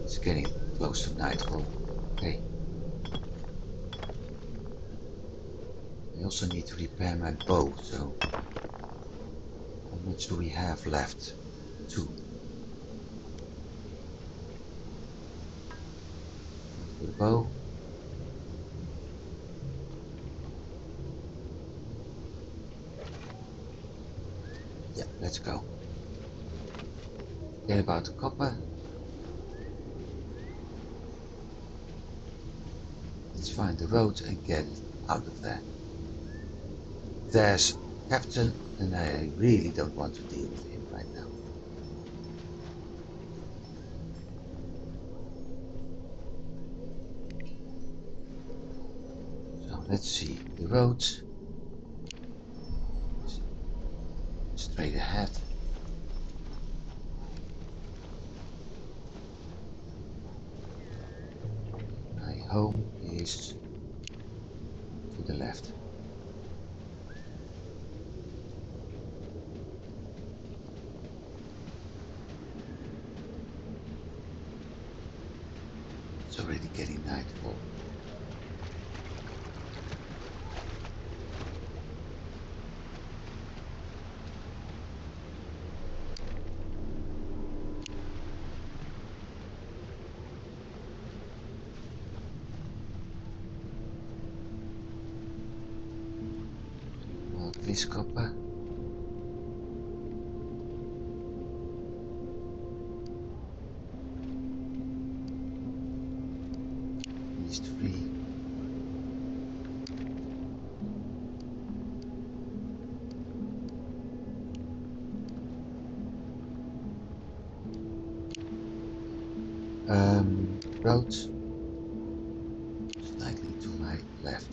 It's getting close to nightfall. Okay. I also need to repair my bow, so how much do we have left? 2. For the bow. Yeah, let's go. Forget about the copper. Let's find the road and get it out of there. There's Captain, and I really don't want to deal with him right now. So let's see. The road is straight ahead. My home is to the left. It's already getting nightfall. Well, this copper. These 3. Road slightly to my left.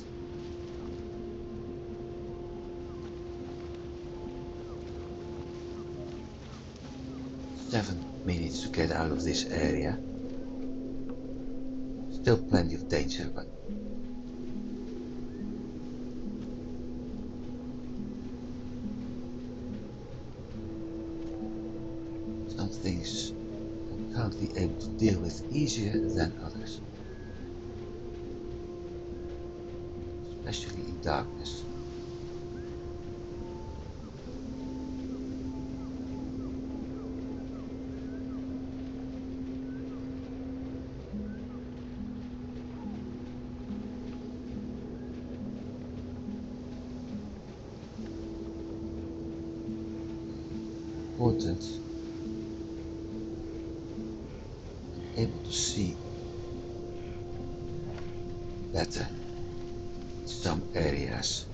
7 minutes to get out of this area. Still plenty of danger, but some things I'm currently able to deal with easier than others, especially in darkness. Important, I'm able to see better in some areas.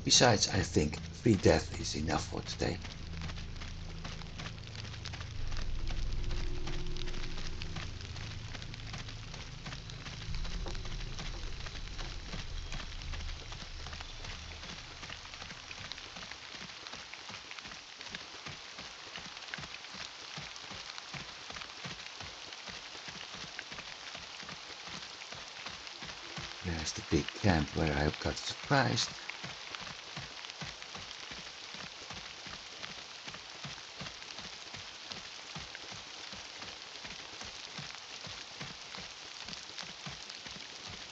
Besides, I think 3 death is enough for today. There's the big camp where I got surprised.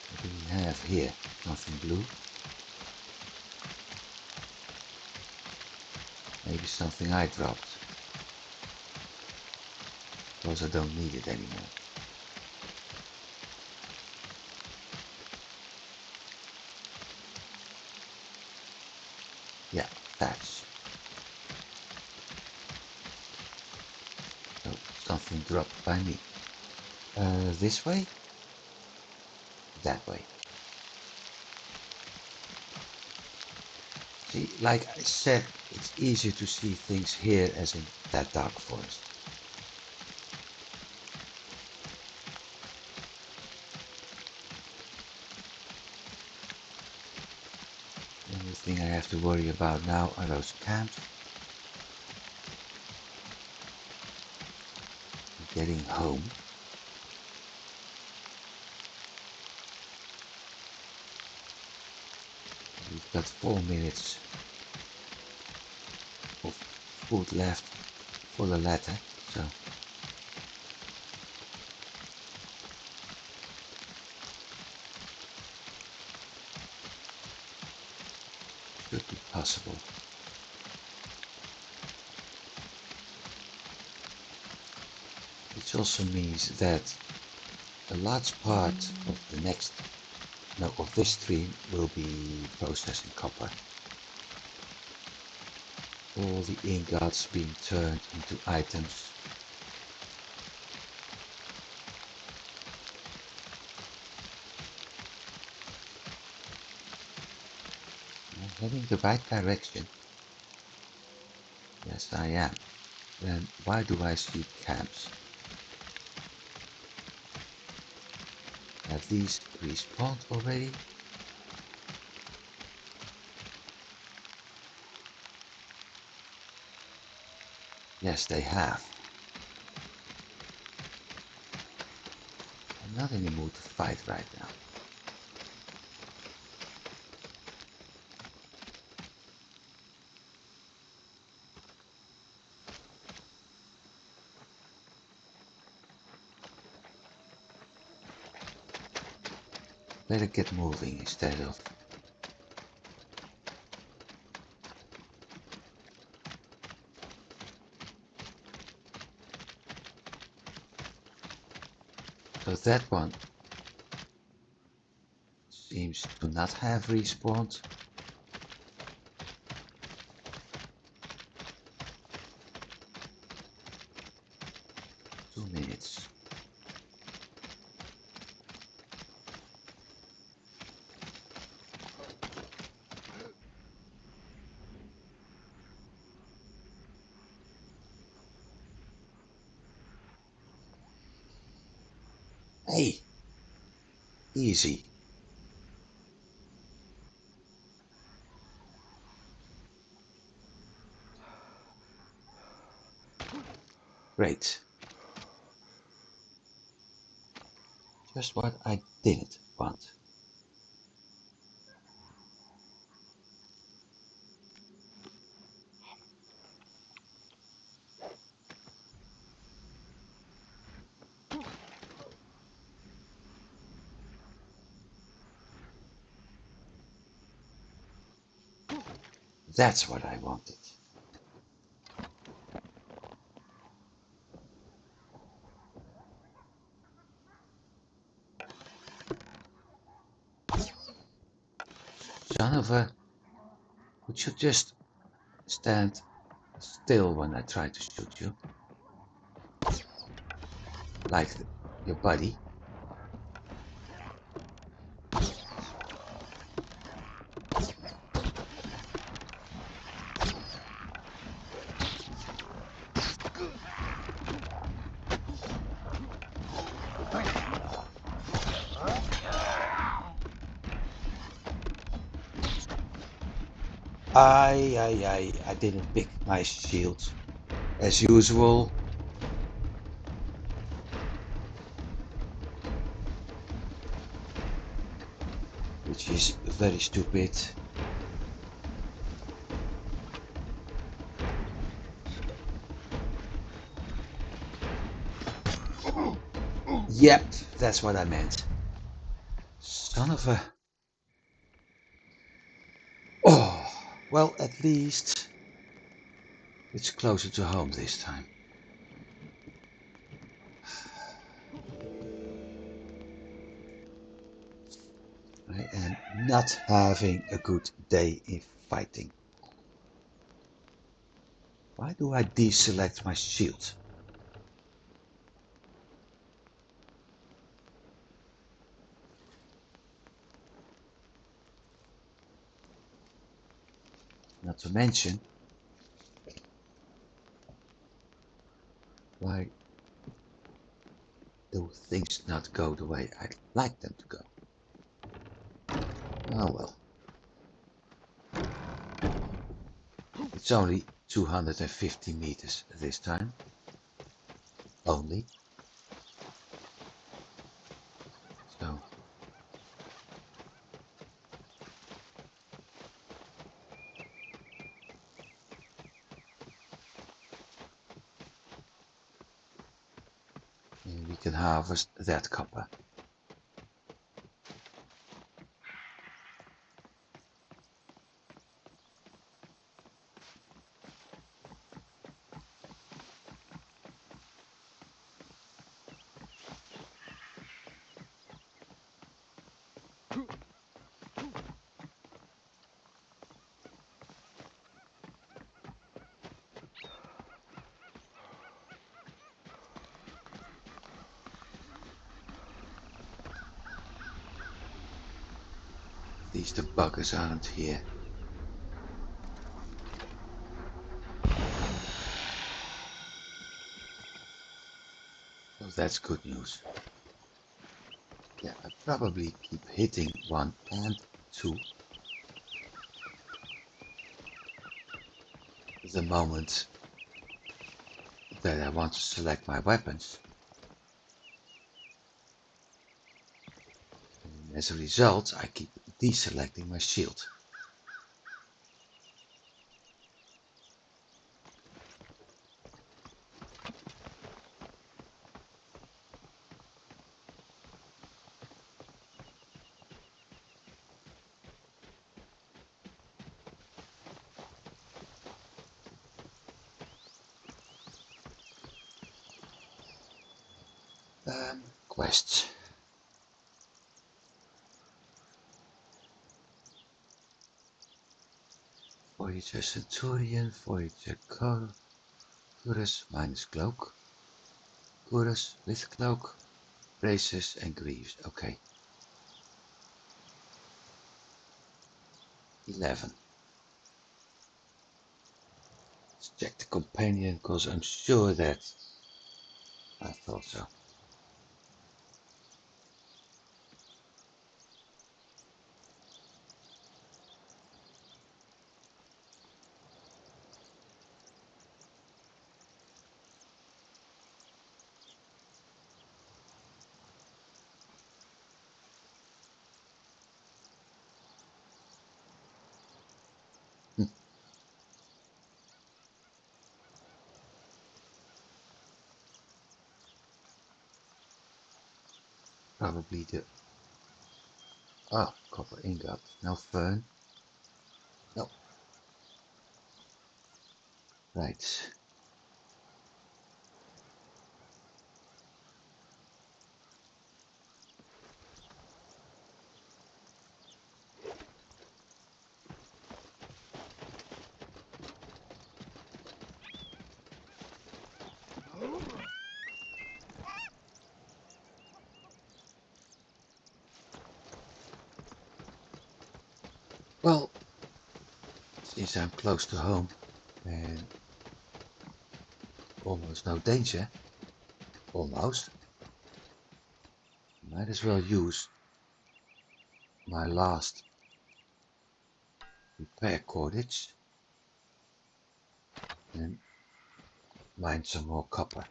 What do we have here? Nothing blue. Maybe something I dropped. Because I don't need it anymore. Yeah, thatch. So something dropped by me. This way? That way. See, like I said, it's easier to see things here as in that dark forest. And Only thing I have to worry about now are those camps. Getting home. We've got 4 minutes of food left for the latter, so should be possible. Which also means that a large part of of this stream will be processing copper. All the ingots being turned into items. I'm heading the right direction. Yes, I am. Then why do I see camps? Have these respawned already? Yes, they have. I'm not in the mood to fight right now. Better get moving instead of... So that one seems to not have respawned. Two minutes. Hey! Easy. Great. Just what I didn't want. That's what I wanted. Son of a... Would you just stand still when I try to shoot you? Like your buddy. I didn't pick my shield. As usual. Which is very stupid. Yep, that's what I meant. Son of a... Oh, well, at least it's closer to home this time. I am not having a good day in fighting. Why do I deselect my shield? Not to mention, why do things not go the way I'd like them to go? Oh well. It's only 250 meters this time. Only. So and we can harvest that copper. At least the buggers aren't here. So that's good news. Yeah, I probably keep hitting 1 and 2 the moment that I want to select my weapons. And as a result, I keep deselecting my shield. Quests. Voyager Centurion, Voyager Chorus minus cloak. Chorus with cloak, braces and greaves. Okay. 11. Let's check the companion because I'm sure that I thought so. Probably the... Oh, copper ingot. No fern. No. Right. Well, since I'm close to home and almost no danger, almost, might as well use my last repair cordage and mine some more copper.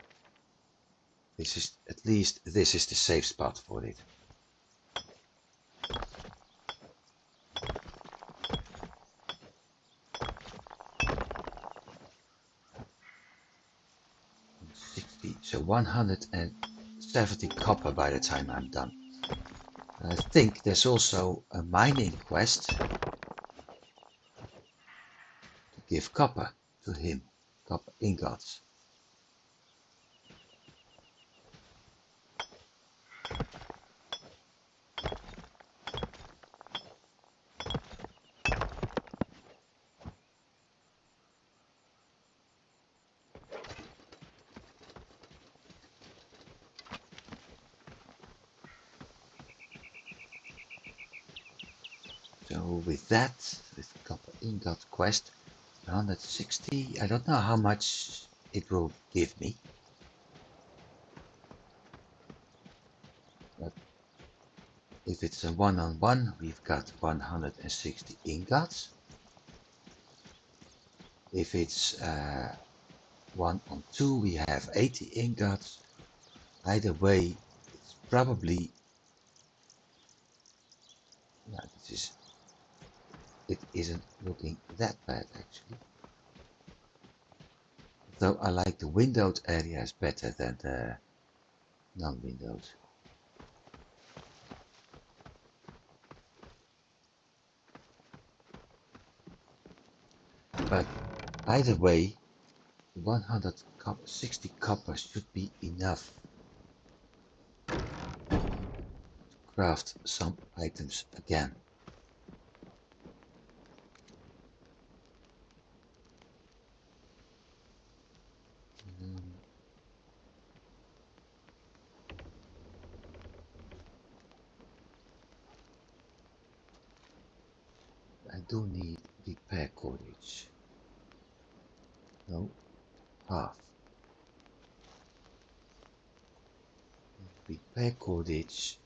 This is, at least this is the safe spot for it. So 170 copper by the time I'm done. I think there's also a mining quest to give copper to him, copper ingots. So with that, with copper ingot quest, 160, I don't know how much it will give me. But if it's a one-on-one, we've got 160 ingots. If it's 1 on 2, we have 80 ingots. Either way, it's probably, yeah, it isn't looking that bad actually. Though I like the windowed areas better than the non-windowed. But either way, 160 copper should be enough to craft some items again. I do need repair cordage. No, half. Repair cordage.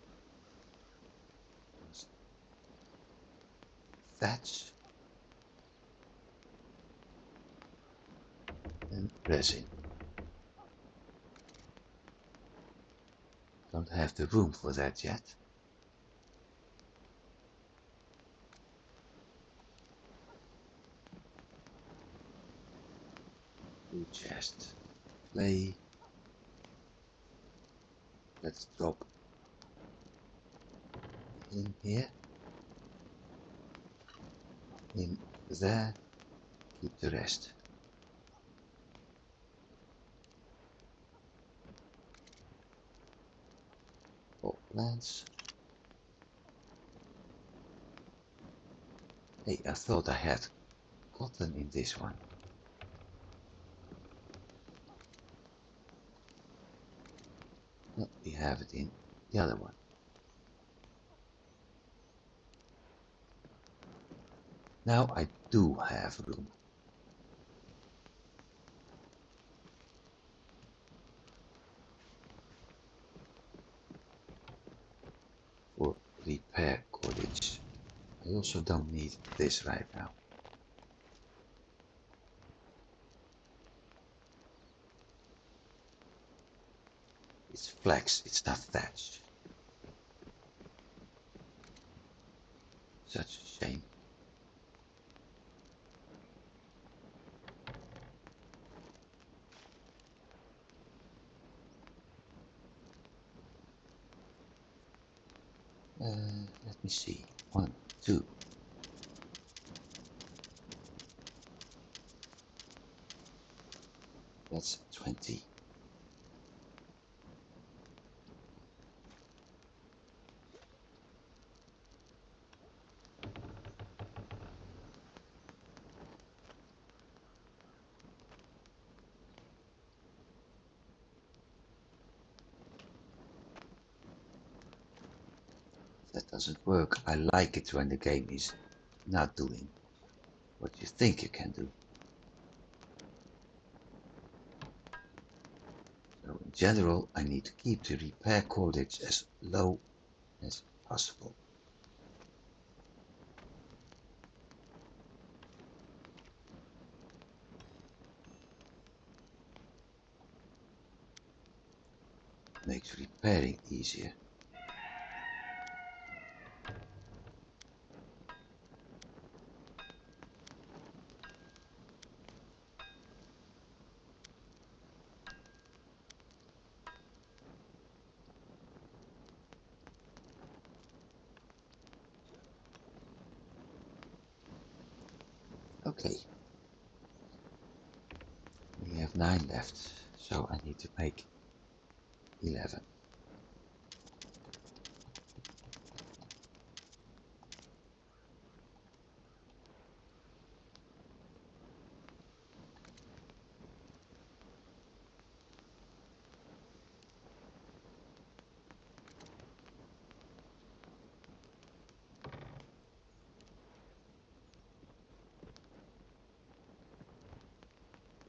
Thatch. And resin. Don't have the room for that yet. Blue chest. Clay. Let's drop in here. In there. Keep the rest. All plants. Hey, I thought I had cotton in this one. No, we have it in the other one. Now I do have room. For repair cordage. I also don't need this right now. It's flax, it's not thatch. Such a shame. Let me see. 1, 2. That's 20. That doesn't work. I like it when the game is not doing what you think you can do. So in general, I need to keep the repair cordage as low as possible. Makes repairing easier. Okay. We have 9 left, so I need to make 11.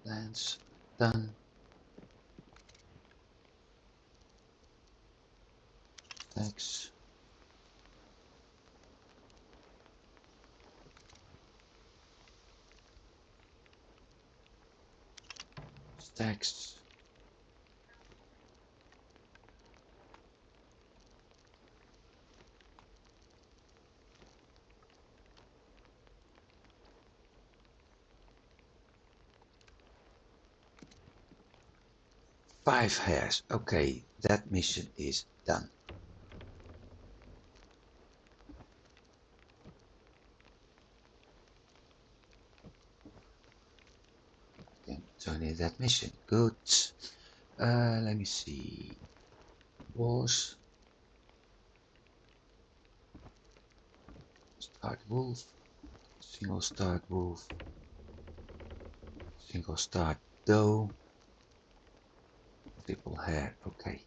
Plants done. Stacks. Text. Five hairs. Okay, that mission is done. Can turn in that mission. Good. Let me see. Boss. Start wolf. Single start wolf. Single start doe. Triple hair. Okay.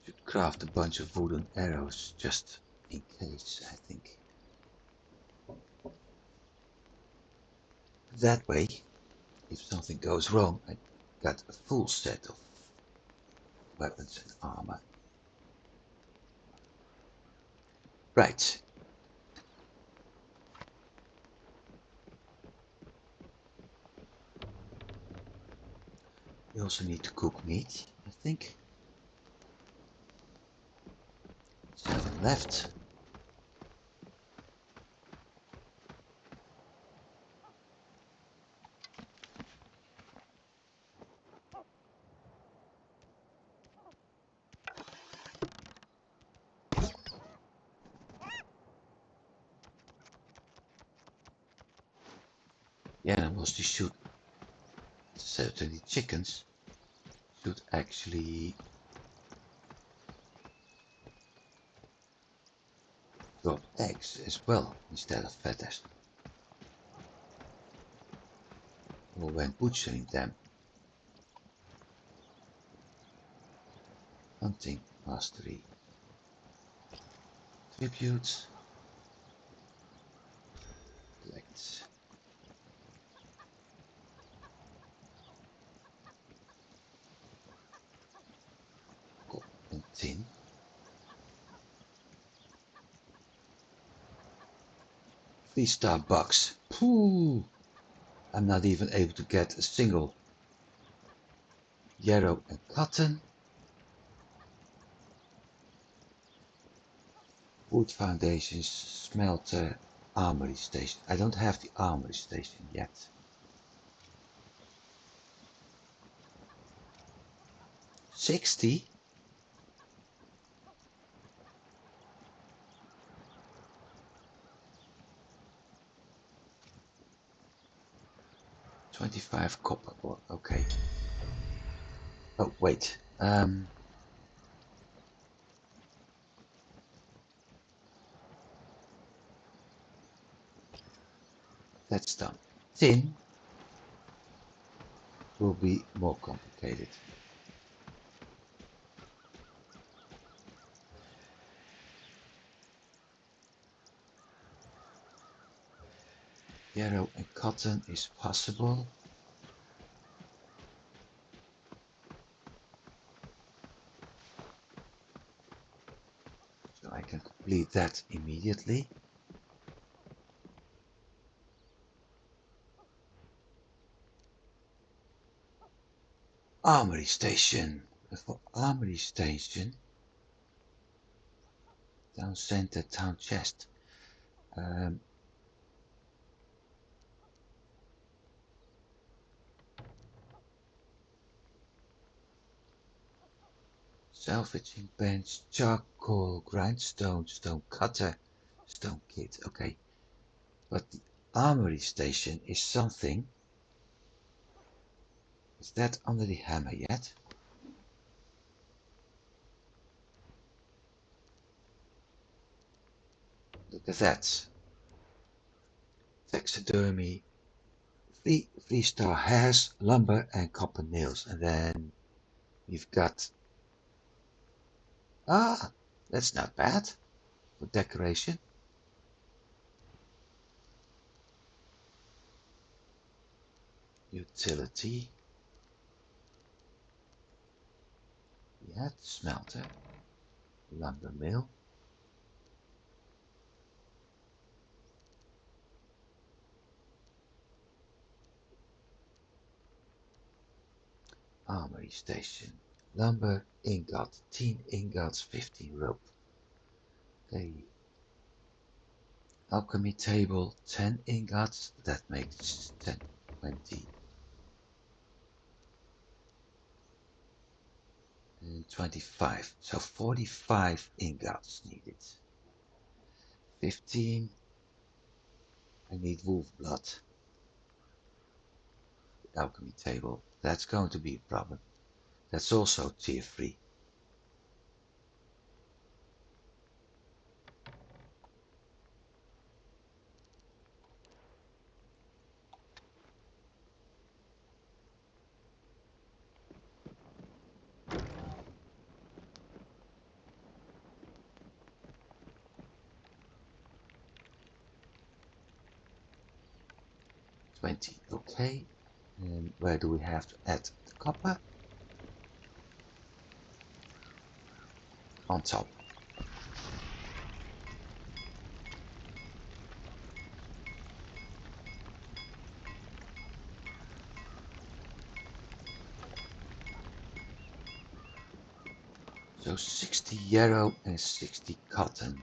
Should craft a bunch of wooden arrows just in case, I think. That way, if something goes wrong, I got a full set of weapons and armor. Right. We also need to cook meat, I think. 7 left. The animals to shoot, certainly chickens, should actually drop eggs as well instead of feathers. Or when butchering them. Hunting mastery. Tributes. Collect. Copper and tin. 3-star box. Pooh! I'm not even able to get a single yarrow and cotton. Wood foundations, smelter, armory station. I don't have the armory station yet. $60? $25 copper ore. Okay. Oh wait. That's done. Tin will be more complicated. Yarrow and cotton is possible. So I can complete that immediately. Armory station. For armory station, town center, town chest. Salvaging bench, charcoal, grindstone, stone cutter, stone kit. Okay, but the armory station is something. Is that under the hammer yet? Look at that. Taxidermy, 3-star hairs, lumber, and copper nails. And then we've got. Ah, that's not bad for decoration. utility. We have the smelter, lumber mill, armory station, lumber, ingot, 10 ingots, 15 rope. Okay. Alchemy table, 10 ingots, that makes 10, 20. And 25, so 45 ingots needed. 15, I need wolf blood. The alchemy table, that's going to be a problem. That's also tier 3. Okay. And where do we have to add the copper? On top. So 60 yarrow and 60 cotton.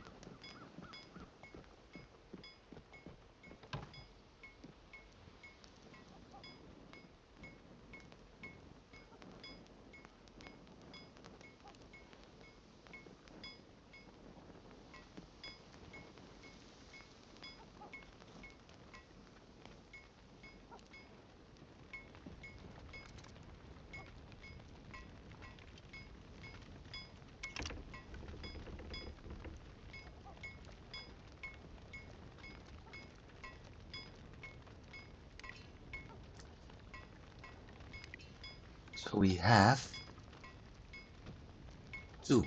So we have 2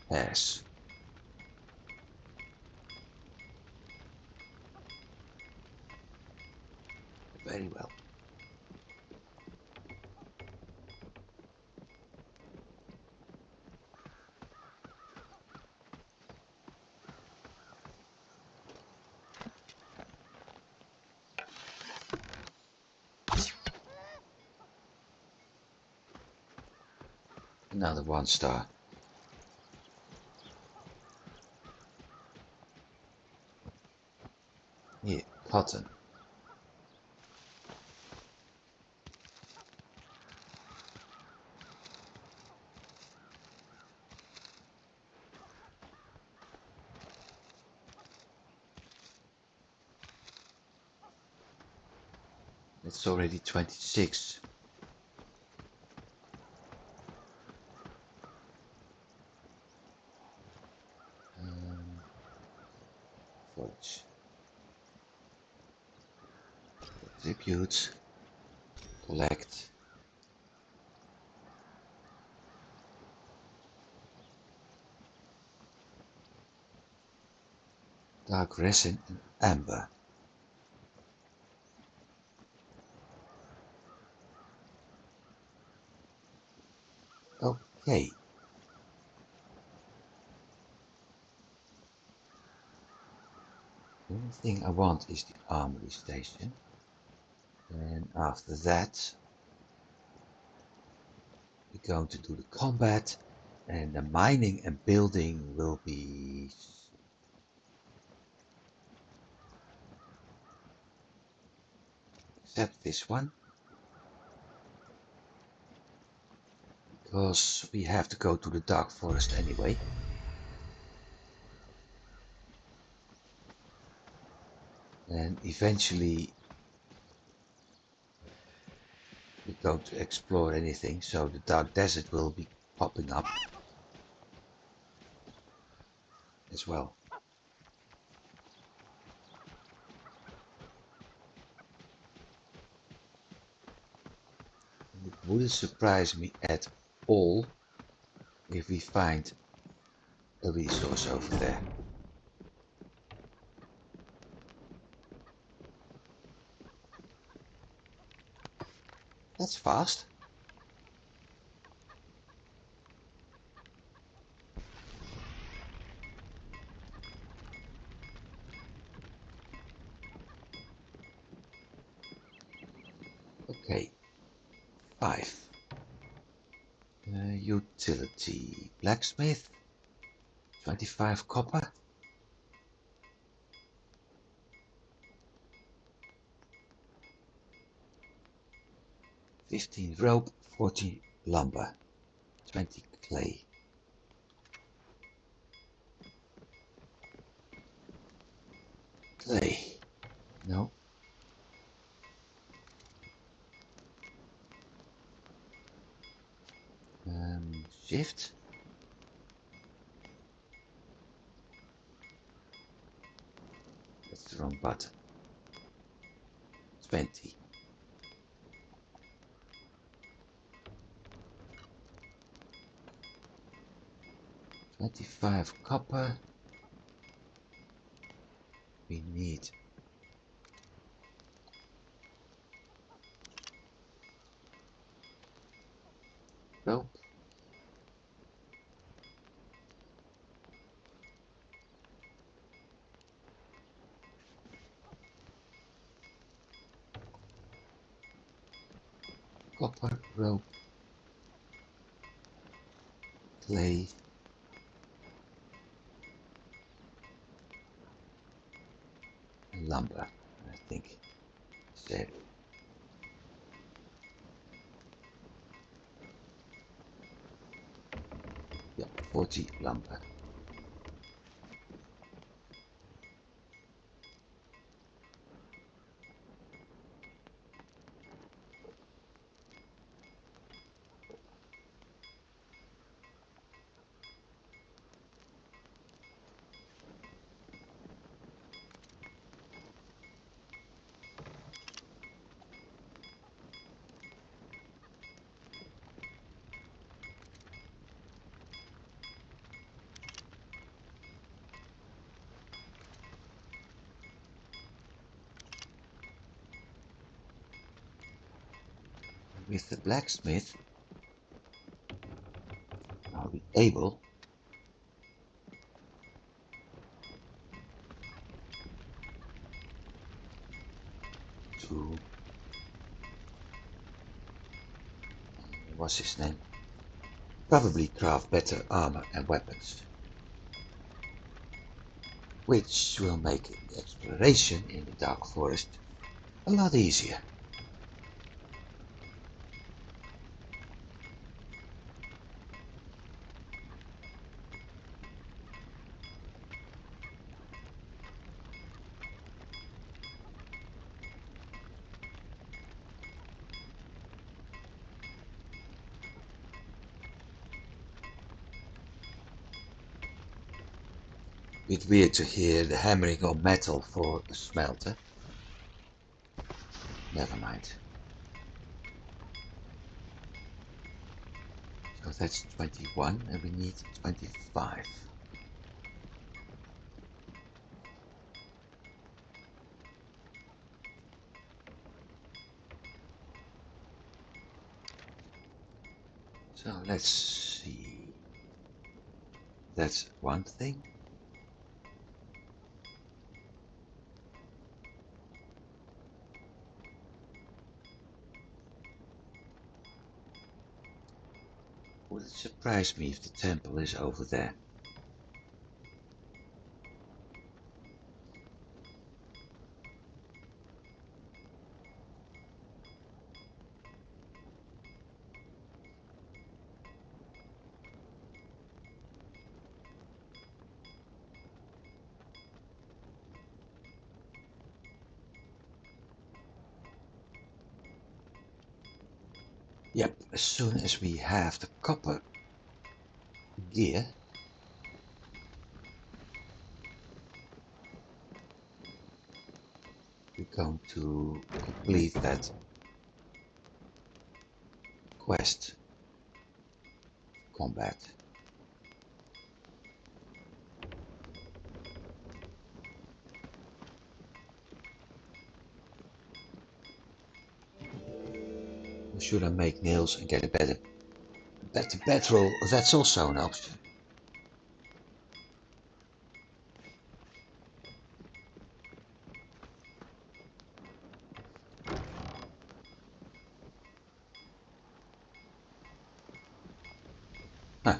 pairs. Very well. Another 1 star. Here, cotton. It's already 26. Forge. Tributes. Collect. Dark resin and amber. Okay. The only thing I want is the armory station. And after that, we're going to do the combat, and the mining and building will be except this one, because we have to go to the dark forest anyway. And eventually we're going to explore anything, so the dark desert will be popping up as well. It wouldn't surprise me at all if we find a resource over there. That's fast. Okay, 5. Utility. Blacksmith. 25 copper. 15 rope, 40 lumber, 20 clay. Clay. No. Shift. That's the wrong button. 20. $25 copper. We need rope. Copper, rope, clay, and lumber. I think. So, yeah, 40 lumber. With the blacksmith, I'll be able to, what's his name? Probably craft better armor and weapons, which will make the exploration in the Dark Forest a lot easier. Bit weird to hear the hammering of metal for the smelter. Never mind. So that's 21 and we need 25. So let's see. That's one thing. Would it surprise me if the temple is over there? Yep, as soon as we have the copper gear, we're going to complete that quest combat. We should I make nails and get a better bedroll? That's also an option. Huh.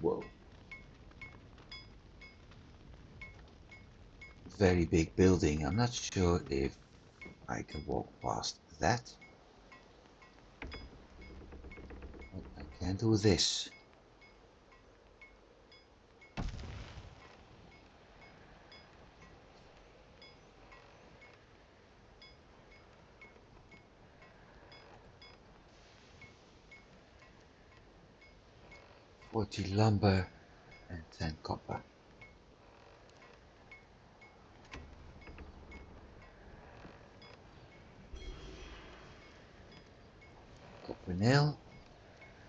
Whoa. Very big building. I'm not sure if I can walk past that. But I can do this. "40 lumber and 10 copper." Copper nail,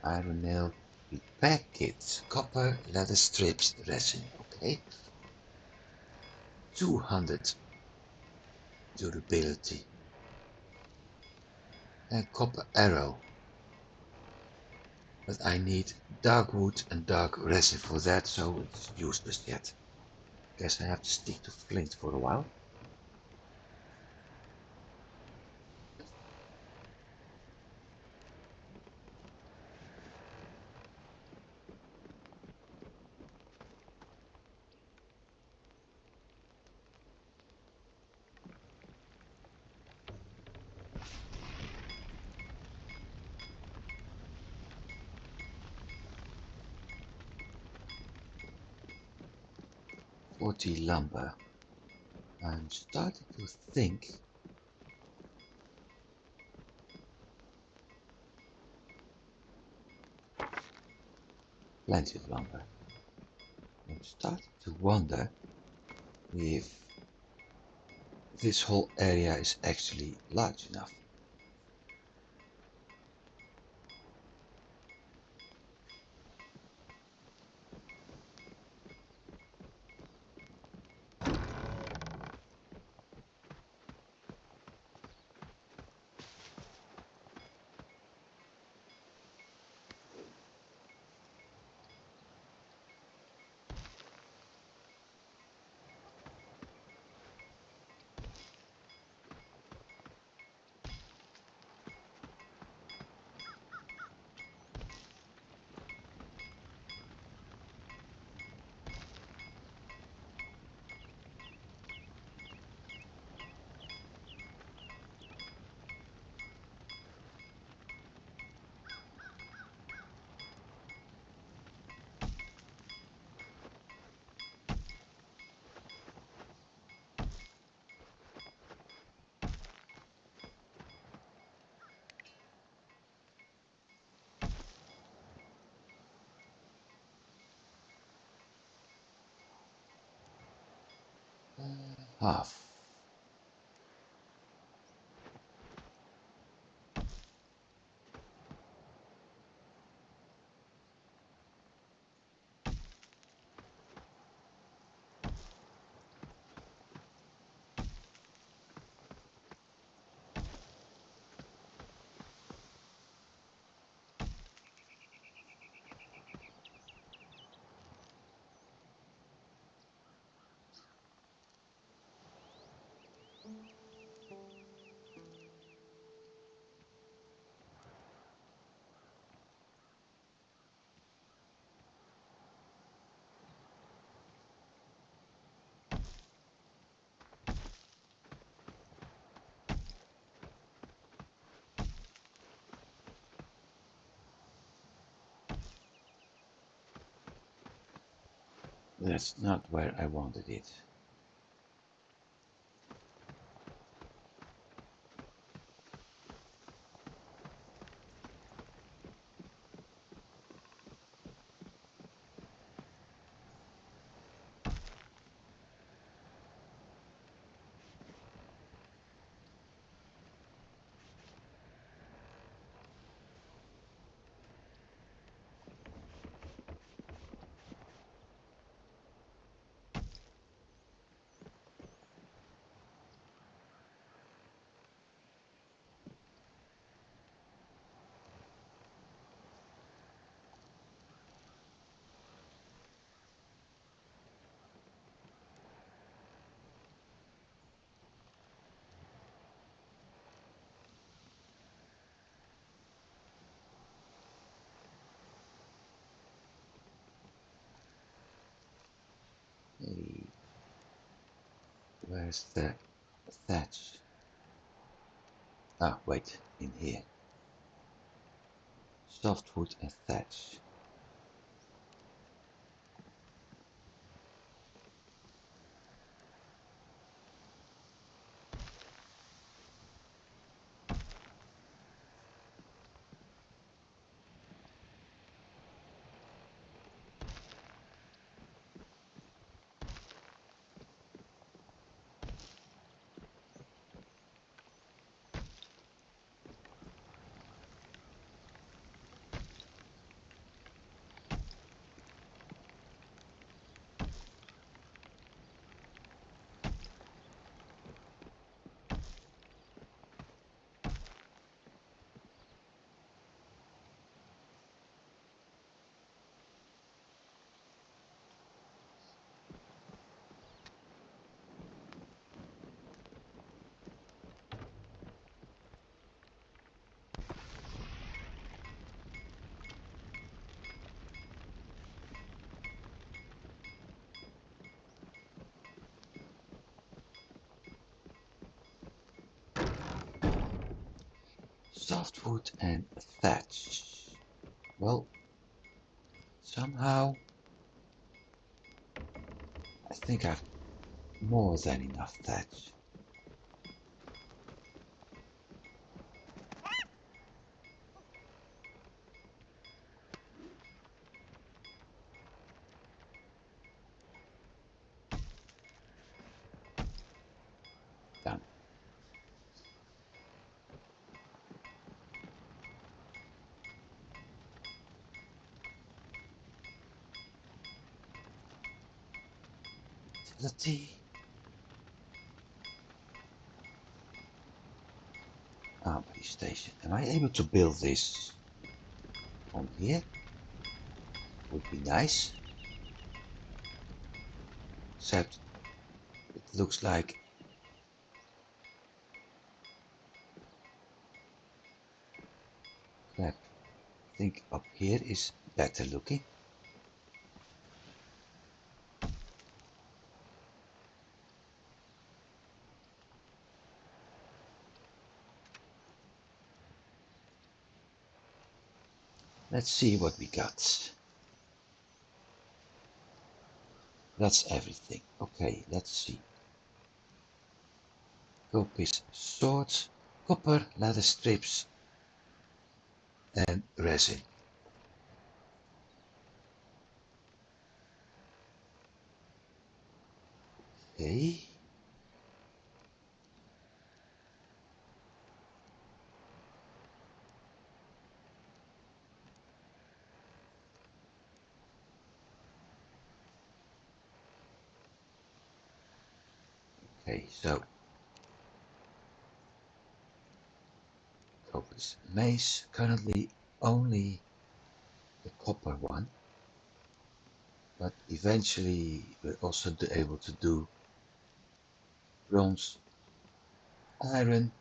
iron nail, repair kits, copper, leather strips, resin. Okay. 200 durability. And copper arrow. But I need dark wood and dark resin for that, so it's useless yet. Guess I have to stick to flint for a while. "40 lumber." I'm starting to think plenty of lumber. I'm starting to wonder if this whole area is actually large enough. Half. That's not where I wanted it. Where's the thatch? Ah, wait, in here. Softwood and thatch. Softwood and thatch. Well, somehow I think I've more than enough thatch. Done. Utility. Armory station. Am I able to build this on here? Would be nice. Except it looks like crap. I think up here is better looking. Let's see what we got. That's everything. Okay, let's see. Copis, swords, copper, leather strips, and resin. Okay. Okay, so Copis mace, currently only the copper one, but eventually we're also able to do bronze, iron,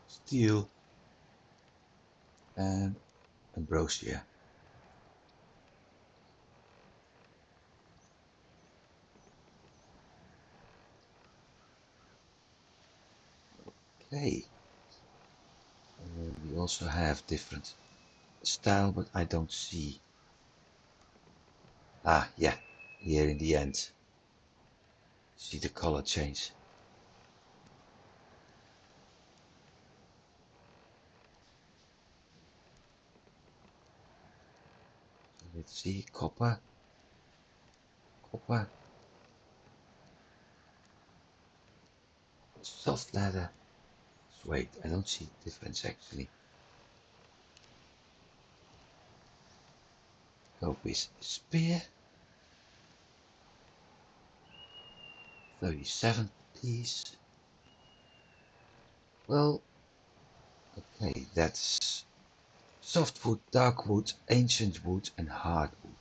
steel, and ambrosia. Okay. We also have different style, but I don't see. Ah, yeah, here in the end. See the color change. Let's see, copper, copper, soft leather, suede. I don't see difference actually. Go with spear, 37 piece. Well, okay, that's softwood, dark wood, ancient wood, and hardwood.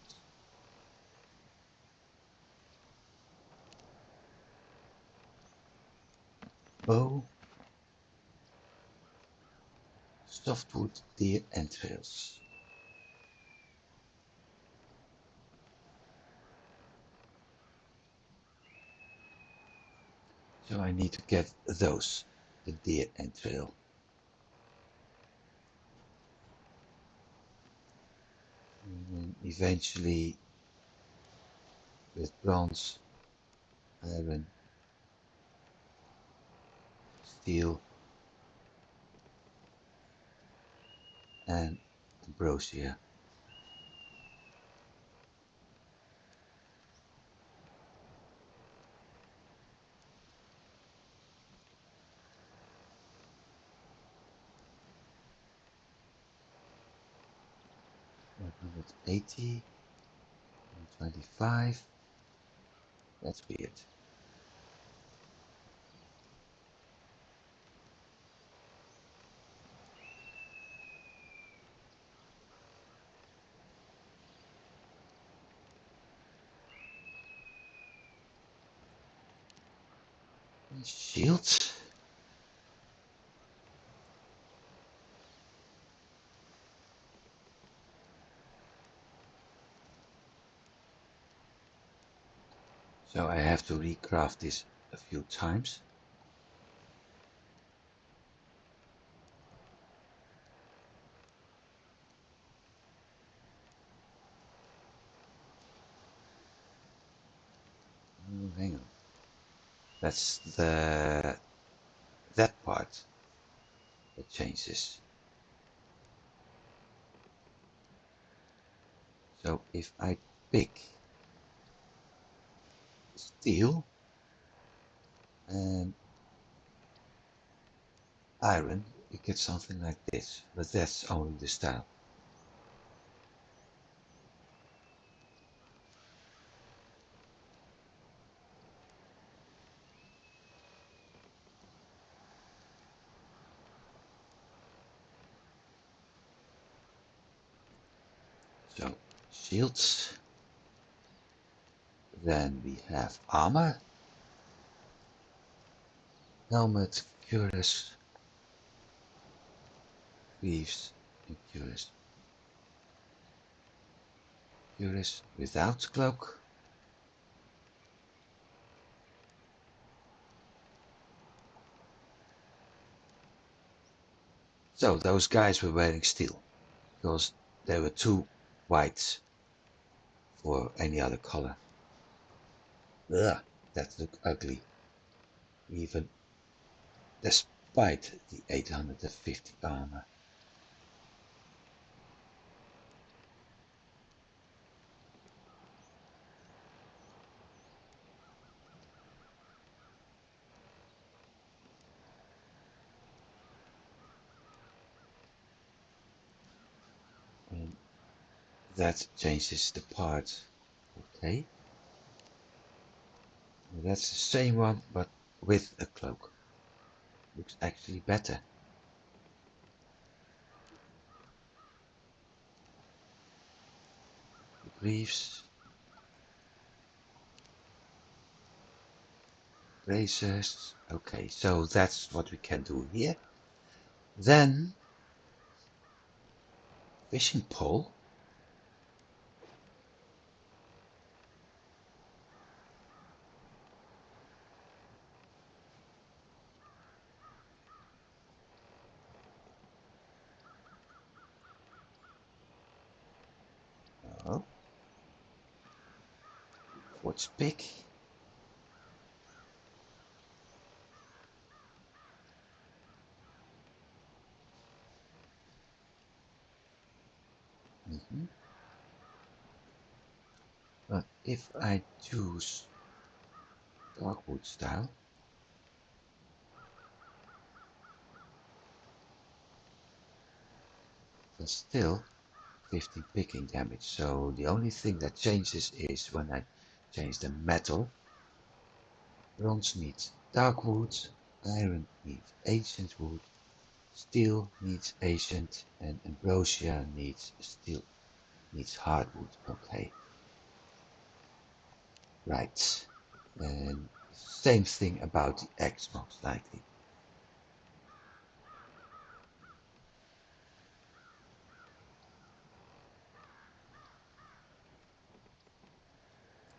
Bow, softwood, deer entrails. So I need to get those, the deer entrail. And then eventually with bronze, iron, steel and ambrosia. What, 180, 125. That's weird. And shields. So I have to recraft this a few times. Oh, hang on. That's that part that changes. So if I pick steel and iron, you get something like this, but that's only the style. So shields, then we have armor, helmet, cuirass, greaves, and cuirass. Cuirass without cloak. So those guys were wearing steel because they were too white for any other color. Ugh, that looked ugly, even despite the 850 armor. And that changes the part. Okay, and that's the same one but with a cloak. Looks actually better. The greaves, bracers. Okay, so that's what we can do here. Then fishing pole. Oh, quartz pick. Mhm. But if I choose darkwood style, there's still 15 picking damage. So the only thing that changes is when I change the metal. Bronze needs dark wood, iron needs ancient wood, steel needs ancient, and ambrosia needs steel, needs hardwood. Okay, right. And same thing about the X most likely.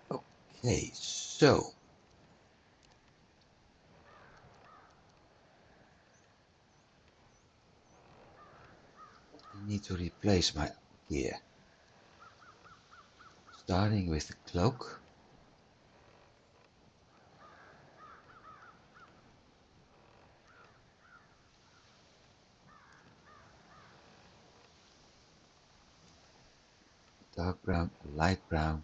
Okay, so need to replace my gear. Starting with the cloak. Dark brown, light brown.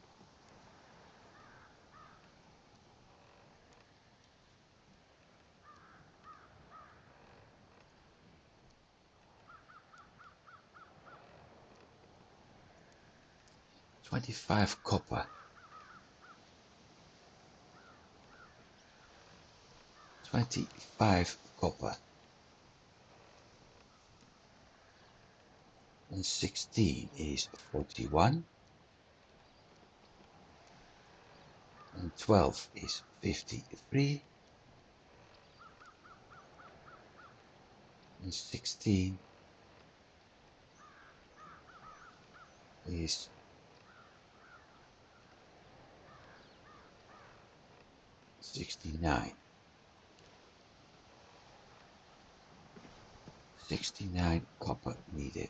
$25 copper. 25 copper. And 16 is 41. And 12 is 53. And 16 is 69. 69 copper needed.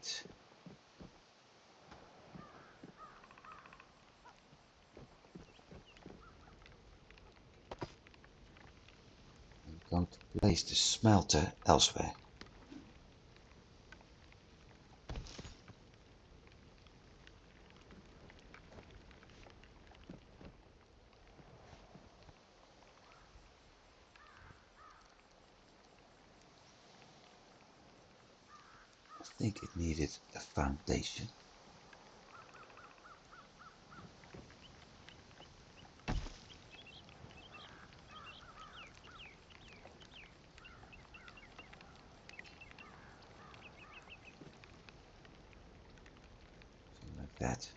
I'm going to place the smelter elsewhere. I think it needed a foundation. Something like that.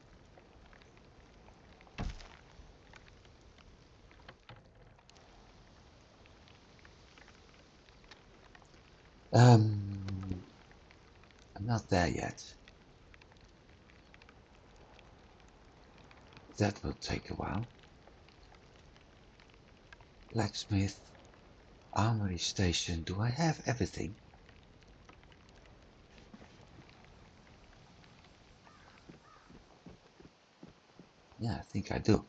I'm not there yet. That will take a while. Blacksmith, armory station. Do I have everything? Yeah, I think I do.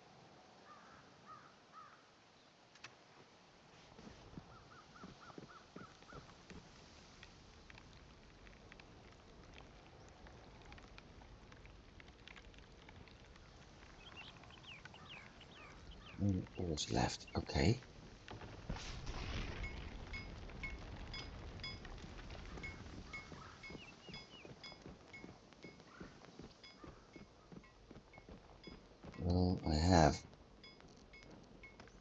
Many ores left. Okay. Well, I have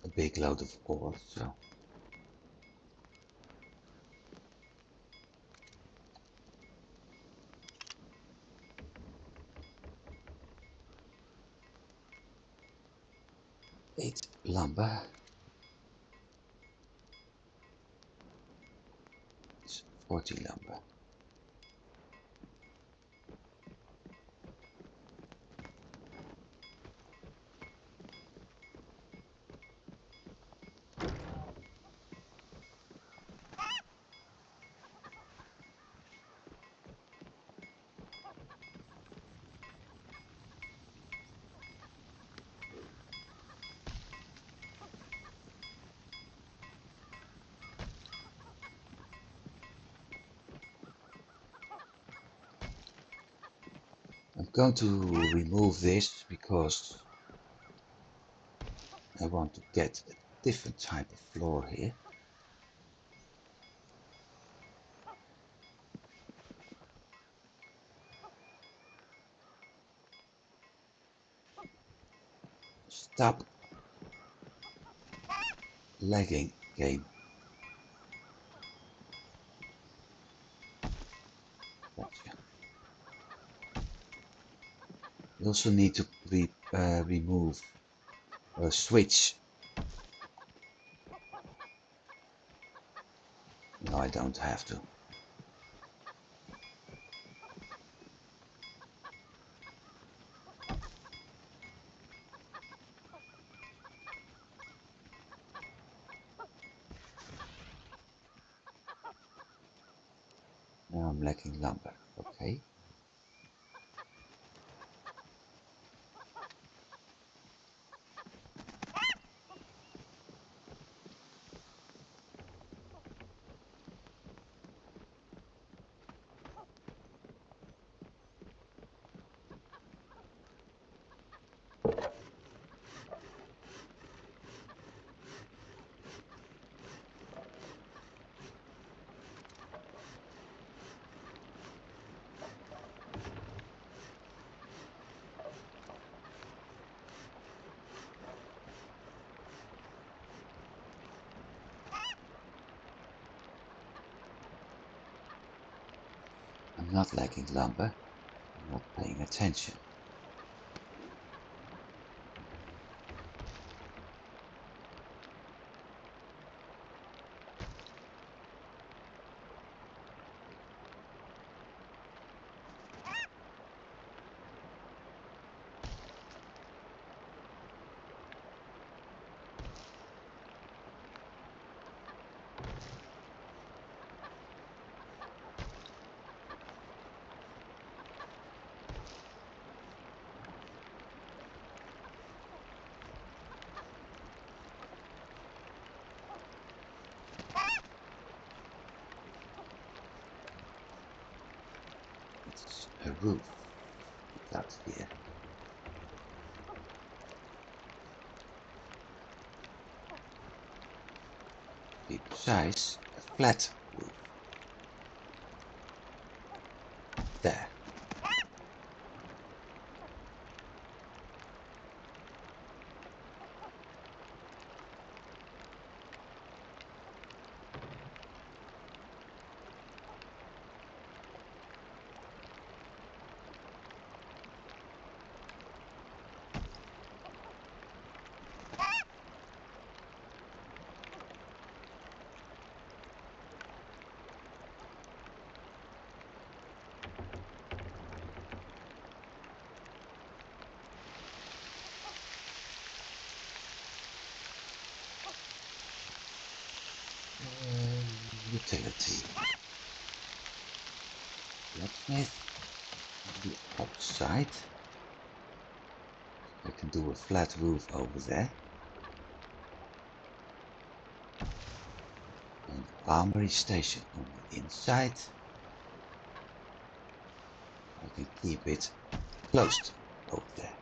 a big load of ore, so eight lumber. It's 40 lumber. I'm going to remove this because I want to get a different type of floor here. Stop lagging, game. Gotcha. You also need to remove a switch. No, I don't have to. Now I'm lacking lumber. Okay. I'm not lacking lumber. I'm not paying attention. It's a roof out here. To be precise, a flat roof. There. Utility. Blacksmith on the outside. I can do a flat roof over there. And armory station on the inside. I can keep it closed over there.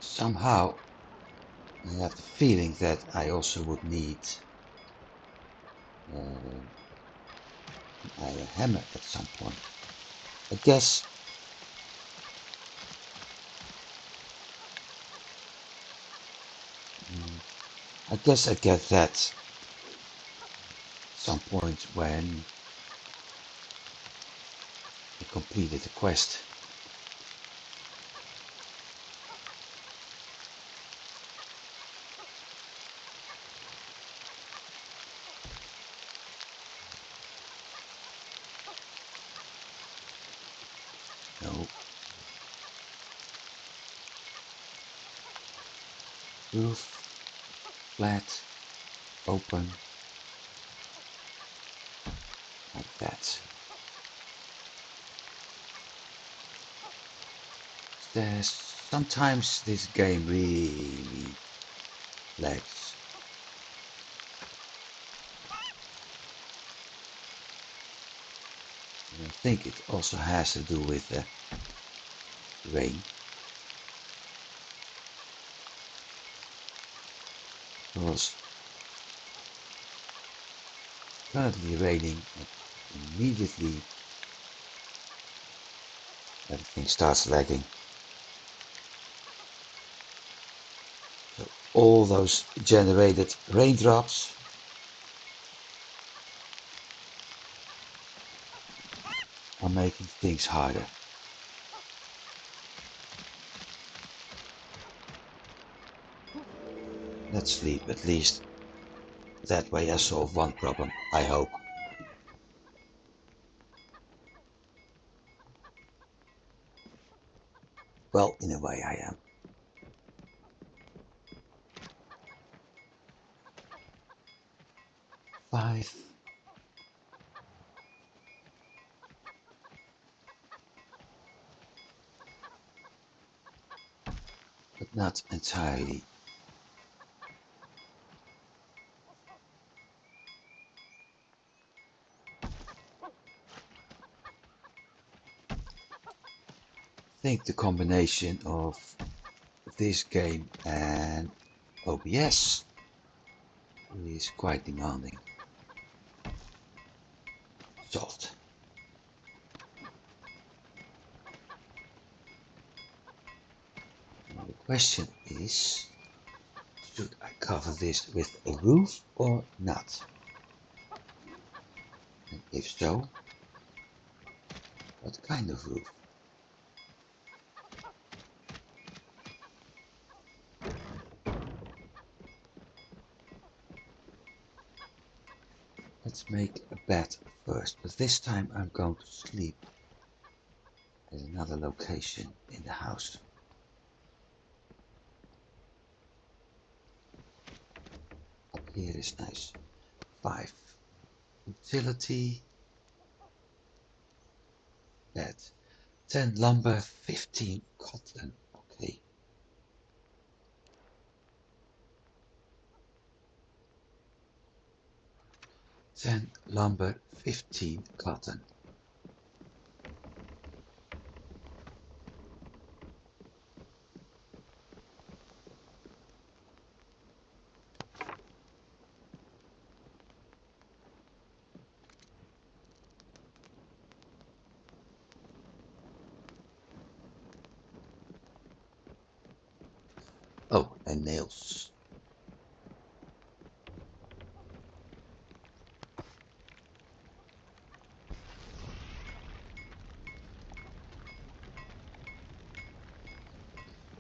Somehow I have the feeling that I also would need an iron hammer at some point. I guess I get that some point when I completed the quest. No. Roof, flat, open, like that. There's sometimes this game really lags. And I think it also has to do with the rain. Because currently raining and immediately everything starts lagging. So all those generated raindrops are making things harder. Let's sleep at least. That way I solve one problem, I hope. Well, in a way I am. 5. But not entirely. I think the combination of this game and OBS is quite demanding. Solved. Now the question is, should I cover this with a roof or not? And if so, what kind of roof? Let's make a bed first, but this time I'm going to sleep at another location in the house. Up here is nice. 5. Utility. Bed. 10 lumber, 15 cotton. Okay. Ten lumber, 15 cotton. Oh, and nails.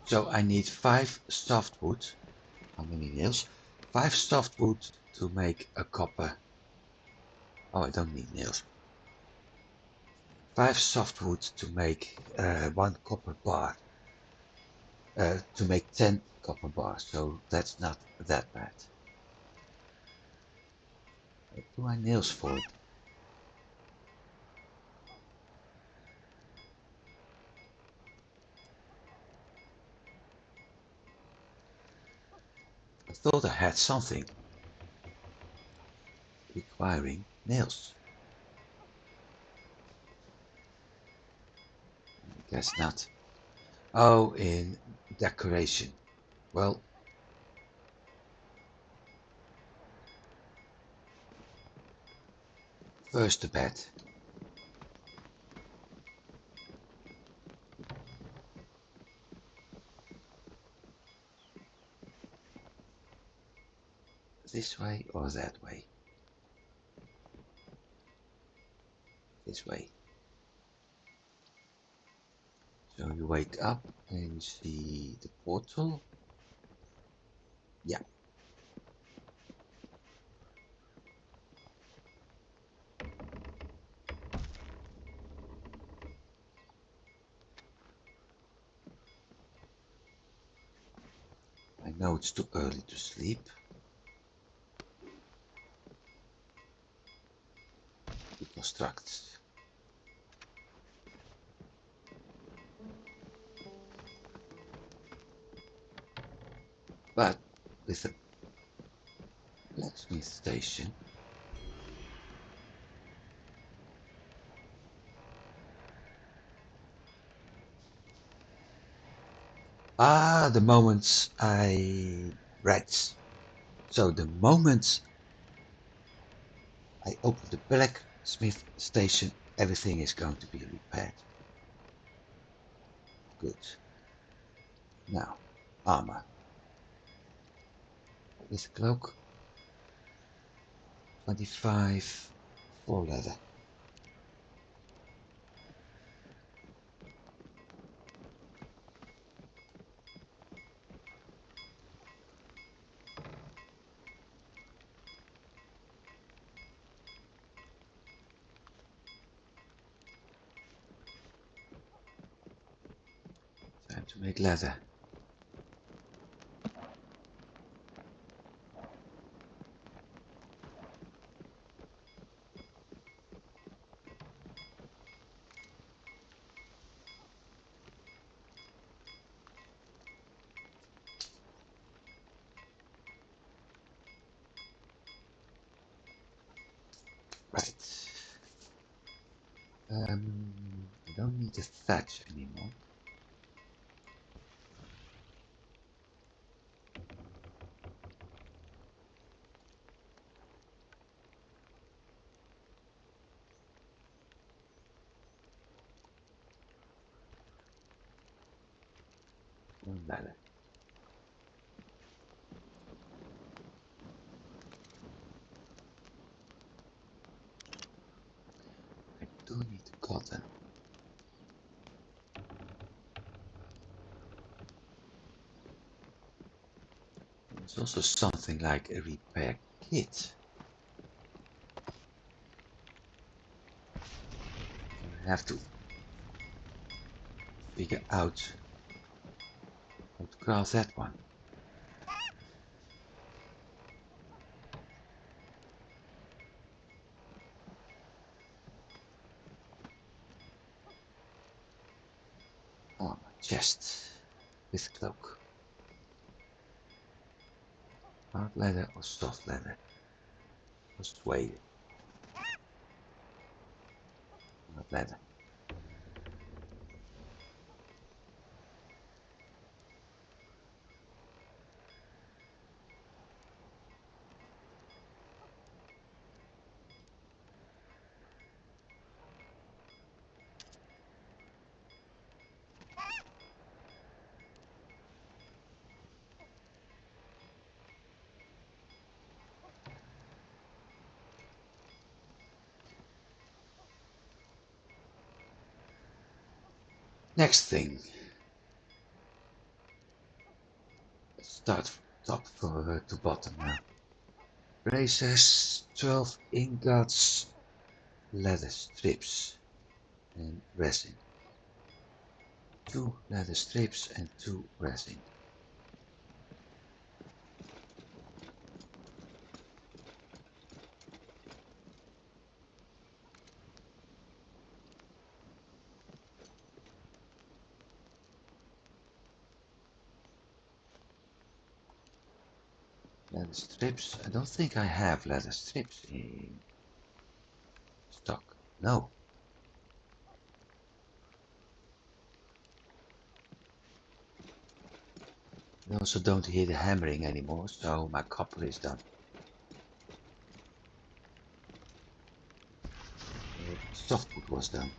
So I need 5 softwood. How many nails? 5 softwood to make a copper. Oh, I don't need nails. 5 softwood to make 1 copper bar. To make 10 copper bars, so that's not that bad. What do I nails for? I thought I had something requiring nails. I guess not. Oh, in decoration. Well, first the bed. This way or that way? This way. So you wake up and you see the portal. Yeah. I know it's too early to sleep. Reconstruct. But with a blacksmith station, the moments right. So the moment I open the blacksmith station, everything is going to be repaired. Good. Now, armor. With cloak, 25 for leather. Time to make leather. Right. I don't need the thatch anymore. ladder. I do need cotton. There's also something like a repair kit. I have to figure out how to craft that one. Armor chest with cloak. Hard leather or soft leather? Or suede? Hard leather. Next thing. Let's start from top to bottom now. Bracers, 12 ingots, leather strips and resin. 2 leather strips and 2 resin. Leather strips. I don't think I have leather strips in stock. No. I also don't hear the hammering anymore, so my copper is done. Softwood was done.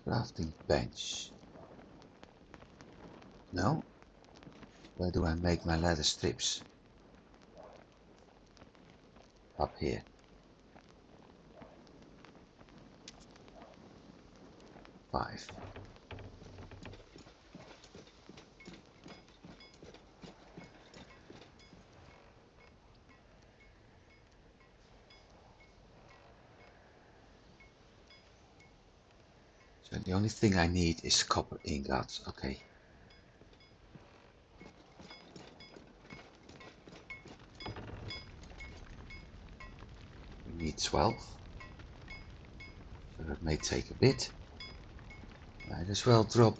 Crafting bench. No? Where do I make my leather strips? Up here. 5. So the only thing I need is copper ingots. Okay. We need 12. So that may take a bit. Might as well drop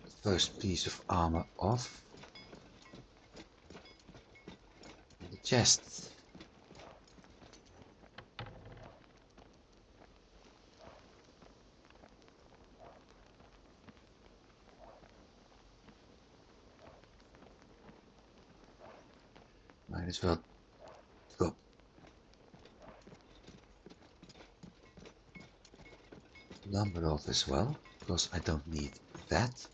the first piece of armor off in the chest. Might as well drop lumber off as well, because I don't need that.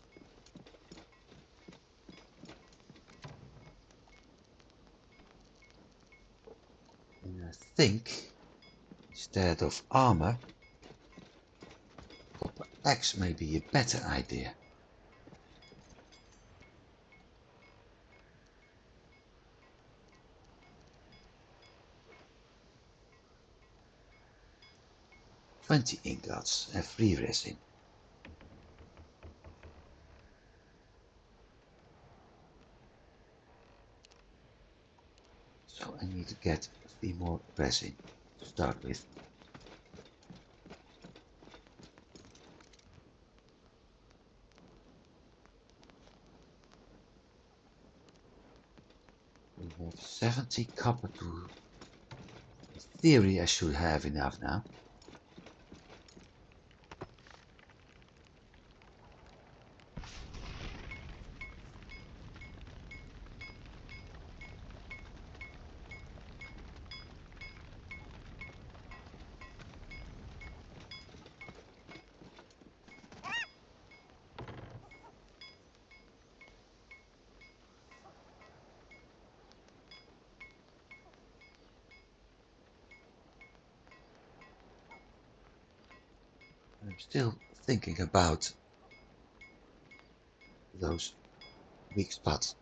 And I think instead of armor, copper axe may be a better idea. "20 ingots and 3 resin. So I need to get 3 more resin to start with. We have 70 copper to... In theory I should have enough now. I'm still thinking about those weak spots.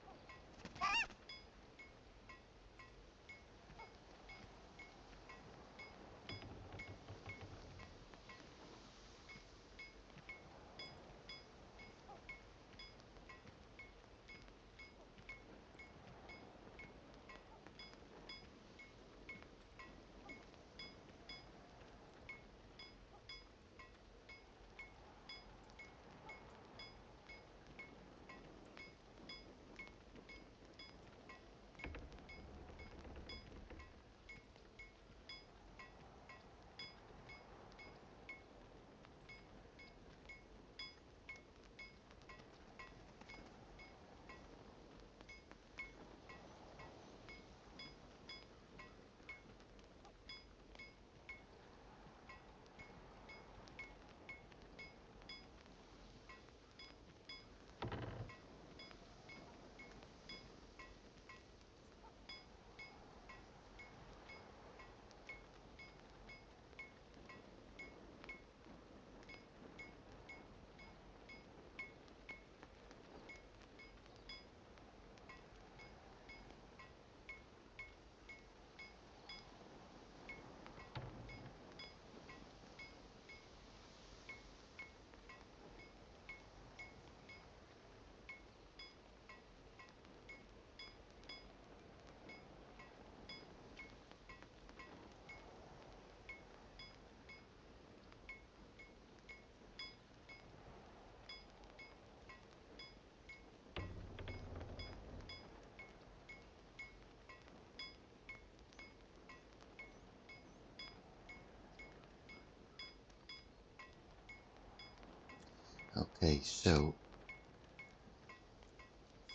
Okay, so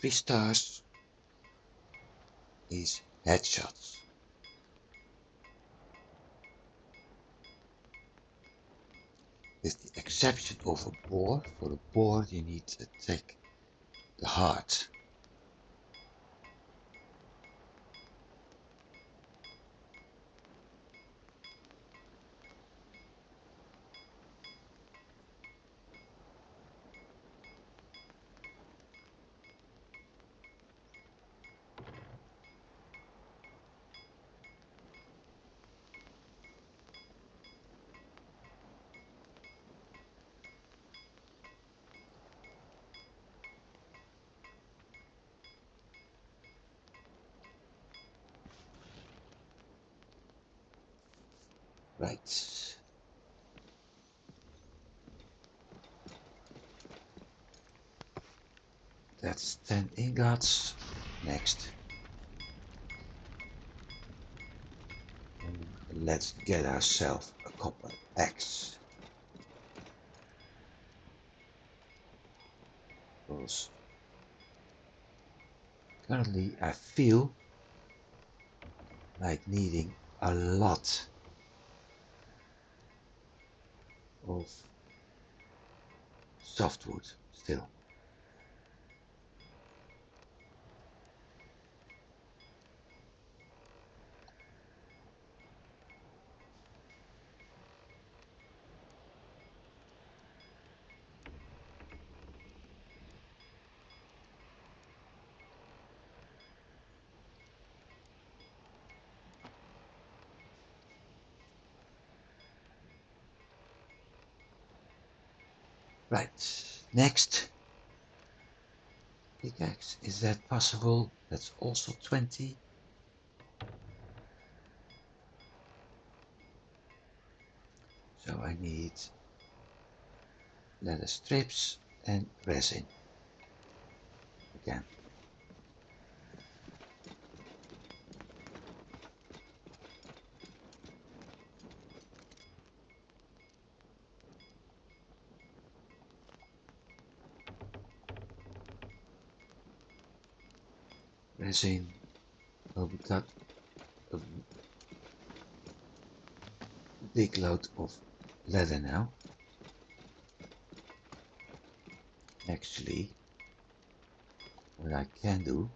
3 stars is headshots. With the exception of a boar. For a boar you need to attack the heart. Right. That's 10 ingots. Next. And let's get ourselves a copper axe. Because currently I feel like needing a lot of softwood still. Right, next. Pickaxe, is that possible? That's also 20. So I need leather strips and resin again. Resin. Well, we got a big load of leather now. Actually, what I can do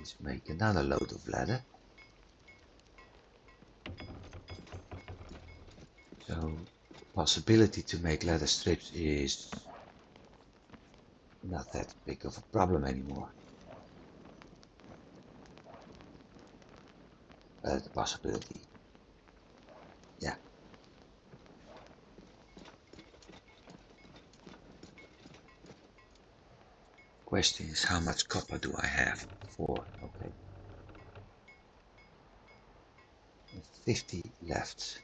is make another load of leather. So possibility to make leather strips is not that big of a problem anymore. The possibility. Yeah. Question is, how much copper do I have? 4. Okay. 50 left.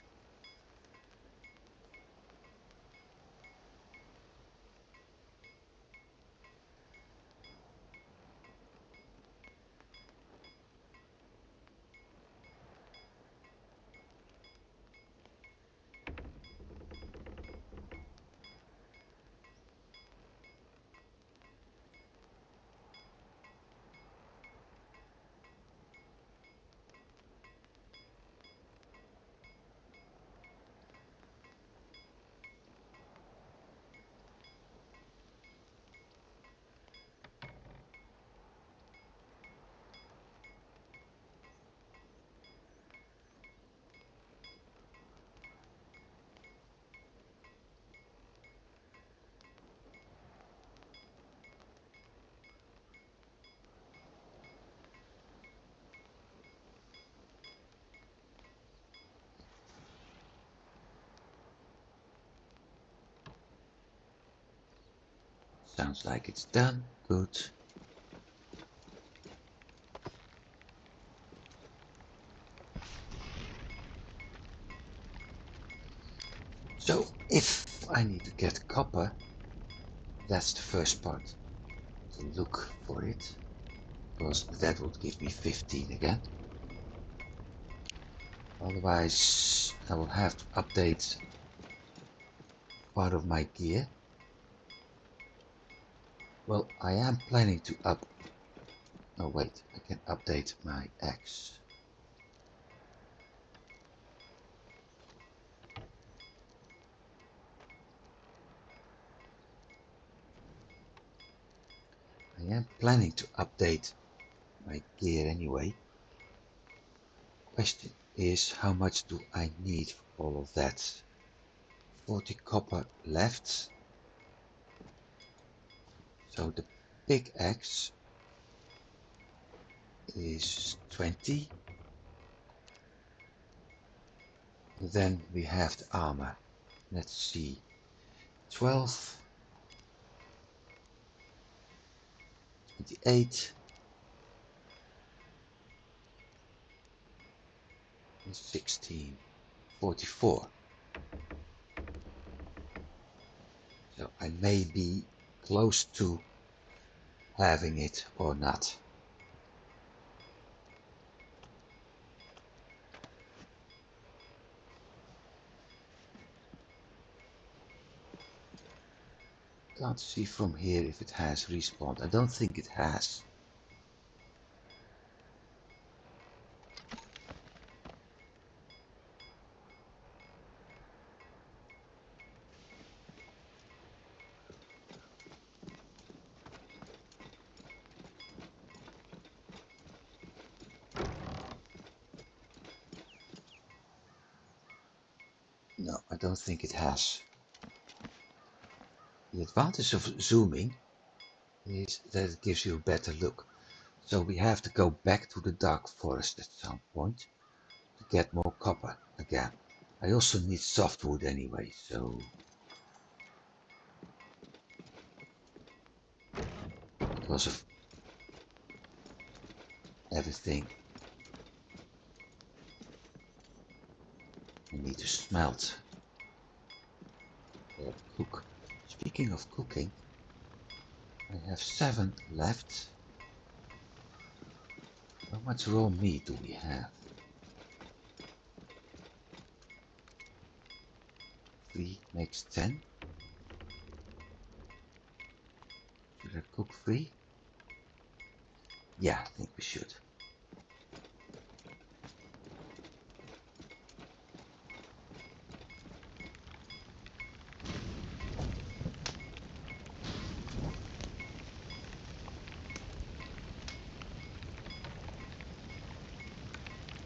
Sounds like it's done. Good. So if I need to get copper, that's the first part. To look for it, because that would give me 15 again. Otherwise, I will have to update part of my gear. Well, I am planning to oh wait, I can update my axe. I am planning to update my gear anyway. Question is, how much do I need for all of that? 40 copper left. So the pickaxe is 20. Then we have the armor. Let's see. 12. 28. And 16. 44. So I may be close to having it or not. Can't see from here if it has respawned. I don't think it has. No, I don't think it has. The advantage of zooming is that it gives you a better look. So we have to go back to the dark forest at some point to get more copper again. I also need softwood anyway, so because of everything I need to smelt or cook. Speaking of cooking, I have 7 left. How much raw meat do we have? 3 makes 10. Should I cook 3? Yeah, I think we should.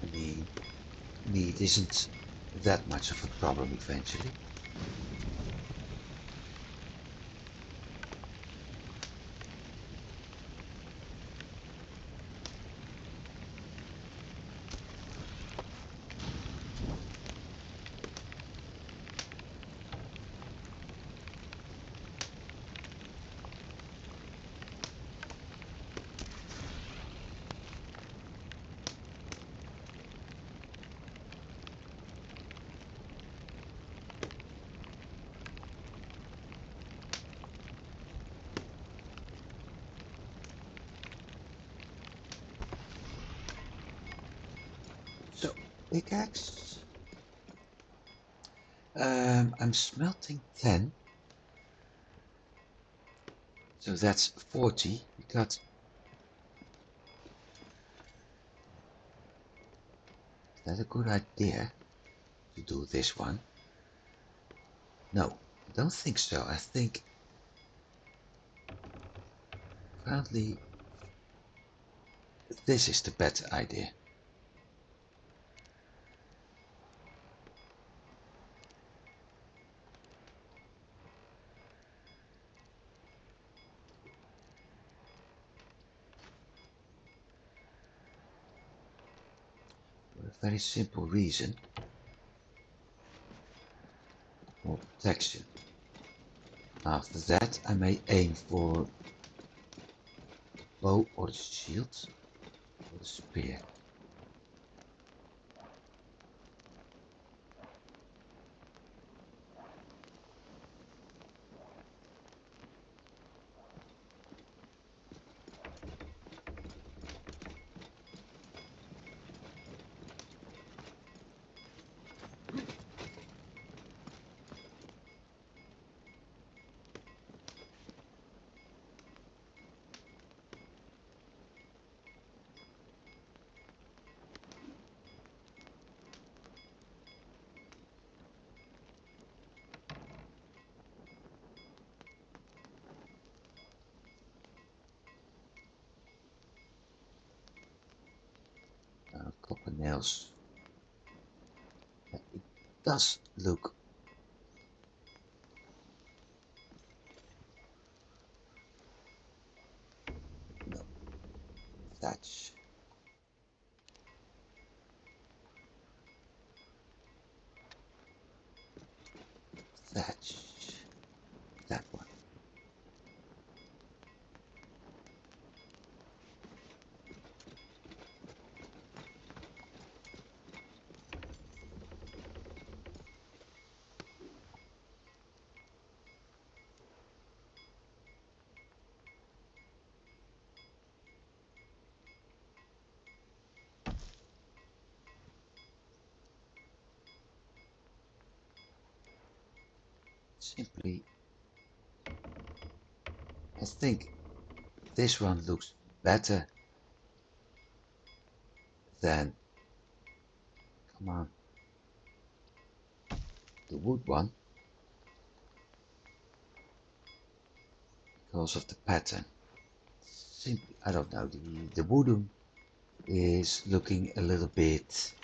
I mean, meat isn't that much of a problem eventually. pickaxe. I'm smelting 10. So that's 40. We got... Is that a good idea to do this one? No, I don't think so. I think currently this is the better idea. For a very simple reason. More protection. After that I may aim for the bow or the shield or the spear. Copper nails. It does look no thatch. Thatch. That one. Simply, I think this one looks better than, come on, the wood one, because of the pattern. Simply, I don't know, the wooden is looking a little bit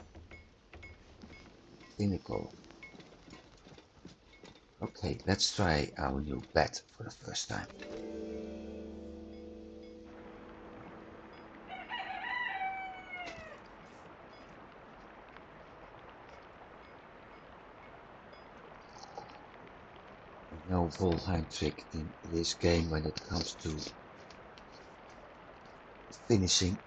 cynical. Okay, let's try our new bed for the first time. No Volheim trick in this game when it comes to finishing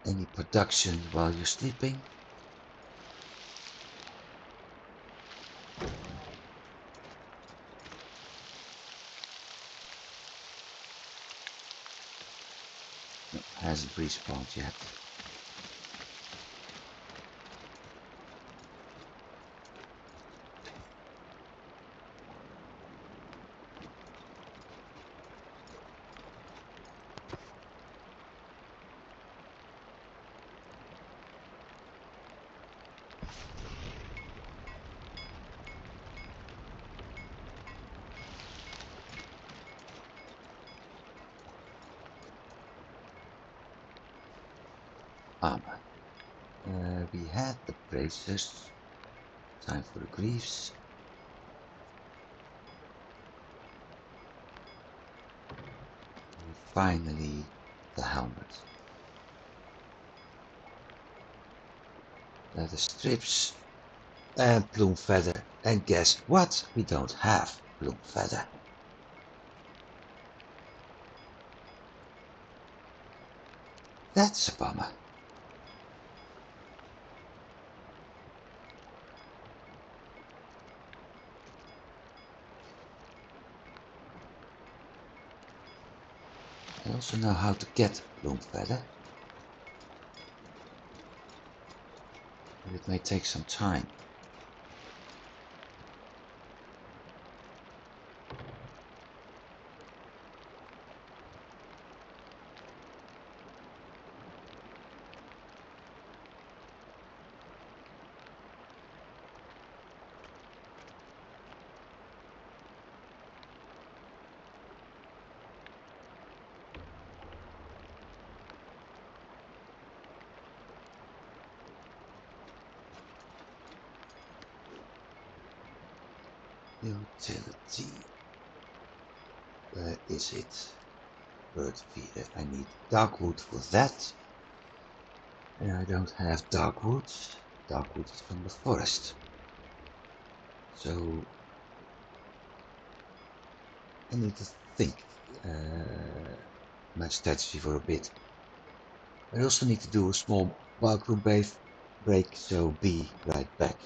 any production while you're sleeping. No, hasn't respawned yet. Armor. We had the bracers. Time for the greaves. And finally, the helmet. Leather strips and plume feather. And guess what? We don't have plume feather. That's a bummer. I also know how to get plume feather. It may take some time. Utility. Where is it? Bird feeder. I need dark wood for that. And I don't have dark wood. Dark wood is from the forest. So I need to think my strategy for a bit. I also need to do a small bathroom break, so be right back.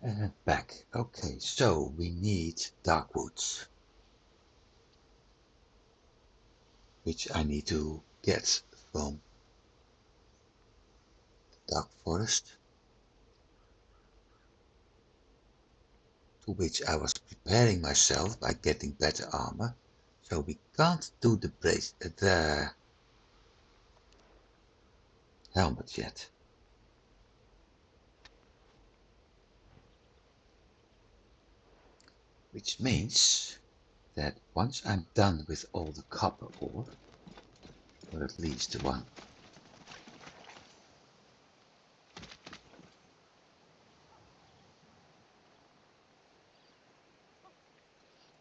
And back. Okay, so we need dark woods, which I need to get from the dark forest, to which I was preparing myself by getting better armor. So we can't do the helmet yet. Which means that once I'm done with all the copper ore, or at least the one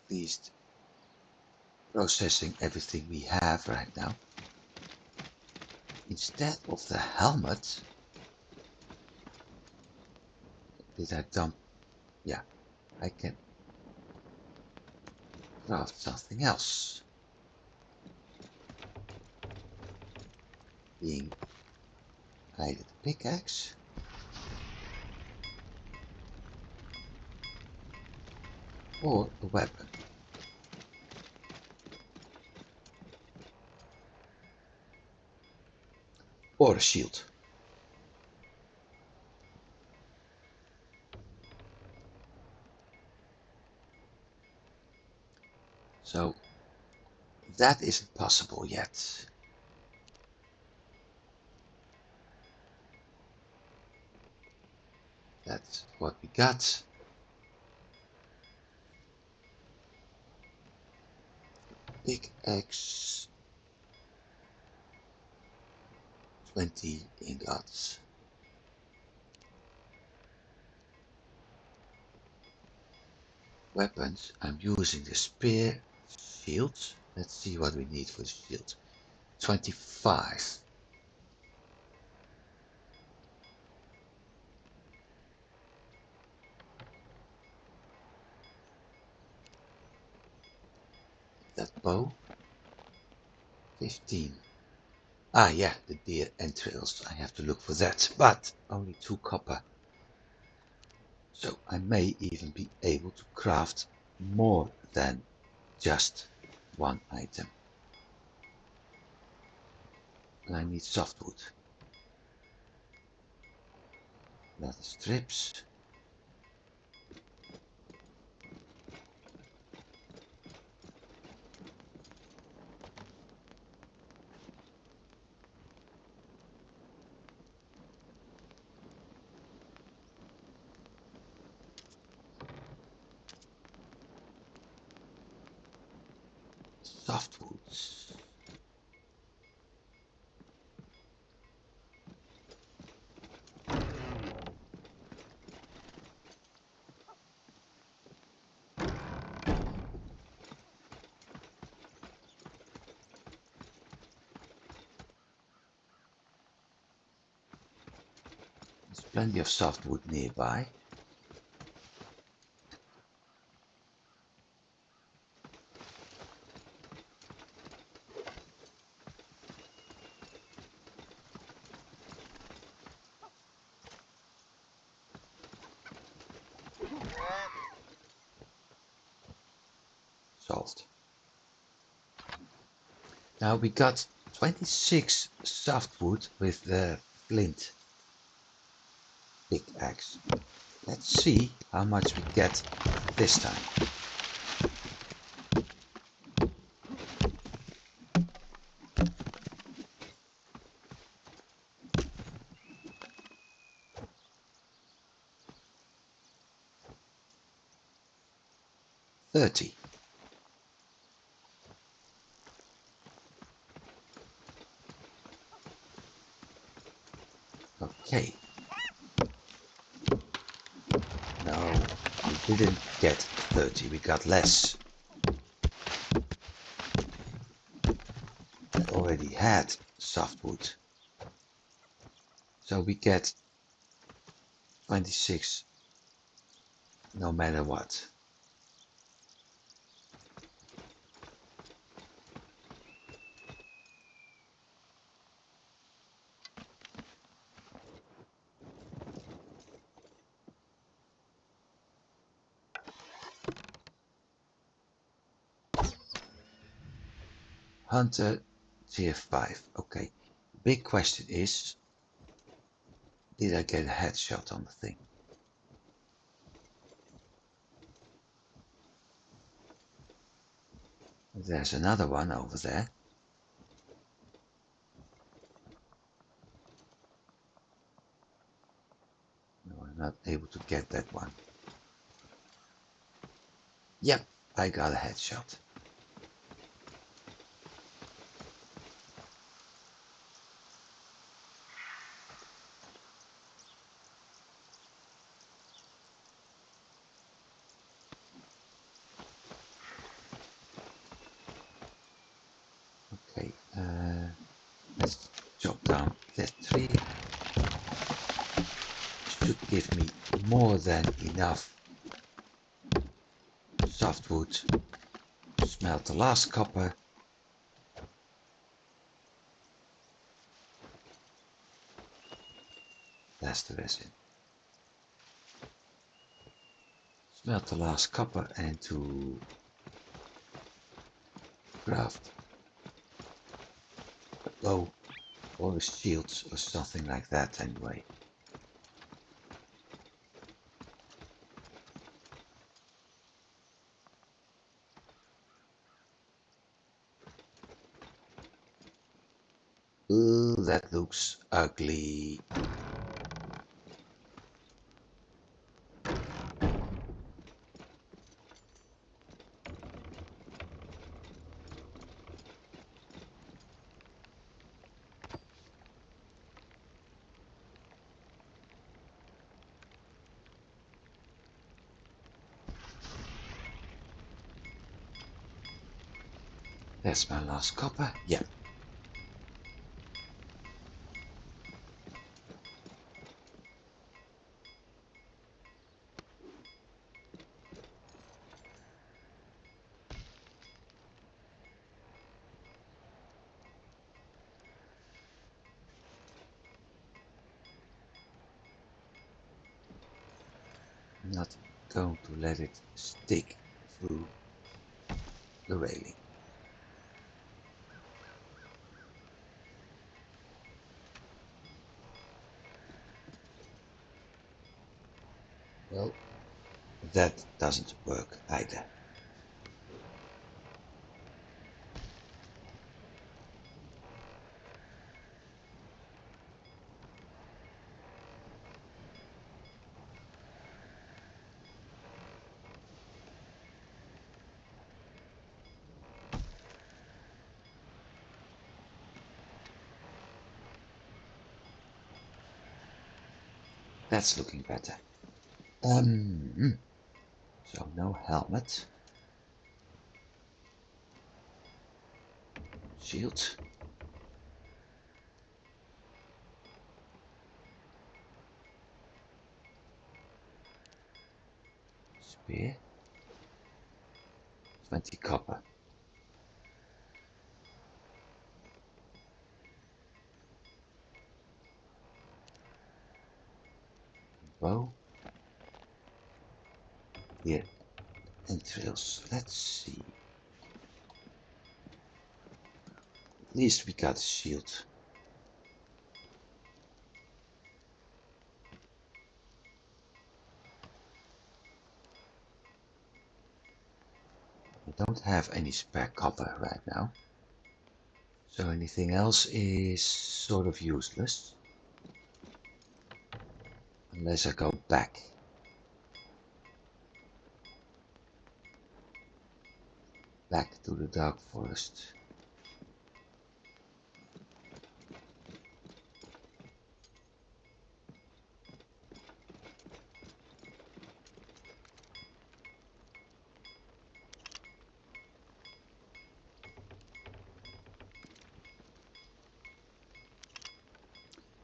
at least processing everything we have right now, instead of the helmet, did I dump Yeah, I can craft something else. Being either the pickaxe or a weapon. Or a shield. So that isn't possible yet. That's what we got. Pickaxe. 20 ingots. Weapons. I'm using the spear. Shields. Let's see what we need for the shield. 25. That bow. 15. Ah, yeah, the deer entrails. I have to look for that, but only 2 copper. So I may even be able to craft more than just 1 item. And I need softwood. Leather strips. Softwoods. There's plenty of softwood nearby. Solved. Now we got 26 softwood with the flint pickaxe. Let's see how much we get this time. $30. Okay. No, we didn't get 30, we got less. I already had softwood. So we get 26 no matter what. Hunter tier 5. Okay. Big question is, did I get a headshot on the thing? There's another one over there. No, I'm not able to get that one. Yep, I got a headshot. Okay, let's chop down that tree. Should give me more than enough softwood, smelt the last copper. That's the resin. Smelt the last copper and to craft a bow or a shield or something like that anyway. Ooh, that looks ugly. That's my last copper. Yep. I'm not going to let it stick through the railing. Well, that doesn't work either. That's looking better. So no helmet. Shield. Spear. 20 copper. Bow. Here. Entrails. Let's see. At least we got a shield. I don't have any spare copper right now. So anything else is sort of useless. Unless I go back. Back to the dark forest.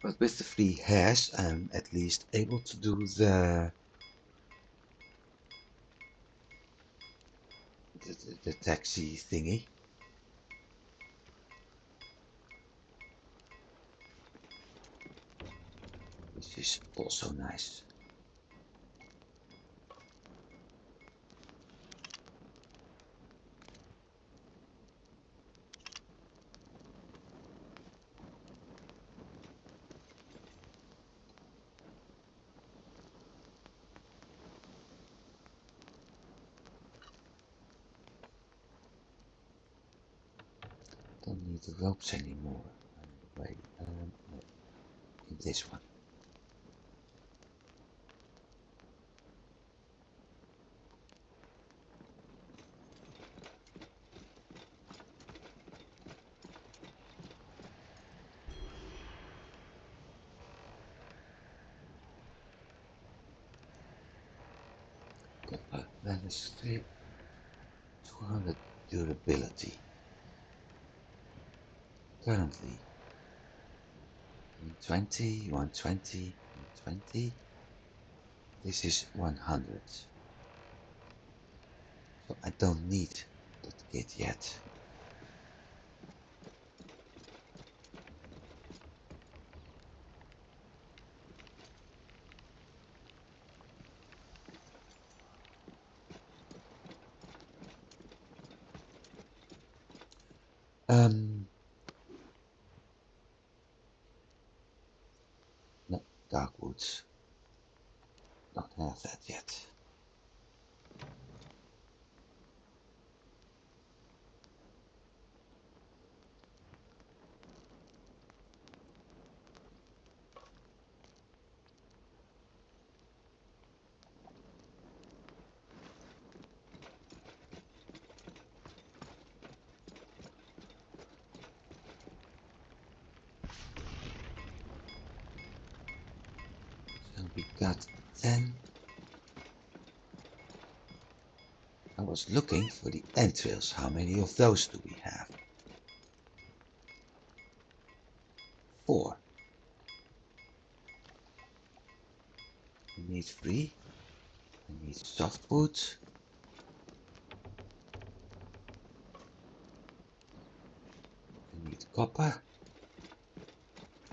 But with the 3 hairs, I'm at least able to do the taxi thingy. Which is also nice. Don't need the ropes anymore. Wait, no, in this one. Copper, Venice strip, 200 durability. Currently, 120, 120, 120. This is 100. So I don't need that kit yet. No, dark woods. Don't have that yet. So we got 10. I was looking for the entrails. How many of those do we have? 4. We need 3. We need softwood. We need copper.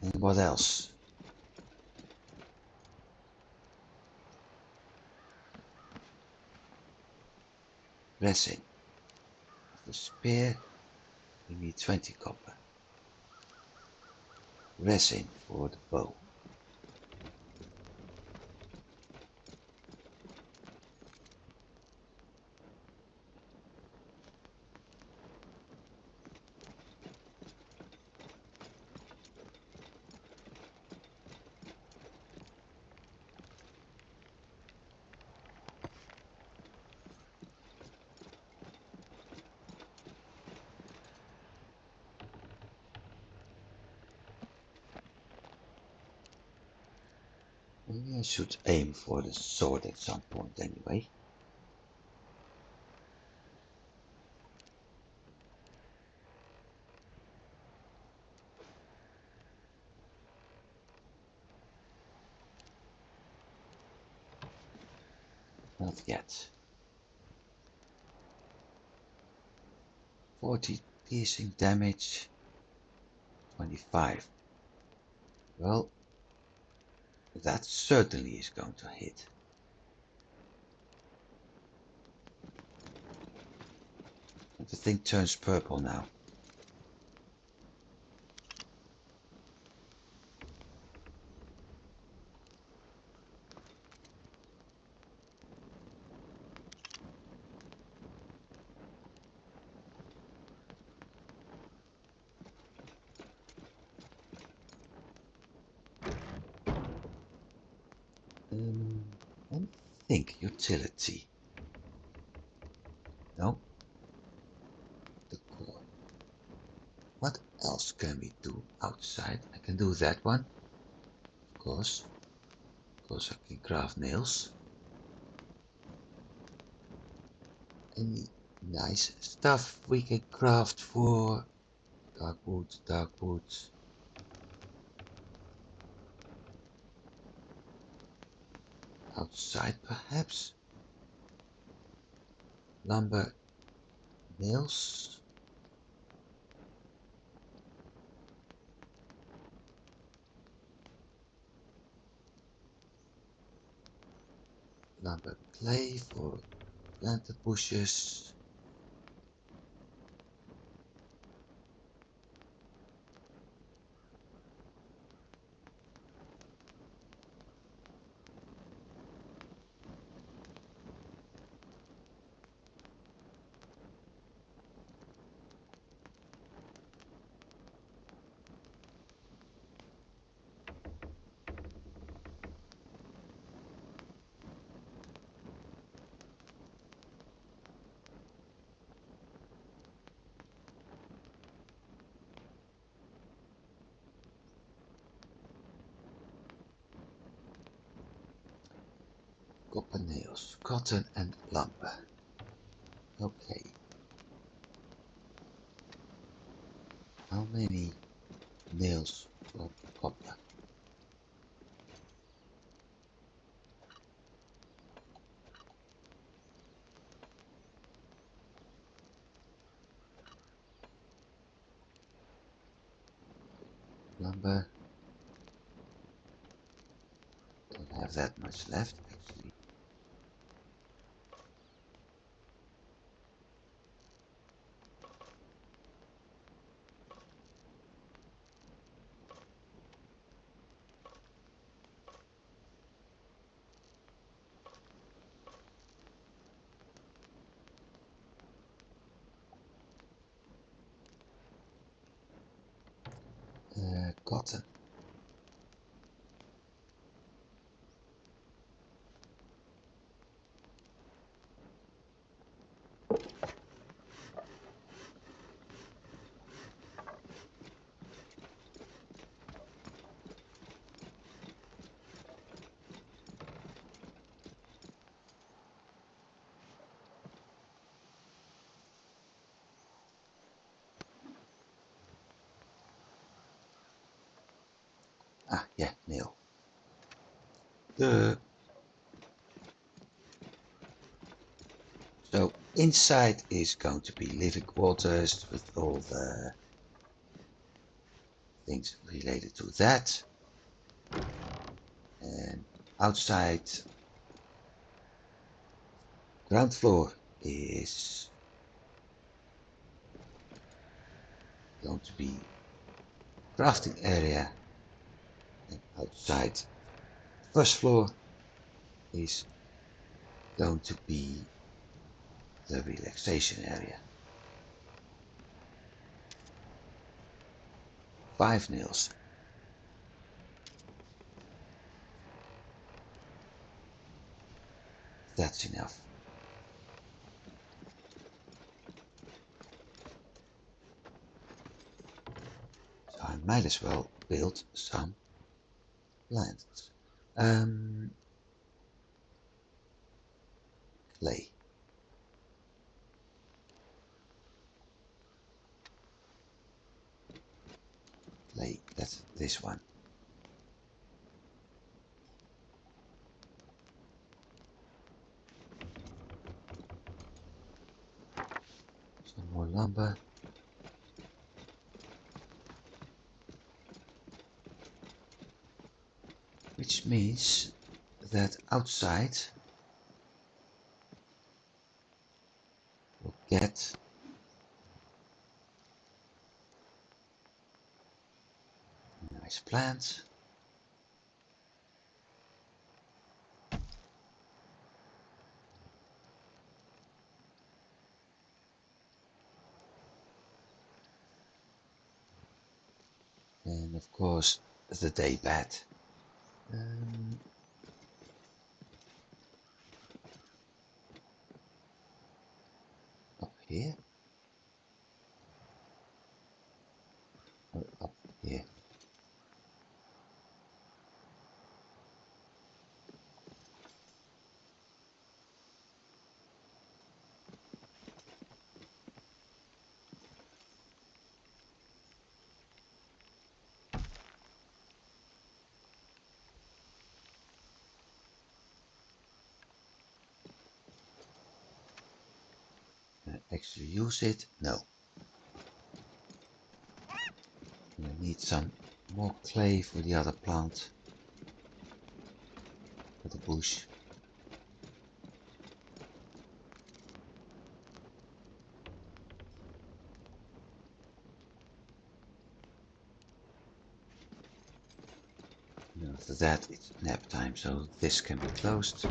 And what else? Resin. For the spear, we need 20 copper. Resin for the bow. Maybe I should aim for the sword at some point anyway. Not yet. 40 piercing damage. 25. Well, that certainly is going to hit. And the thing turns purple now. Let me think. Utility. No. The core. What else can we do outside? I can do that one. Of course. Of course I can craft nails. Any nice stuff we can craft for dark woods, dark woods. Outside perhaps. Lumber, nails. Lumber clay for planted bushes. Copper nails, cotton and lumber. Okay. How many nails for copper? lumber. Don't have that much left actually. Cotton. Ah, yeah, nail. So inside is going to be living quarters with all the things related to that. And outside, ground floor is going to be crafting area. And outside, first floor is going to be the relaxation area. 5 nails. That's enough. So I might as well build some plants. Clay. Clay, that's this one. Some more lumber. Which means that outside we'll get nice plants. And of course the day bed. Up here. Or up here. Actually use it? No. I need some more clay for the other plant. For the bush. And after that it's nap time, so this can be closed.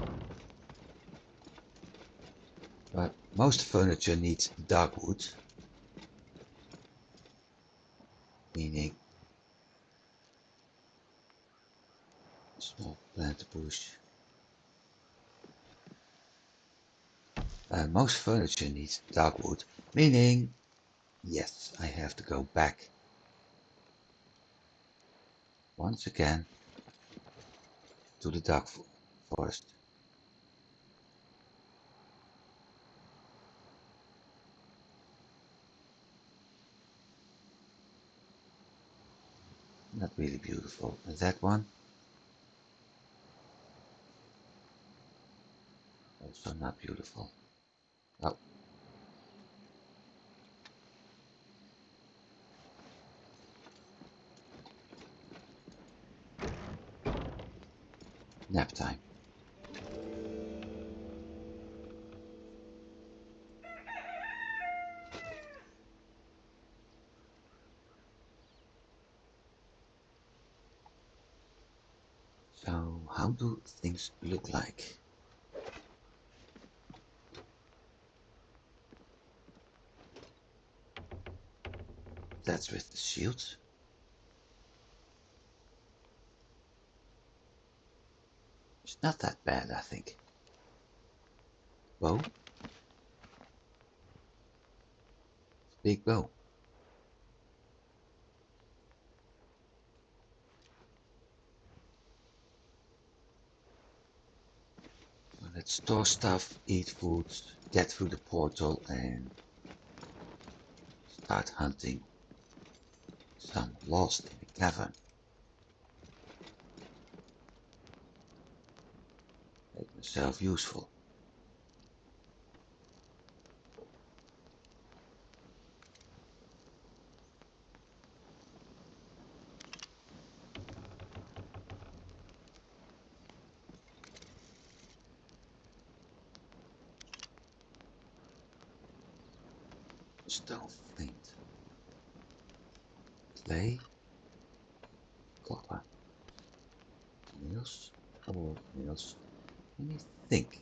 But most furniture needs dark wood. Meaning small plant bush. Most furniture needs dark wood, meaning yes, I have to go back once again to the dark forest. Not really beautiful. And that one also not beautiful. Oh. nap time. So how do things look like? That's with the shields. It's not that bad, I think. Bow. It's a big bow. So let's store stuff, eat food, get through the portal and start hunting some lost in the cavern. Make myself useful. Stone flint. Clay. Copper. Nails. Or nails. Let me think.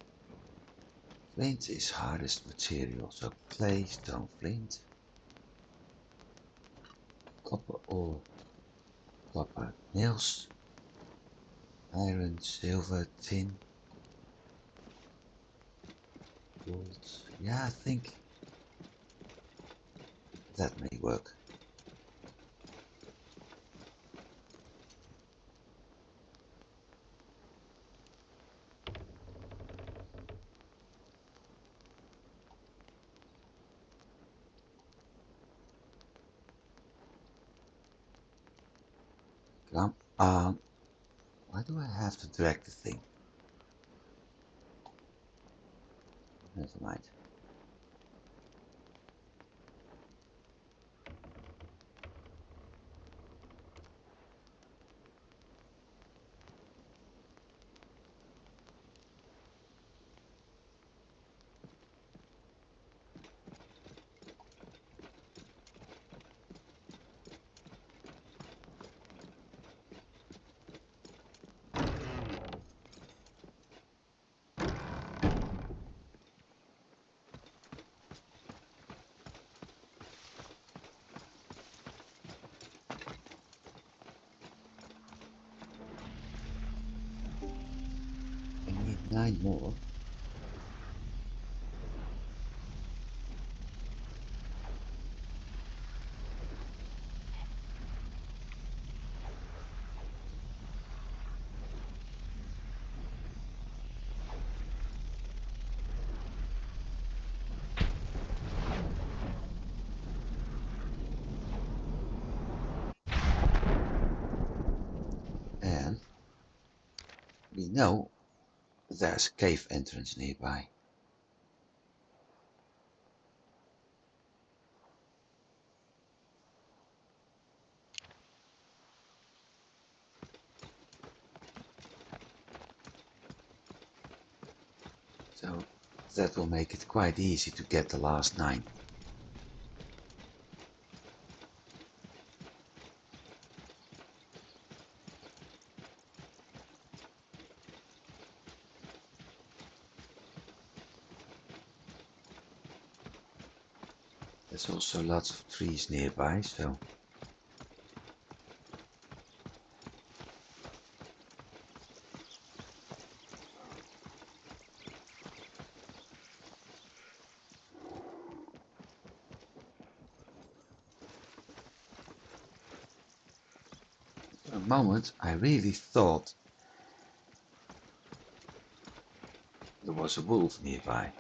Flint is hardest material, so clay, stone, flint. Copper ore. Copper, nails. Iron, silver, tin. Gold. Yeah, I think that may work. Come on. Why do I have to drag the thing? Never mind. I need 9 more. And we know there's a cave entrance nearby. So that will make it quite easy to get the last 9. There's also lots of trees nearby, so for a moment I really thought there was a wolf nearby.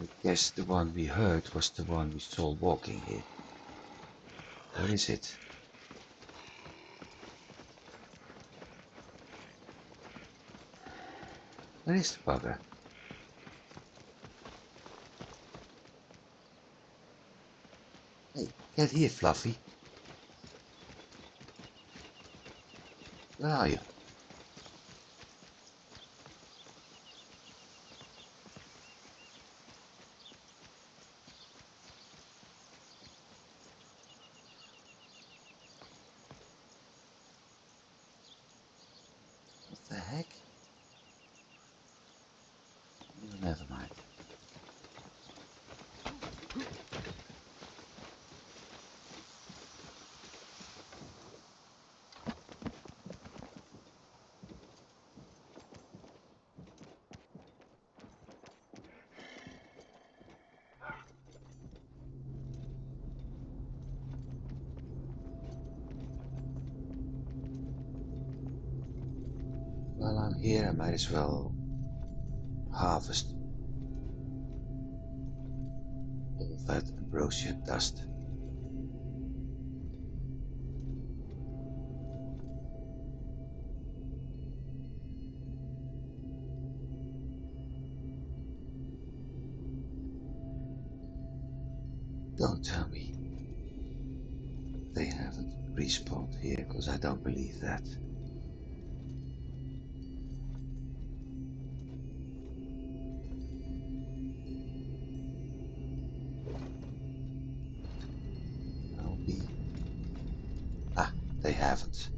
I guess the one we heard was the one we saw walking here. Where is it? Where is the bugger? Hey, get here, Fluffy. Where are you? What the heck? Never mind. While I'm here, I might as well harvest all that ambrosia dust. Don't tell me they haven't respawned here, because I don't believe that. I'll be... Ah, they haven't.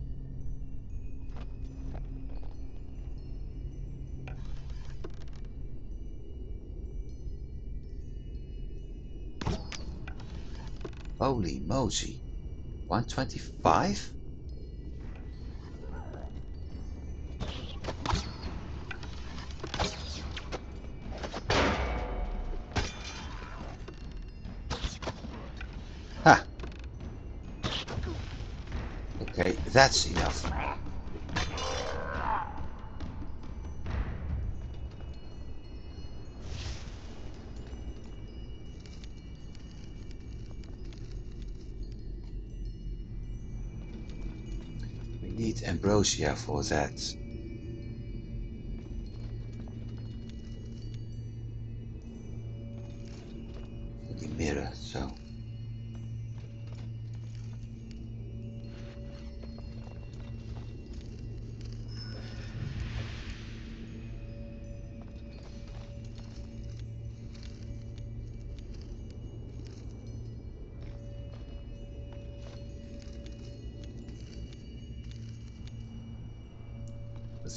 Holy mosey. 125? Ha! Okay, that's enough. We need ambrosia for that. For the mirror, so...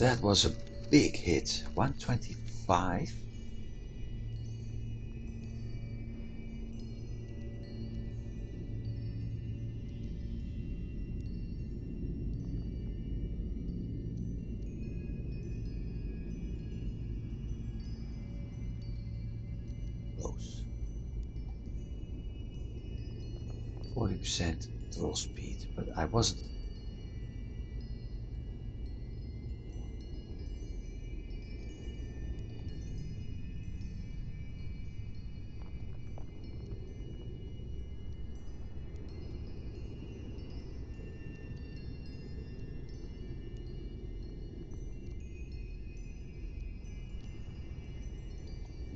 That was a big hit. 125. Close. 40% draw speed, but I wasn't.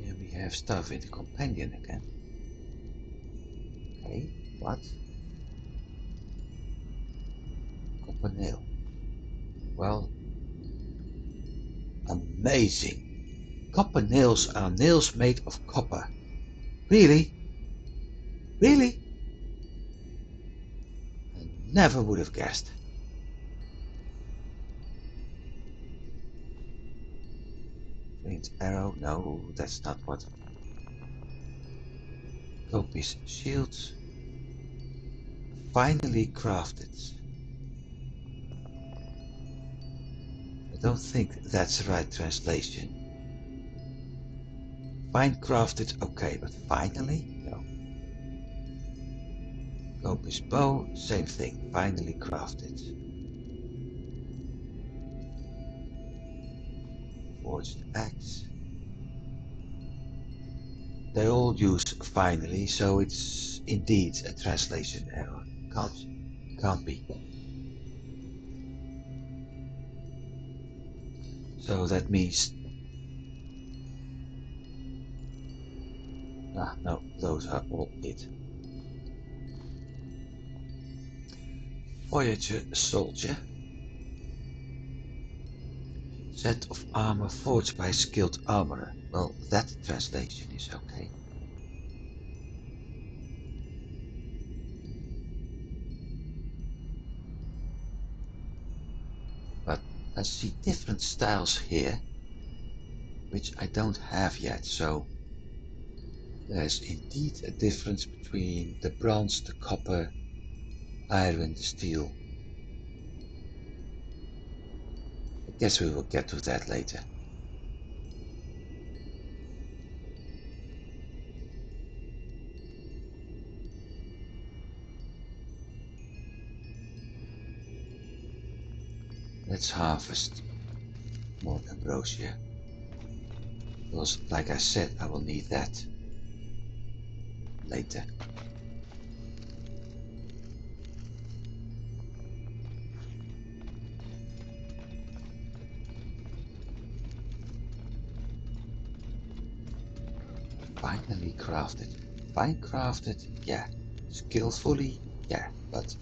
Here we have stuff in the companion again. Okay, what? Copper nail. Well, amazing. Copper nails are nails made of copper. Really? Really? I never would have guessed. Faint arrow? No, that's not what. Copies shields. Finally crafted. I don't think that's the right translation. Fine crafted, okay, but finally? No. Copies bow, same thing, finally crafted. Forged axe. They all use finally, so it's indeed a translation error. Can't be. So that means Ah, no, those are all it. Voyager soldier. Set of armor forged by a skilled armorer. Well, that translation is okay. But I see different styles here, which I don't have yet, so there's indeed a difference between the bronze, the copper, iron, the steel. I guess we will get to that later. Let's harvest more ambrosia. Because, like I said, I will need that later. Finally crafted. Fine crafted, yeah. Skillfully, yeah. But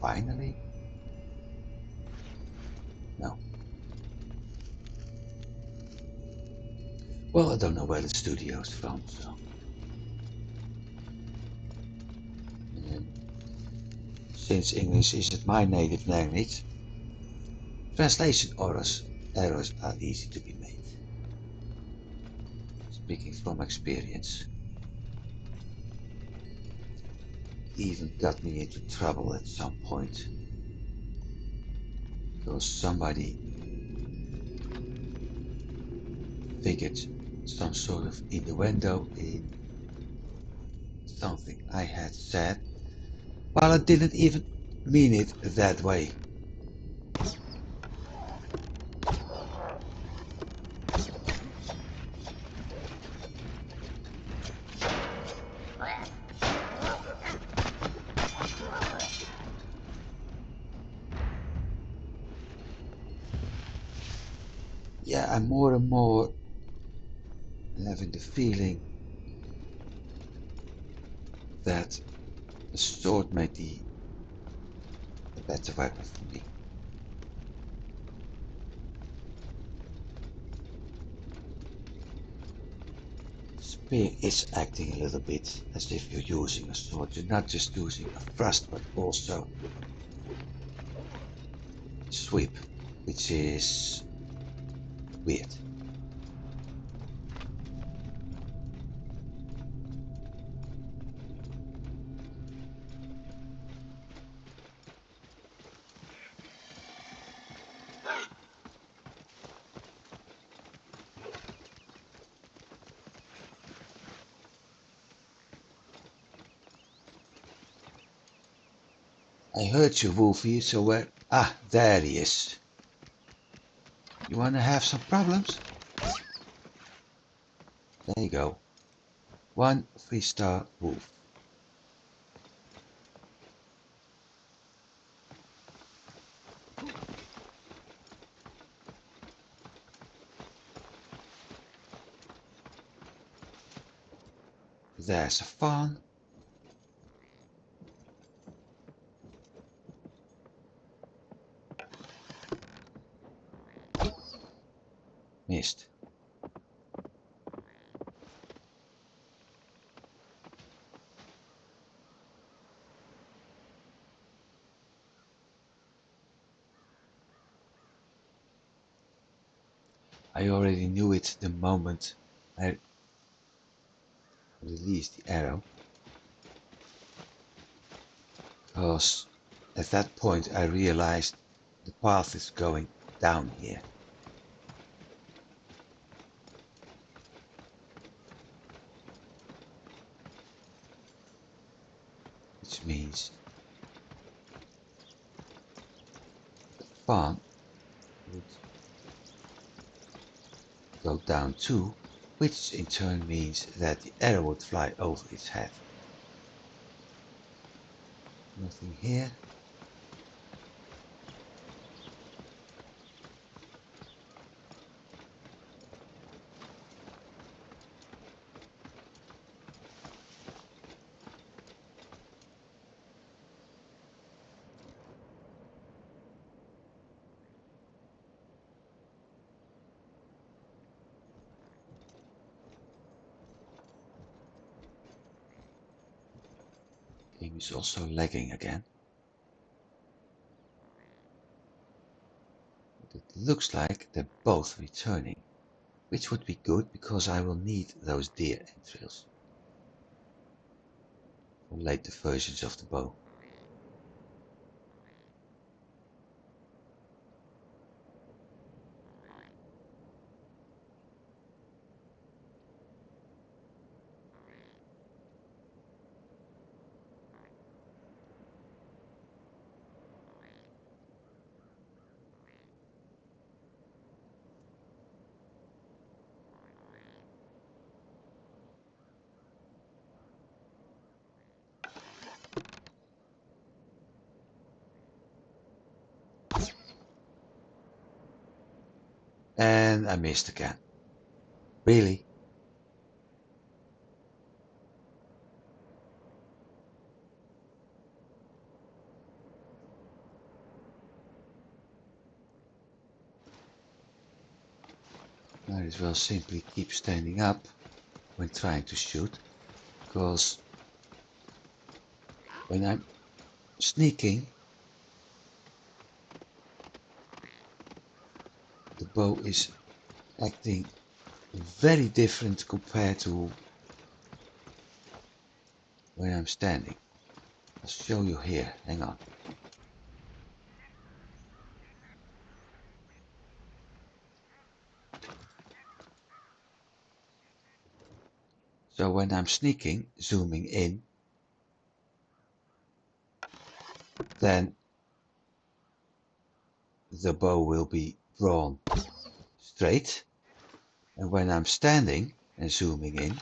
finally? No. Well, I don't know where the studio's from, so. And since English isn't my native language, translation errors are easy to be made. Speaking from experience. Even got me into trouble at some point. Because somebody figured some sort of innuendo in something I had said, while I didn't even mean it that way. Yeah, I'm more and more having the feeling that a sword may be a better weapon for me. Spear is acting a little bit as if you're using a sword. You're not just using a thrust, but also a sweep, which is weird. I heard you, Wolfie, so where... Ah, there he is. You wanna have some problems? There you go. 1 3-star wolf. There's a fawn. Missed. I already knew it the moment I released the arrow. Because at that point I realized the path is going down here. Which means the fawn would go down too, which in turn means that the arrow would fly over its head. Nothing here. game is also lagging again. But it looks like they're both returning, which would be good because I will need those deer entrails for later versions of the bow. And I missed again. Really? Might as well simply keep standing up when trying to shoot, because when I'm sneaking, the bow is acting very different compared to when I'm standing. I'll show you here, hang on. So when I'm sneaking, zooming in, then the bow will be drawn straight. And when I'm standing and zooming in,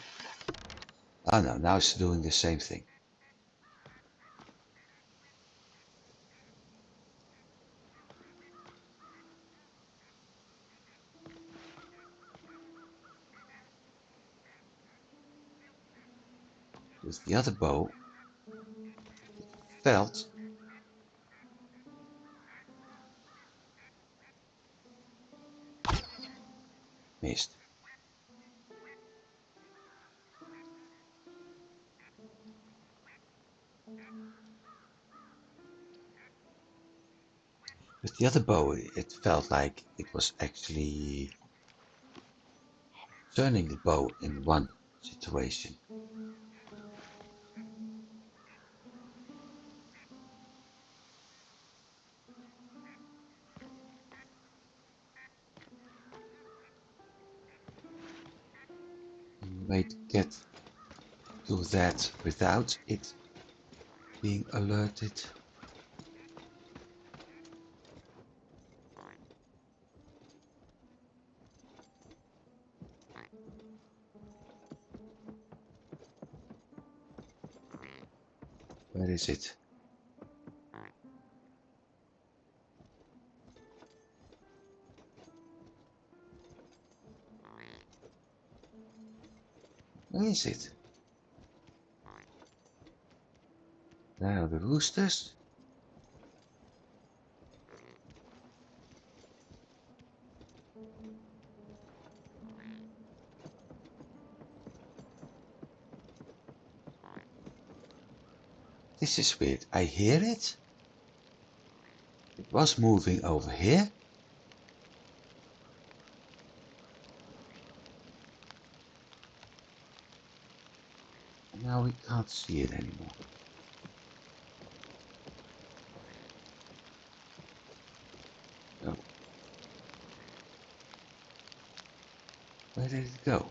oh no, now it's doing the same thing. With the other bow, it felt missed. With the other bow, it felt like it was actually turning the bow in one situation. Any way to get to that without it being alerted? Where is it? Where is it? There are the roosters. This is weird. I hear it. It was moving over here. And now we can't see it anymore. So, where did it go?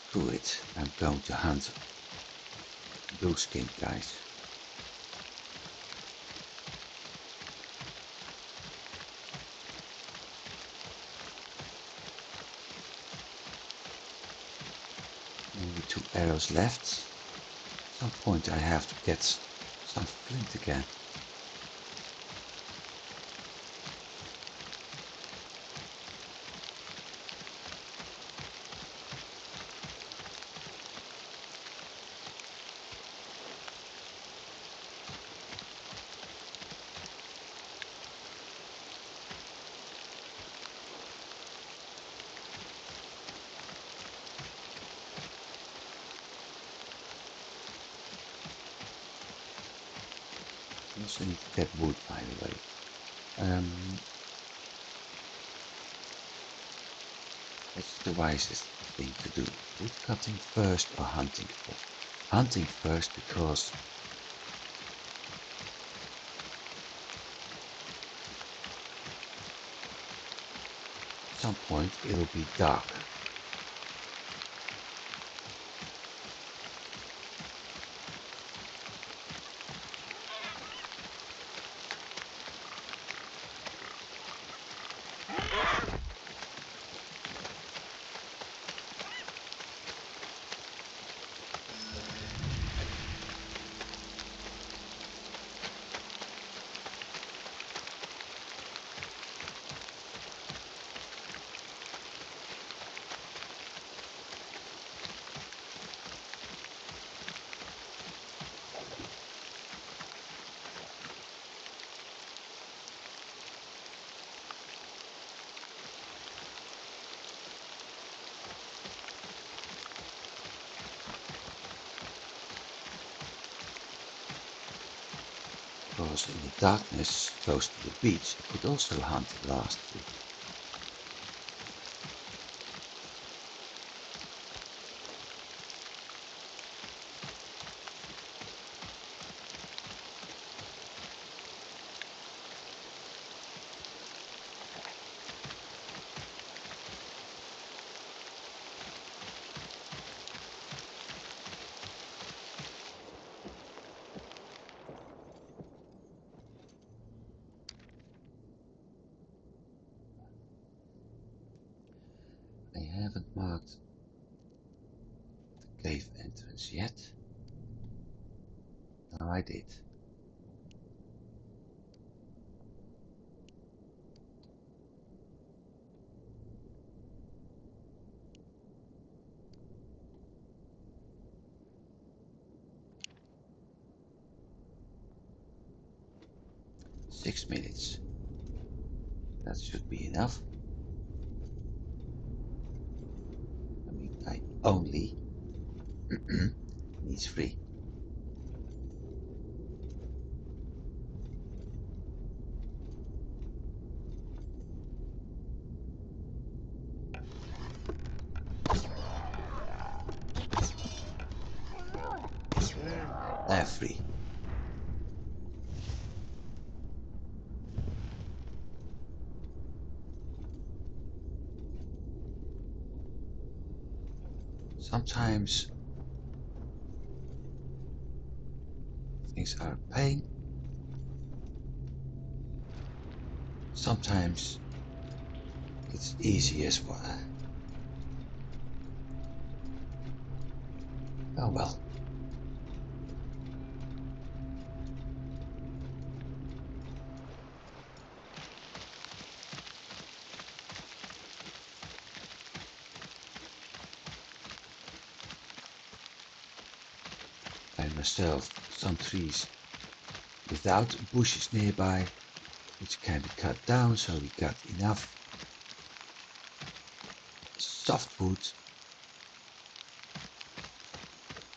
Screw it. I'm going to hunt blueskin guys. Only 2 arrows left. At some point I have to get some flint again. also need to get wood, by the way. What's the wisest thing to do? Wood cutting first or hunting first? Hunting first, because at some point it'll be dark. Because in the darkness close to the beach, I could also hunt last week. I haven't marked the cave entrance yet. Now I did. Six minutes. That should be enough. I mean, I only needs 3. I have 3. Sometimes things are a pain. Sometimes it's easy as well. Oh well. And myself some trees without bushes nearby, which can be cut down, so we got enough softwood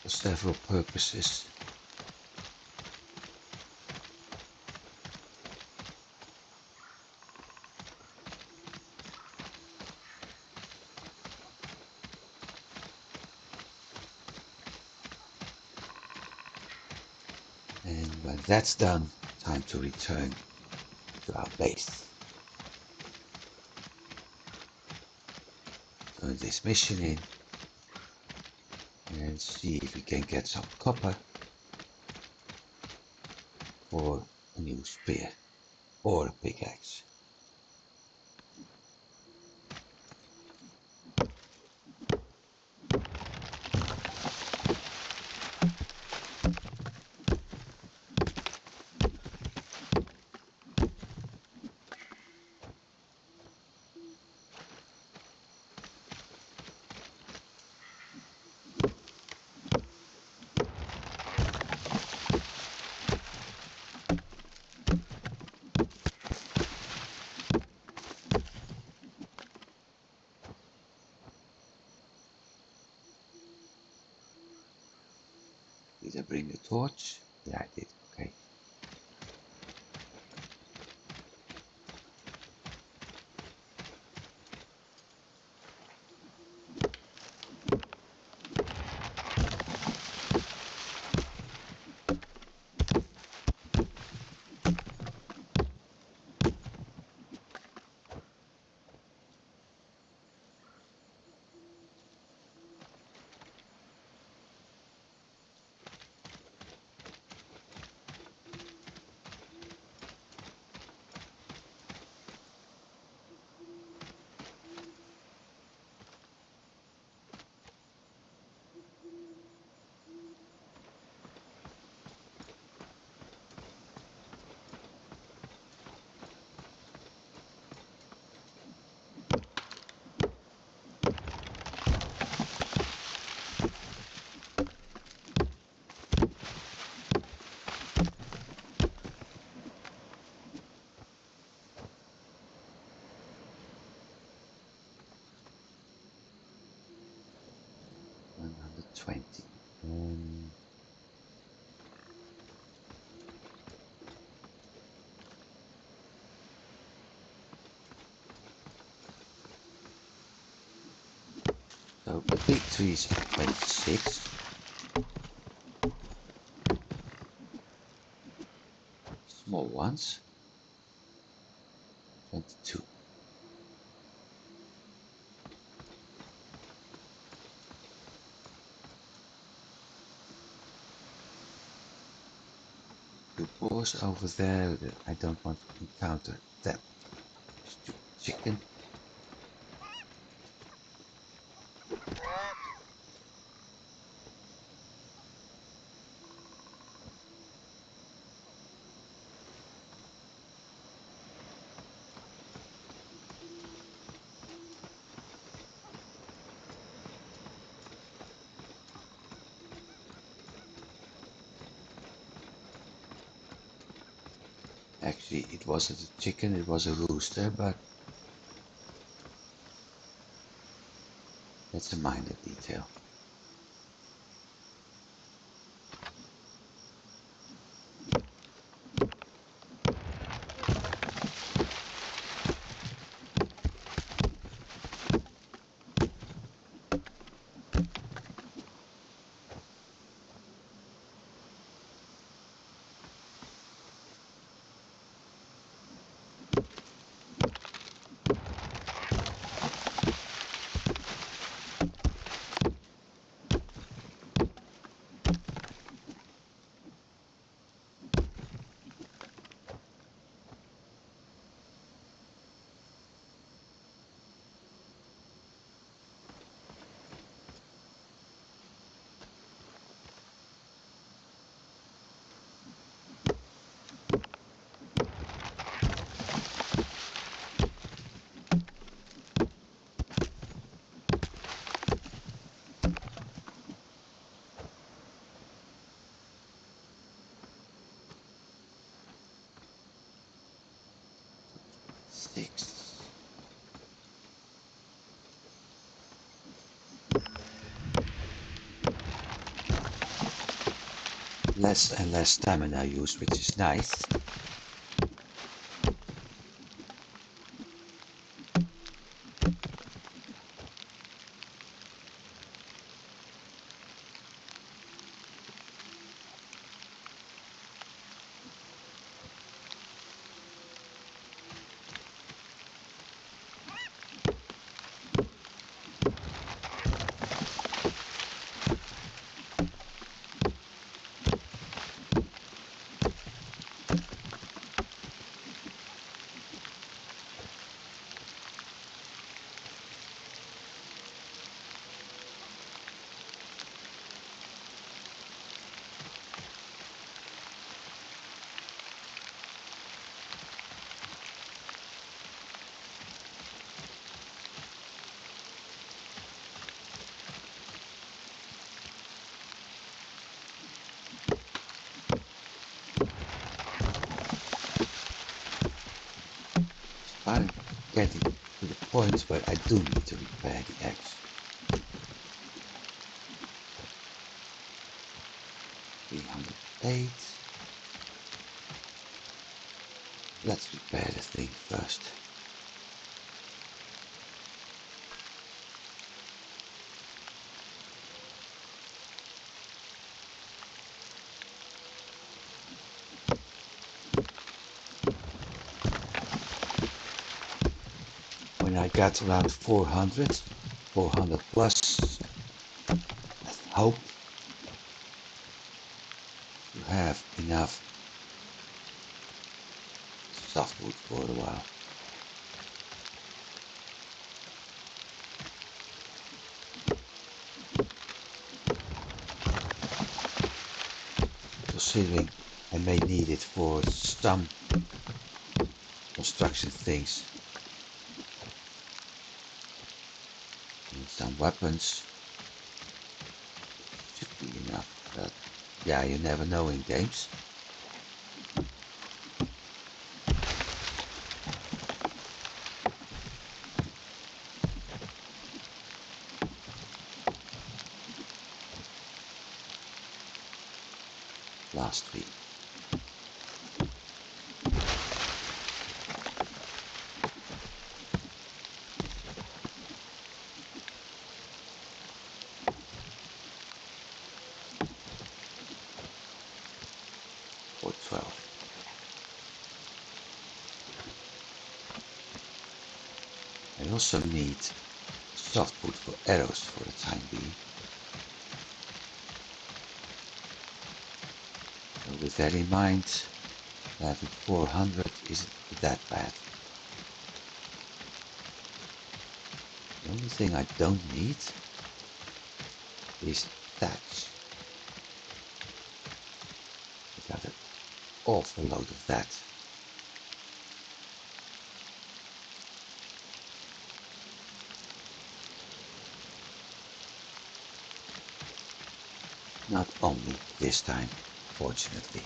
for several purposes. And when that's done, time to return to our base. Turn this mission in and see if we can get some copper for a new spear or a pickaxe. Did I bring the torch? Yeah, I did. Okay. 20. Um, so the big trees are 26. Small ones 22. The boars over there, I don't want to encounter that stupid chicken. Actually, it wasn't a chicken, it was a rooster, but that's a minor detail. Six. Less and less stamina used, which is nice. I'm getting to the point where I do need to repair the axe. 308. Let's repair the thing first. When I got around 400 plus, I hope to have enough softwood for a while. Considering I may need it for some construction things and some weapons, should be enough. But yeah, you never know in games. last tree. For 12. I also need softwood for arrows for the time being. So with that in mind, having 400 isn't that bad. The only thing I don't need is thatch. I got an awful load of that. Not only this time, fortunately.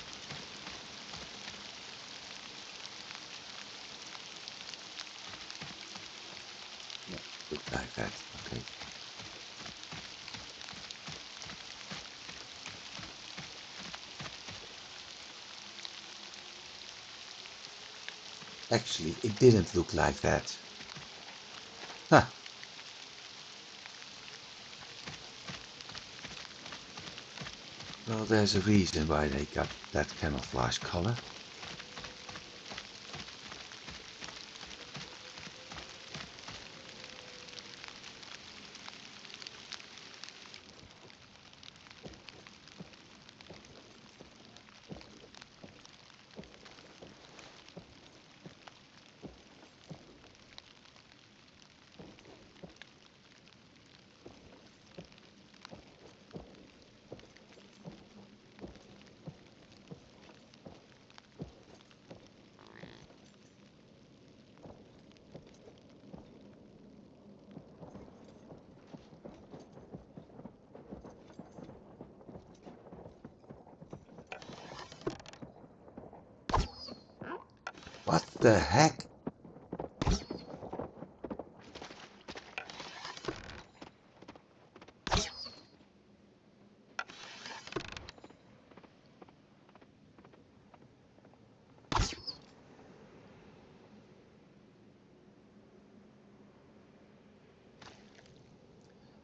Yeah, look like that, okay. Actually, it didn't look like that. Huh. Well, there's a reason why they got that camouflage color. What the heck?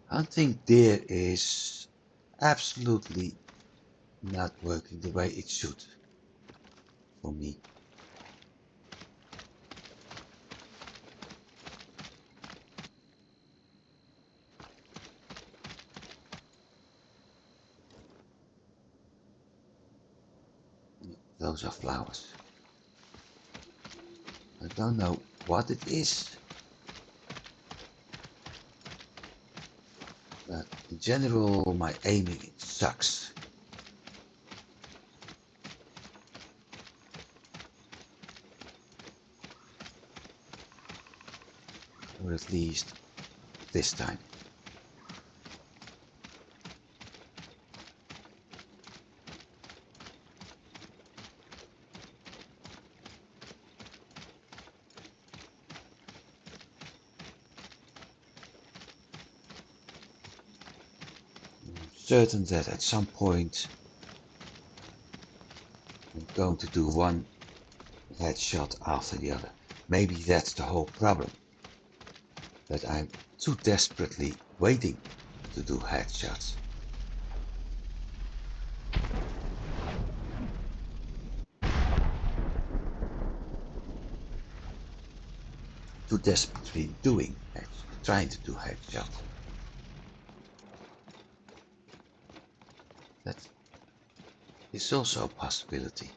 Hunting deer is absolutely not working the way it should for me. Those are flowers. I don't know what it is, but in general my aiming sucks. Or at least this time. I'm certain that at some point I'm going to do one headshot after the other. Maybe that's the whole problem. That I'm too desperately waiting to do headshots. Too desperately doing, trying to do headshots. That is also a possibility.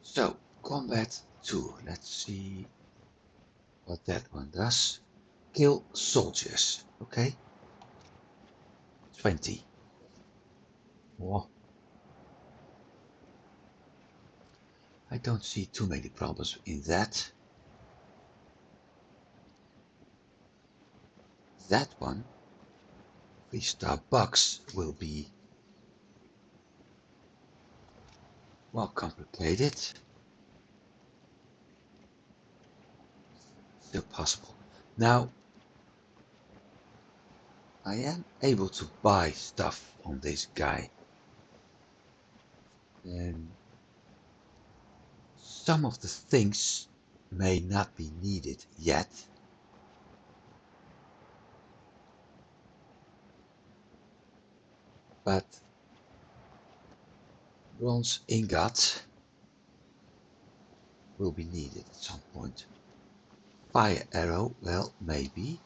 So, combat 2. Let's see what that one does. Kill soldiers. Okay. 20. Well, I don't see too many problems in that. That one, 3-star box, will be more complicated. Still possible. Now, I am able to buy stuff on this guy. And some of the things may not be needed yet. But bronze ingot will be needed at some point. Fire arrow, well, maybe.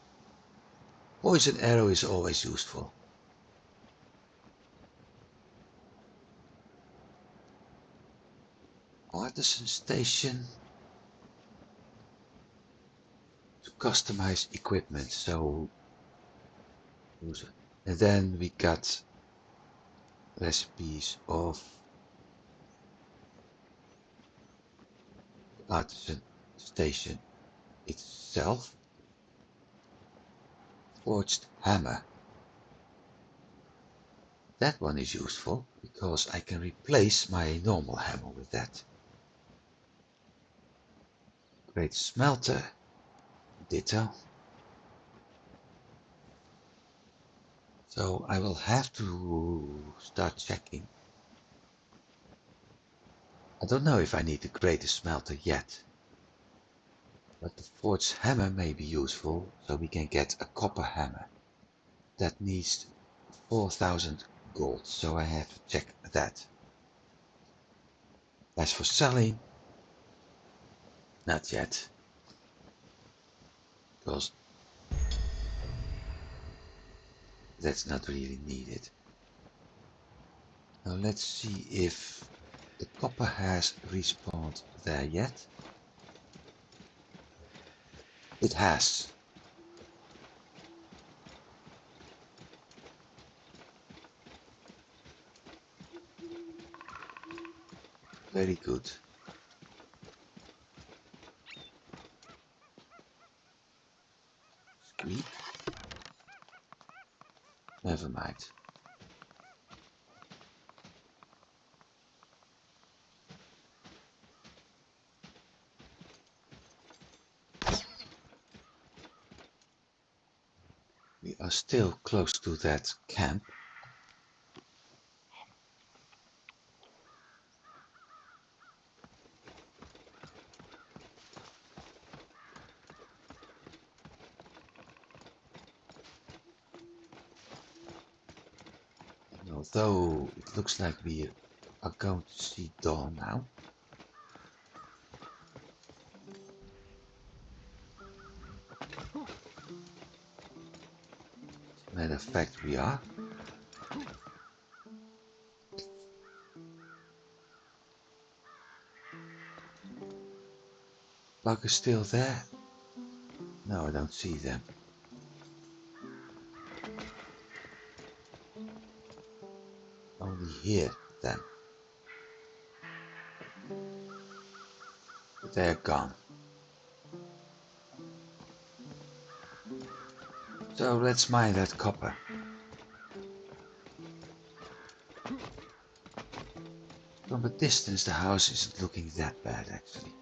Poison arrow is always useful. Artisan station to customize equipment, so use it. And then we got recipes of the artisan station itself. Forged hammer. That one is useful because I can replace my normal hammer with that. Great smelter. Ditto. So I will have to start checking. I don't know if I need the greatest smelter yet. But the forged hammer may be useful, so we can get a copper hammer. That needs 4,000 gold, so I have to check that. As for selling, not yet. Because that's not really needed. Now let's see if the copper has respawned there yet. It has. Very good. Squeak. Never mind. We are still close to that camp. And although it looks like we are going to see dawn now. As a matter of fact, we are. Bug is still there? No, I don't see them. Only here, then. But they're gone. So let's mine that copper. From a distance, the house isn't looking that bad, actually.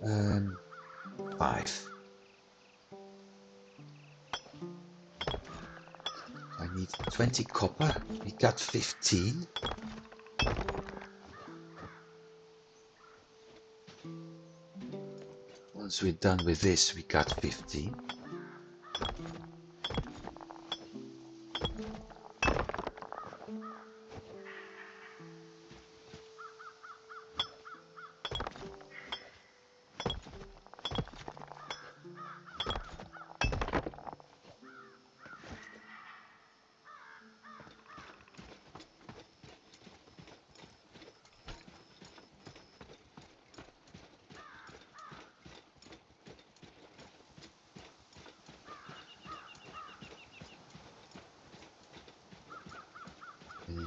Um, 5. I need 20 copper. We got 15. Once we're done with this, we got 15.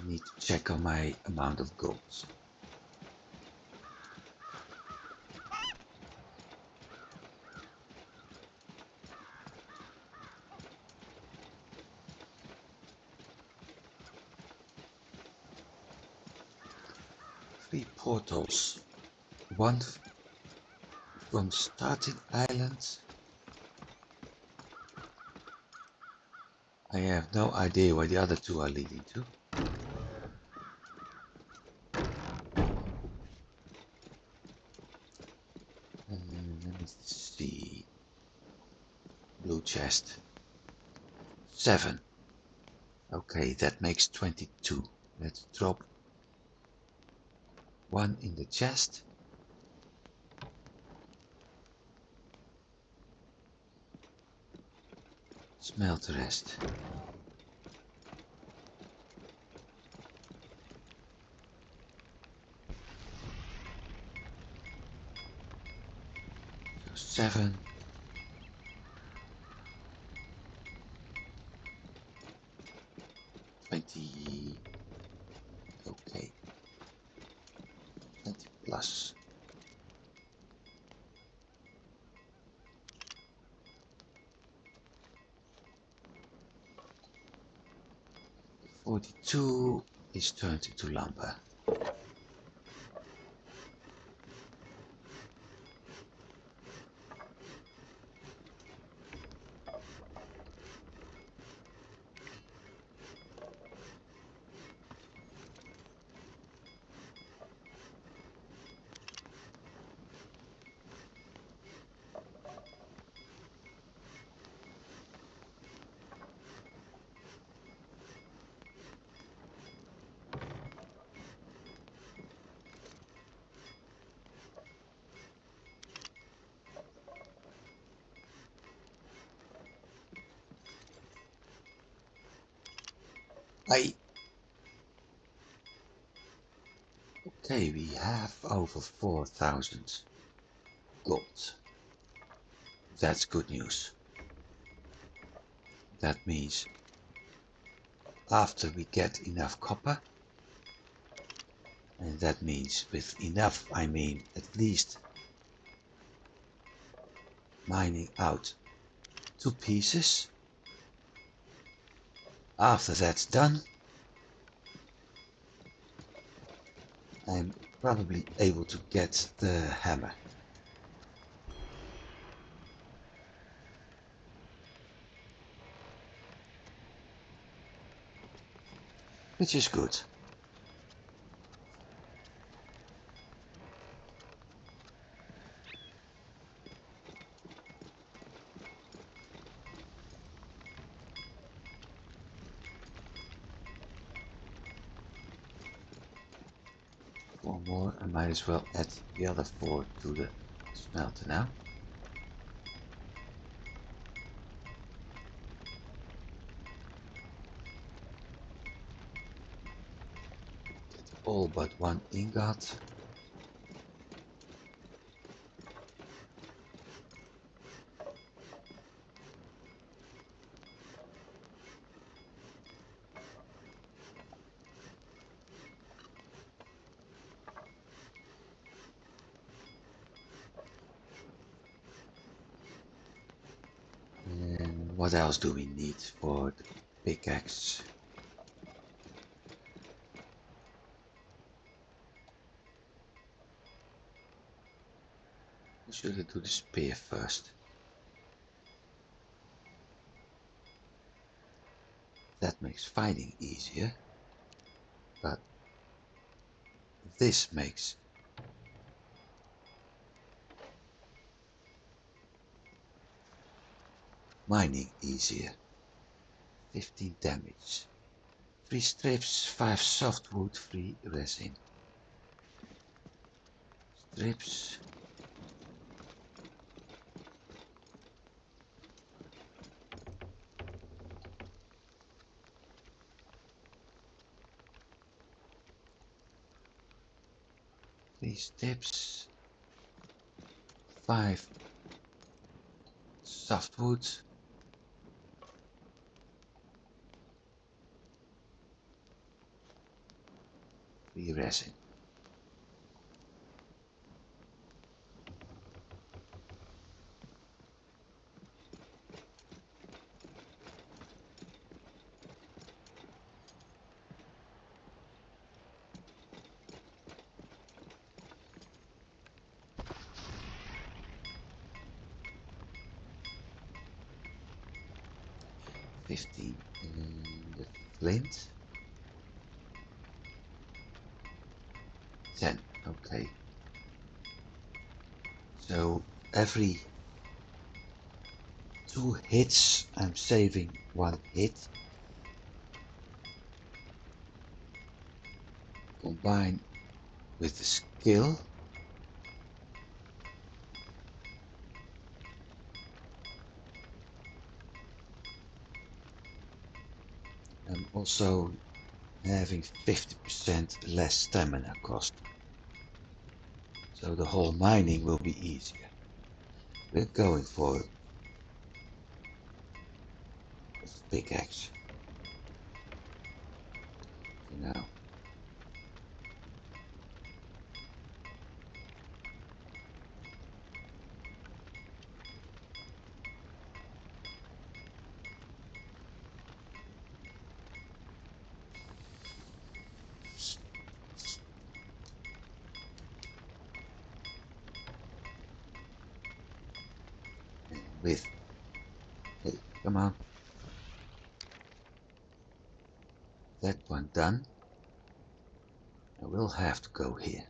need to check on my amount of gold. Three portals. One from starting island. I have no idea where the other two are leading to. Let me see. Blue chest. 7. Okay, that makes 22. Let's drop 1 in the chest. Smelt the rest. So 7. 20. Okay. 20 plus. 42 is turned into lumber. Okay, we have over 4,000 gold. That's good news. That means after we get enough copper, and that means with enough I mean at least mining out 2 pieces. After that's done, I'm probably able to get the hammer. Which is good. Four more, I might as well add the other 4 to the smelter now. Get all but 1 ingot. And what else do we need for the pickaxe? We should do the spear first. That makes fighting easier, but this makes mining easier. 15 damage. 3 strips, 5 softwood, 3 resin. Strips. These strips. 5 softwood. 3 resin. $50 the flint. 10, okay. So every 2 hits I'm saving 1 hit. Combine with the skill. I'm also having 50% less stamina cost. So the whole mining will be easier. We're going for a pickaxe for now. And with, hey, come on, that one done, I will have to go here.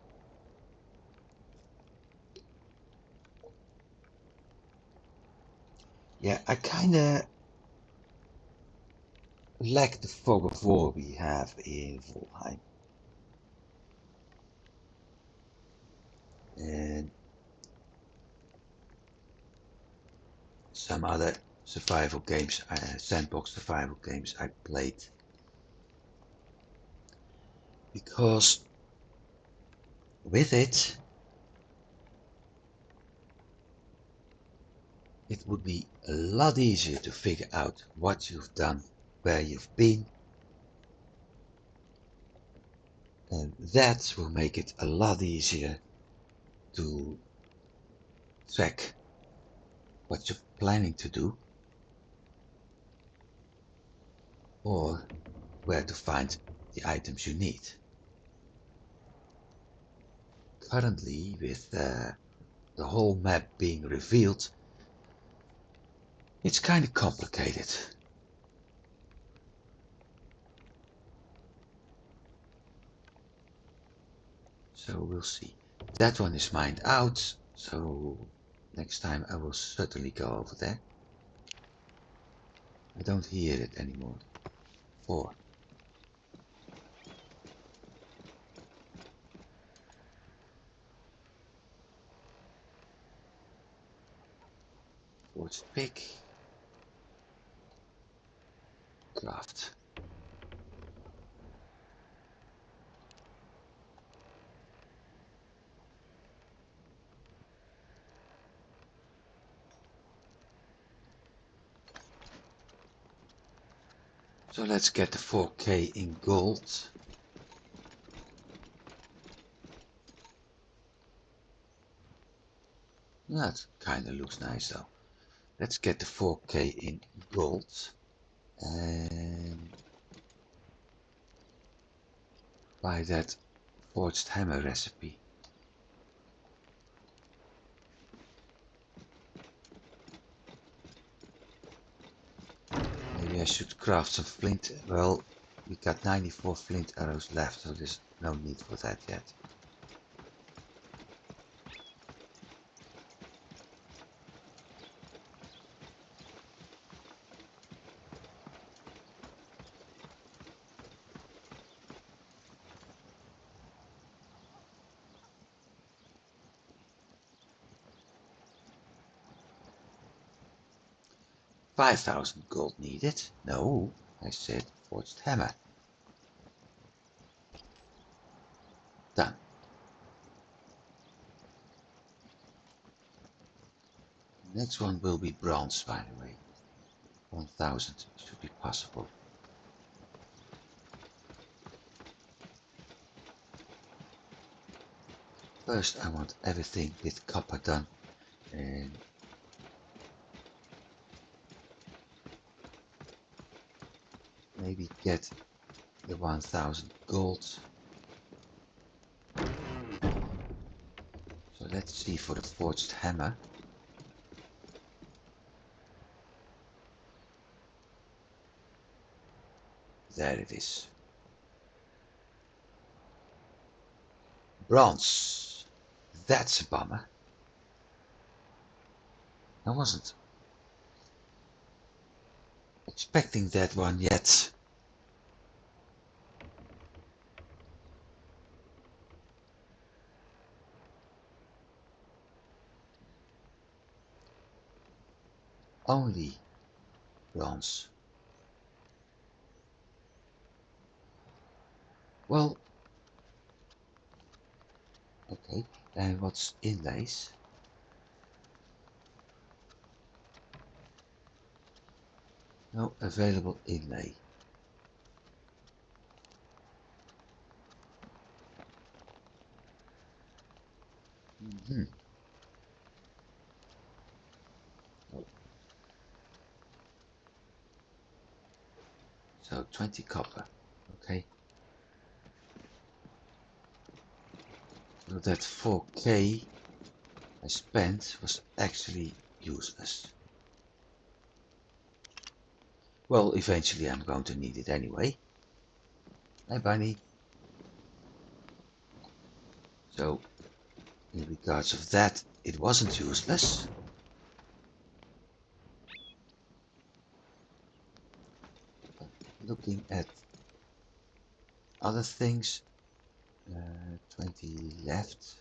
Yeah, I kinda lack the fog of war we have in Valheim. And some other survival games, sandbox survival games I played. Because with it, it would be a lot easier to figure out what you've done, where you've been, and that will make it a lot easier to track what you're planning to do or where to find the items you need. Currently, with the whole map being revealed, it's kind of complicated. So we'll see. That one is mined out, so next time I will certainly go over there. I don't hear it anymore. 4. Forged pick. Craft. So let's get the 4K in gold. That kinda looks nice though. Let's get the 4K in gold. And buy that forged hammer recipe. Maybe I should craft some flint. Well, we got 94 flint arrows left, so there's no need for that yet. $5,000 gold needed. No, I said forged hammer. Done. Next one will be bronze, by the way. 1000 should be possible. First I want everything with copper done, and maybe get the 1000 gold. So let's see for the forged hammer. There it is. Bronze. That's a bummer. I wasn't expecting that one yet. Only bronze. Well, okay, and what's inlays? No available inlay. Hmm. Oh. So 20 copper. Okay. So that 4k I spent was actually useless. Well, eventually I'm going to need it anyway. Hey, bunny. So, in regards of that, it wasn't useless. Looking at other things, 20 left.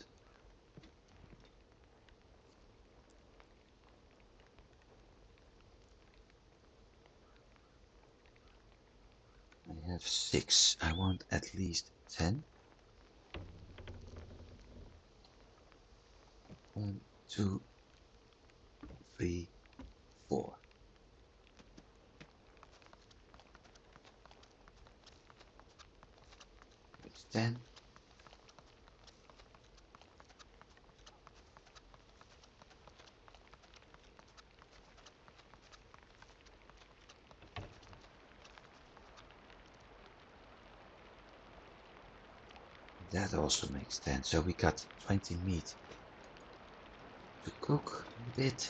I have 6. I want at least 10. 1, 2, 3, 4. It's 10. That also makes 10. So we got 20 meat to cook a bit.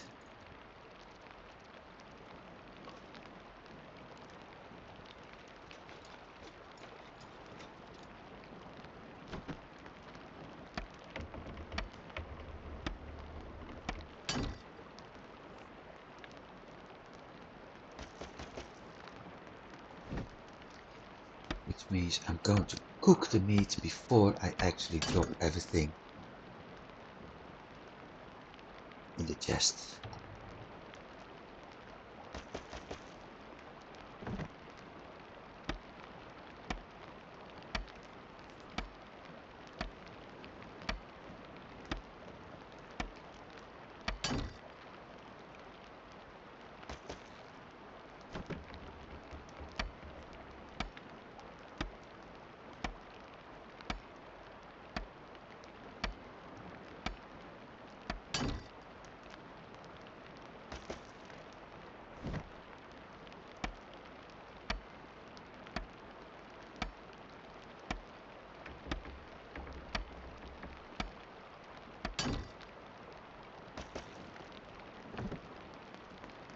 Which means I'm going to cook the meat before I actually drop everything in the chest.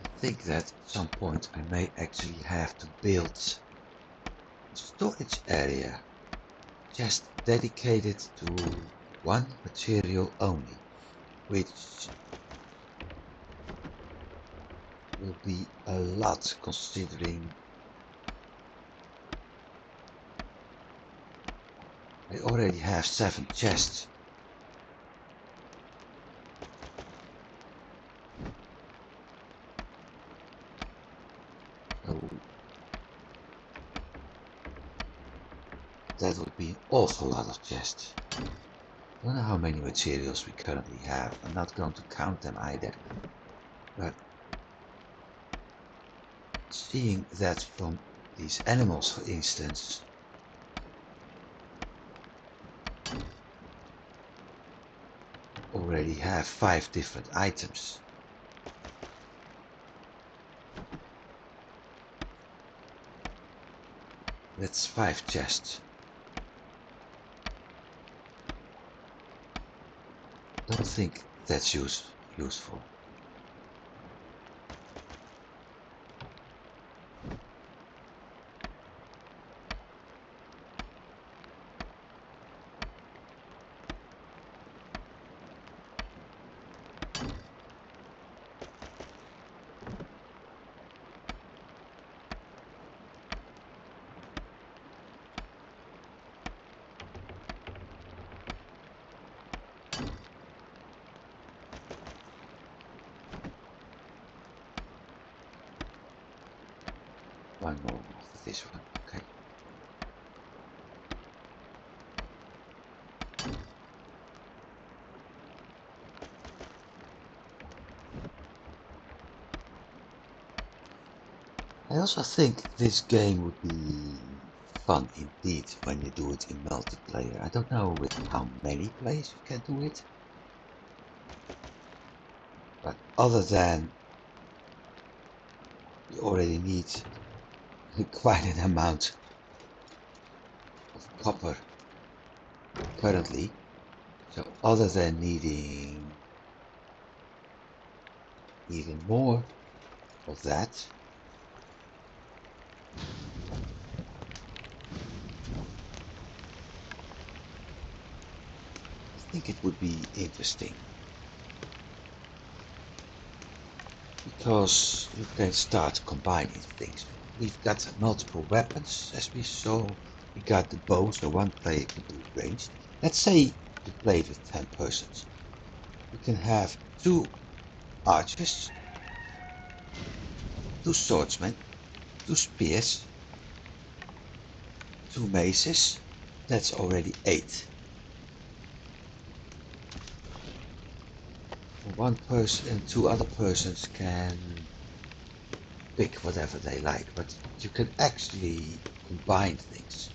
I think that at some point I may actually have to build a storage area just dedicated to one material only, which will be a lot considering I already have 7 chests. So that would be an awful lot of chests. I don't know how many materials we currently have. I'm not going to count them either. But seeing that from these animals, for instance, already have 5 different items. That's 5 chests. Don't think that's useful. One more of this one, okay. I also think this game would be fun indeed when you do it in multiplayer. I don't know with how many players you can do it. But other than you already need quite an amount of copper currently. So other than needing even more of that, I think it would be interesting. Because you can start combining things. We've got multiple weapons, as we saw. We got the bow, so one player can do ranged. Let's say you play with 10 persons. You can have 2 archers, 2 swordsmen, 2 spears, 2 maces. That's already 8. One person and 2 other persons can pick whatever they like, but you can actually combine things.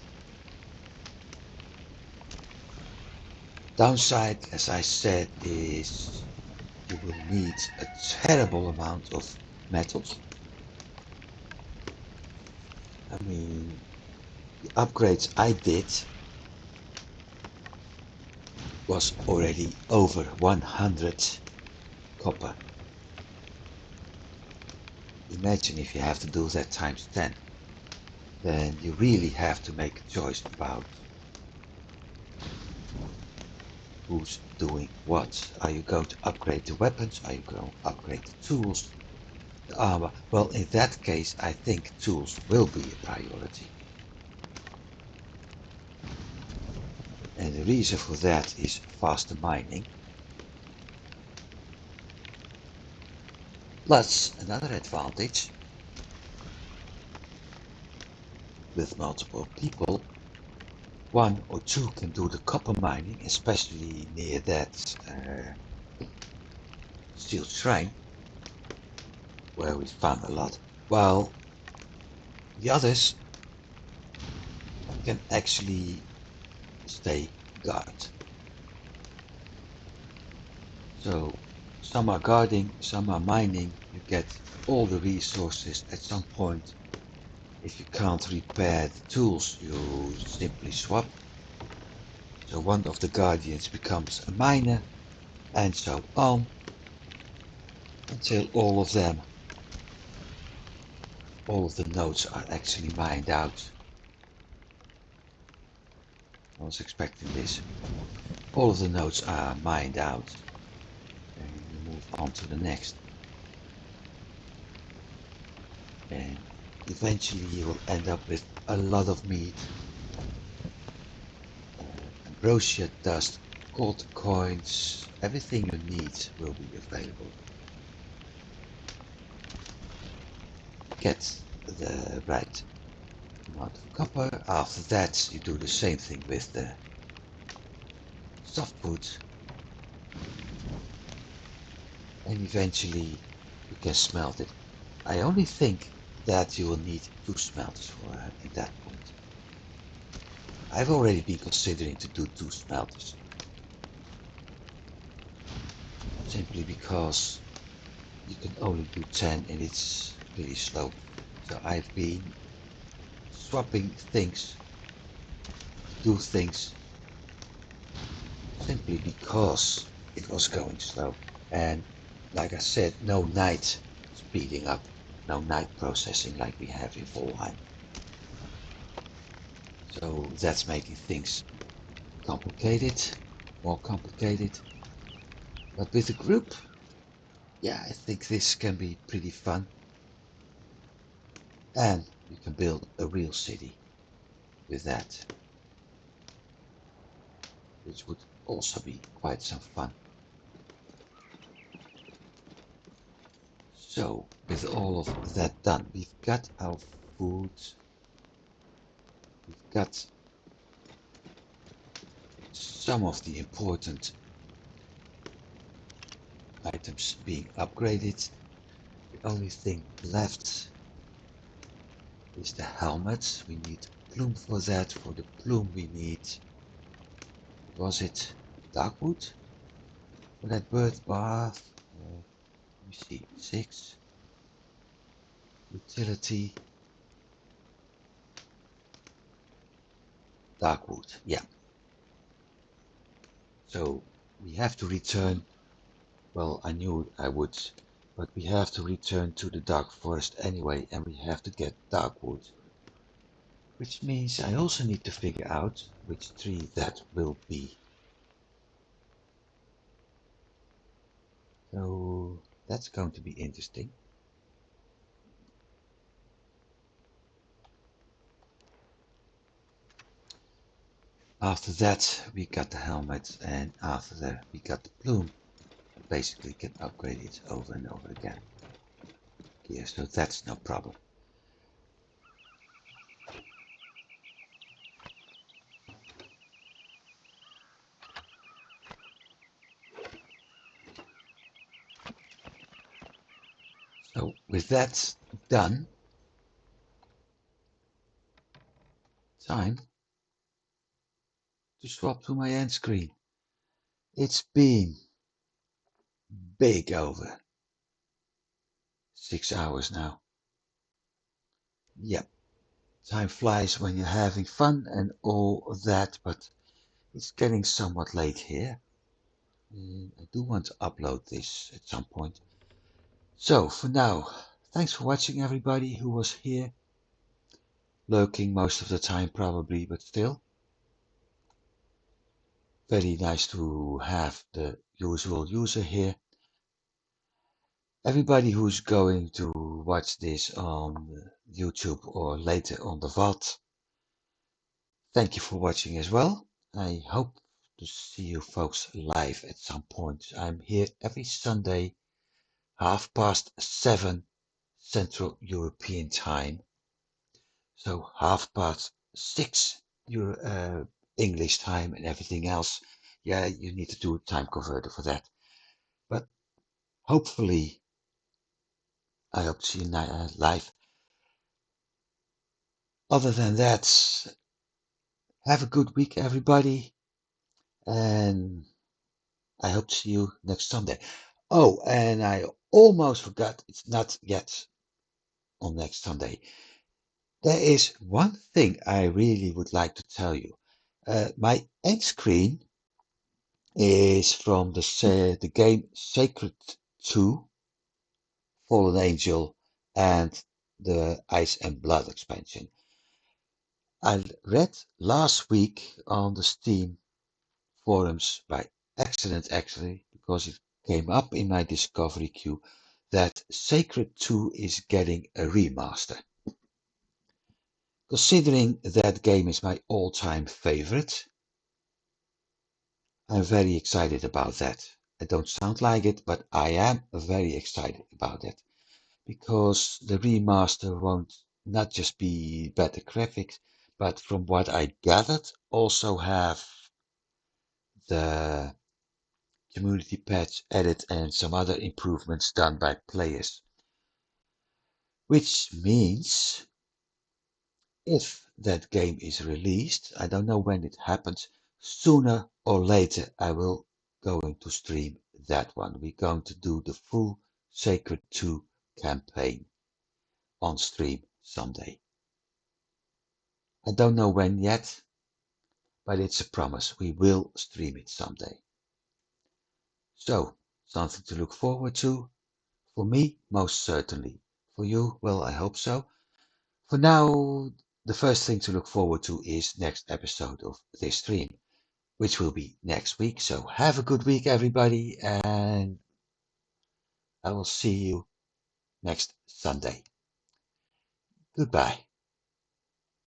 Downside, as I said, is you will need a terrible amount of metals. I mean, the upgrades I did was already over 100 copper. Imagine if you have to do that times 10. Then you really have to make a choice about who's doing what. Are you going to upgrade the weapons? Are you going to upgrade the tools? The armor? Well, in that case, I think tools will be a priority. And the reason for that is faster mining. Plus, another advantage with multiple people, 1 or 2 can do the copper mining, especially near that sealed shrine where we found a lot, while the others can actually stay guard. So some are guarding, some are mining. You get all the resources at some point. If you can't repair the tools, you simply swap. So one of the guardians becomes a miner, and so on, until all of them, all of the nodes are actually mined out. I was expecting this. All of the nodes are mined out, and you move on to the next. And eventually you will end up with a lot of meat, ambrosia dust, gold coins, everything you need will be available. Get the right amount of copper. After that you do the same thing with the softwood, and eventually you can smelt it. I only think that you will need 2 smelters for at that point. I've already been considering to do 2 smelters. simply because you can only do 10 and it's pretty slow. So I've been swapping things, do things simply because it was going slow. And like I said, no night speeding up, no night processing like we have in Volheim. So that's making things complicated, more complicated. But with a group, yeah, I think this can be pretty fun. And you can build a real city with that, which would also be quite some fun. So, with all of that done, we've got our food, we've got some of the important items being upgraded. The only thing left is the helmet. We need plume for that. For the plume we need, was it darkwood? For that bird bath, let me see, 6. Utility, darkwood, yeah. So we have to return, well, I knew I would, but we have to return to the dark forest anyway, and we have to get darkwood. Which means I also need to figure out which tree that will be. So that's going to be interesting. After that we got the helmet, and after that we got the plume. Basically can upgrade it over and over again. Yeah, so that's no problem. So with that done, time to swap to my end screen. It's been big over 6 hours now. Yep, time flies when you're having fun and all of that, but it's getting somewhat late here. And I do want to upload this at some point. So for now, thanks for watching everybody who was here. Lurking most of the time probably, but still. Very nice to have the usual user here. Everybody who's going to watch this on YouTube or later on the VOD, thank you for watching as well. I hope to see you folks live at some point. I'm here every Sunday, 7:30 Central European Time. So 6:30 English time, and everything else. Yeah, you need to do a time converter for that. But hopefully, I hope to see you live. Other than that, have a good week, everybody, and I hope to see you next Sunday. Oh, and I almost forgot, it's not yet on next Sunday. There is one thing I really would like to tell you. My end screen is from the game Sacred 2, Fallen Angel, and the Ice and Blood expansion. I read last week on the Steam forums by accident actually, because it came up in my discovery queue, that Sacred 2 is getting a remaster. Considering that game is my all-time favorite, I'm very excited about that. I don't sound like it, but I am very excited about that, because the remaster won't not just be better graphics, but from what I gathered, also have the community patch added and some other improvements done by players. Which means if that game is released, I don't know when it happens, sooner or later I will going to stream that one. We're going to do the full Sacred 2 campaign on stream someday. I don't know when yet, but it's a promise. We will stream it someday. So, something to look forward to. For me, most certainly. For you, well, I hope so. For now, the first thing to look forward to is next episode of this stream, which will be next week. So have a good week, everybody, and I will see you next Sunday. Goodbye.